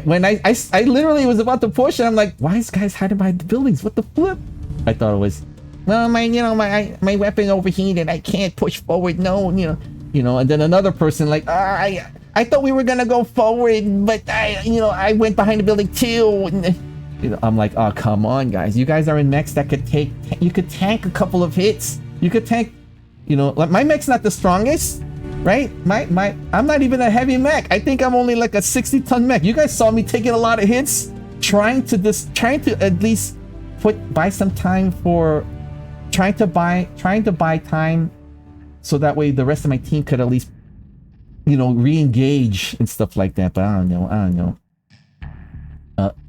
when I literally was about to push, and I'm like, why is guys hiding behind the buildings? What the flip? I thought it was, well, my weapon overheated. I can't push forward. No, you know. And then another person like, I thought we were gonna go forward, but I went behind the building too. And, I'm like, oh, come on, guys. You guys are in mechs that you could tank a couple of hits. You could tank, like my mech's not the strongest, right? I'm not even a heavy mech. I think I'm only like a 60-ton mech. You guys saw me taking a lot of hits, trying to at least buy some time for trying to buy time so that way the rest of my team could at least re-engage and stuff like that. But I don't know.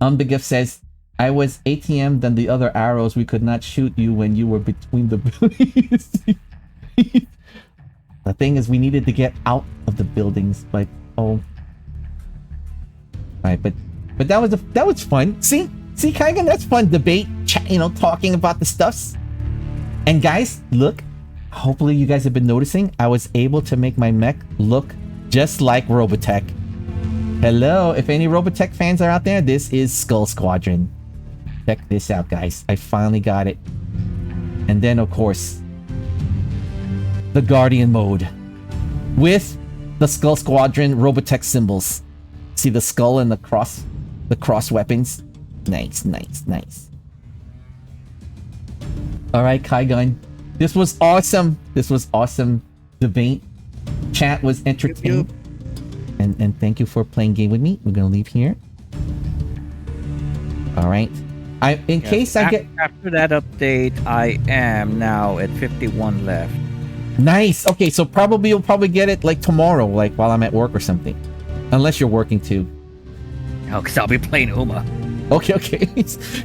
Unbegift says, I was ATM than the other arrows. We could not shoot you when you were between the buildings. The thing is, we needed to get out of the buildings, but right, but that was fun. See, Kaigan, that's fun debate, talking about the stuffs. And guys, look, hopefully you guys have been noticing, I was able to make my mech look just like Robotech. Hello, if any Robotech fans are out there, this is Skull Squadron. Check this out, guys. I finally got it. And then, of course, the Guardian mode with the Skull Squadron Robotech symbols. See the skull and the cross weapons? Nice. Alright, Kaigun. This was awesome. Debate. Chat was entertaining. And thank you for playing game with me. We're gonna leave here. Alright. After that update, I am now at 51 left. Nice. Okay, so you'll probably get it like tomorrow, like while I'm at work or something. Unless you're working too. Oh, because I'll be playing Uma. Okay.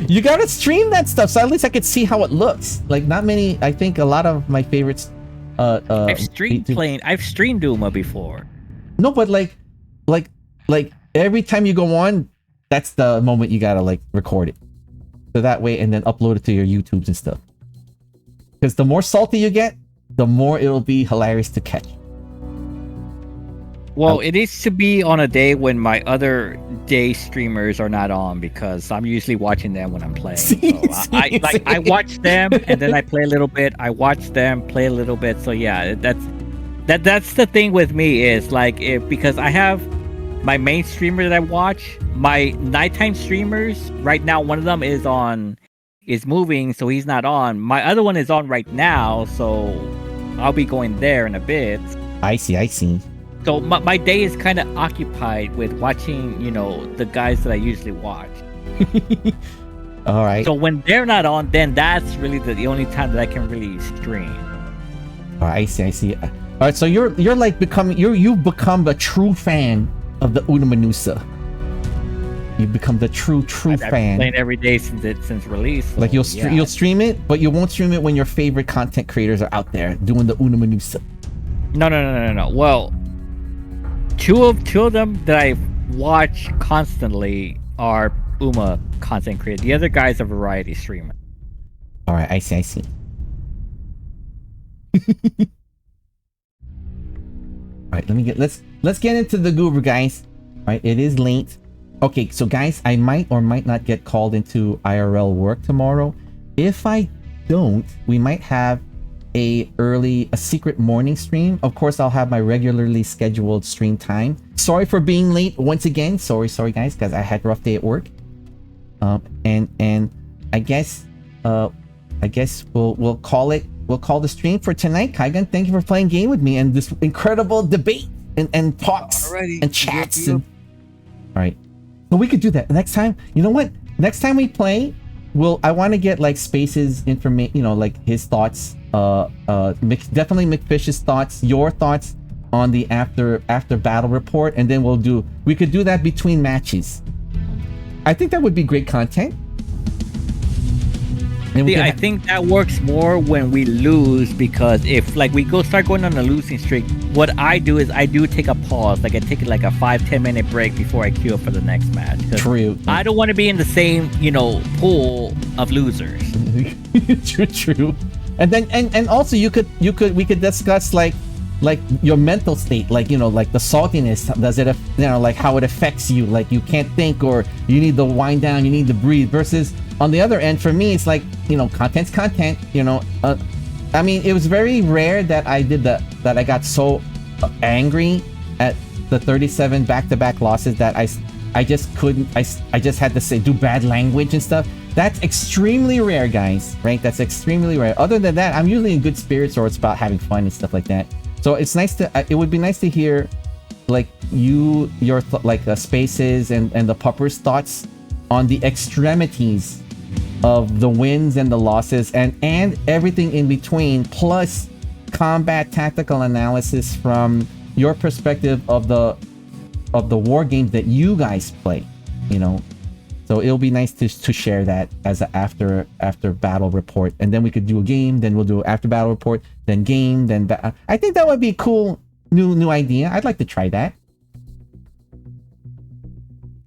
You gotta stream that stuff so at least I could see how it looks. Like not many, I think a lot of my favorites I've streamed Uma before. No, but like every time you go on, that's the moment you gotta like record it. So that way, and then upload it to your YouTubes and stuff. Because the more salty you get, the more it'll be hilarious to catch. Well, it needs to be on a day when my other day streamers are not on because I'm usually watching them when I'm playing. So I watch them and then I play a little bit. I watch them play a little bit. So yeah, that's the thing with me is because I have my main streamer that I watch, my nighttime streamers. Right now, one of them is moving, so he's not on. My other one is on right now, so I'll be going there in a bit. I see. So my day is kind of occupied with watching, the guys that I usually watch. All right. So when they're not on, then that's really the only time that I can really stream. Oh, I see. All right, so you're like you've become a true fan of the Una Manusa. You become the true I've fan. playing every day since release. So, Like you'll stream it, but you won't stream it when your favorite content creators are out there doing the Una Manusa. No. Well, two of them that I watch constantly are Uma content creators. The other guy's a variety streamer. All right, I see. All right, let's get into the goober, guys. All right, it is late. Okay, so guys, I might or might not get called into IRL work tomorrow. If I don't, we might have a secret morning stream. Of course, I'll have my regularly scheduled stream time. Sorry for being late once again. Sorry guys, because I had a rough day at work. And I guess we'll call the stream for tonight. Kaigan, thank you for playing game with me and this incredible debate and talks and chats. All right. So we could do that next time. You know what? Next time we play, I want to get like Space's information, you know, like his thoughts, definitely McFish's thoughts, your thoughts on the after battle report, and then we could do that between matches. I think that would be great content. I think that works more when we lose, because if like we start going on a losing streak, what I do is I do take a pause, like I take like a 5-10 minute break before I queue up for the next match. True. I don't want to be in the same, pool of losers. True. And then and also we could discuss like your mental state, like like the saltiness, does it like how it affects you, like you can't think, or you need to wind down, you need to breathe, versus on the other end for me it's like content's content. I mean, it was very rare that I got so angry at the 37 back-to-back losses that I just couldn't, I just had to do bad language and stuff. That's extremely rare, guys, right? That's extremely rare. Other than that, I'm usually in good spirits, or it's about having fun and stuff like that. So it's nice to, it would be nice to hear like your Spaces and the Pupper's thoughts on the extremities of the wins and the losses and everything in between, plus combat tactical analysis from your perspective of the war games that you guys play, So it'll be nice to share that as an after battle report, and then we could do a game, then we'll do an after battle report, then game, then I think that would be a cool new idea. I'd like to try that.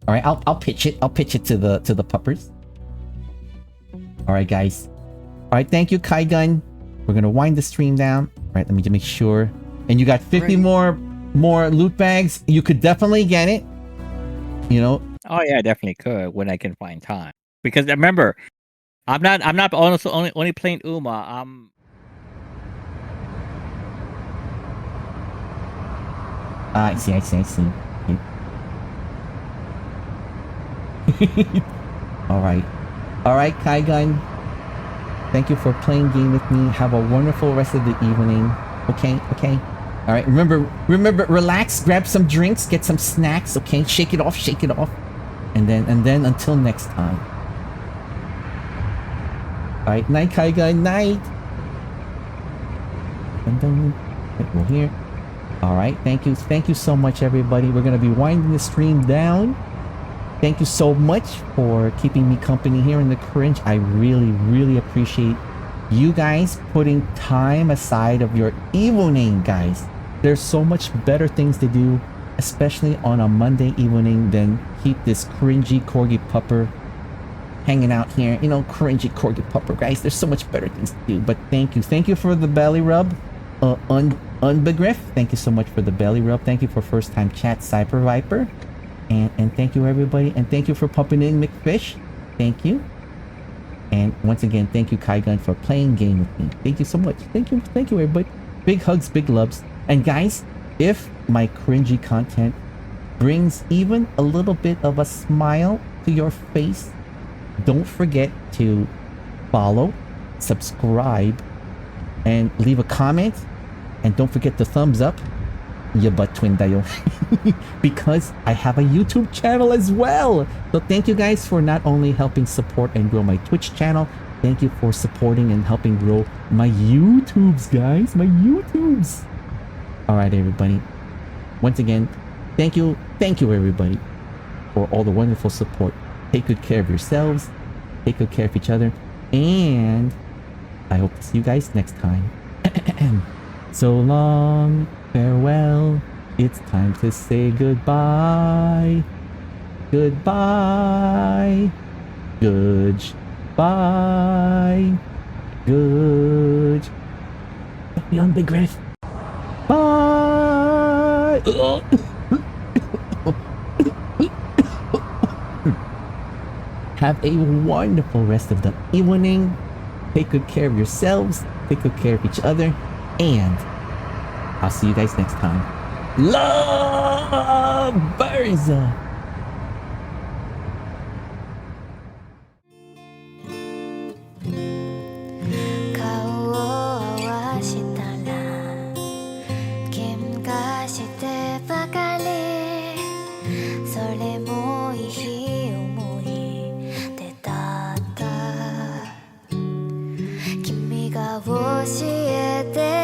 All right, I'll pitch it. I'll pitch it to the puppers. All right, guys. All right, thank you, Kai Gun. We're gonna wind the stream down. All right, let me just make sure. And you got 50 more loot bags. You could definitely get it. Oh yeah, I definitely could when I can find time. Because remember, I'm not also only playing Uma. I see. Okay. All right, Kai Gun. Thank you for playing game with me. Have a wonderful rest of the evening. Okay. All right. Remember, relax, grab some drinks, get some snacks, okay? Shake it off. And then until next time. All right, night, Kai Gun, night. And then we're here. All right, thank you so much, everybody. We're gonna be winding the stream down. Thank you so much for keeping me company here in the cringe. I really appreciate you guys putting time aside of your evening, guys. There's so much better things to do, especially on a Monday evening, than keep this cringy corgi pupper hanging out here. Cringy corgi pupper, guys. There's so much better things to do. But thank you for the belly rub, Unbegriff. Thank you so much for the belly rub. Thank you for first time chat, Cyber Viper. And thank you, everybody. And thank you for popping in, McFish. Thank you. And once again, thank you, Kai Gun, for playing game with me. Thank you so much. Thank you, everybody. Big hugs, big loves. And guys, if my cringy content brings even a little bit of a smile to your face, don't forget to follow, subscribe, and leave a comment. And don't forget the thumbs up. Ya butt twin dayo. Because I have a YouTube channel as well. So thank you guys for not only helping support and grow my Twitch channel, thank you for supporting and helping grow my YouTubes, guys. My YouTubes. All right, everybody. Once again, thank you, everybody. for all the wonderful support. Take good care of yourselves, take good care of each other, and I hope to see you guys next time. So long, farewell, it's time to say goodbye. Goodbye. Goodbye. Good. Beyond Big Griff. Bye. Have a wonderful rest of the evening. Take good care of yourselves. Take good care of each other. And I'll see you guys next time. Lovers! 顔を合わしたら喧嘩してばかりそれもいい思い出だった君が教えて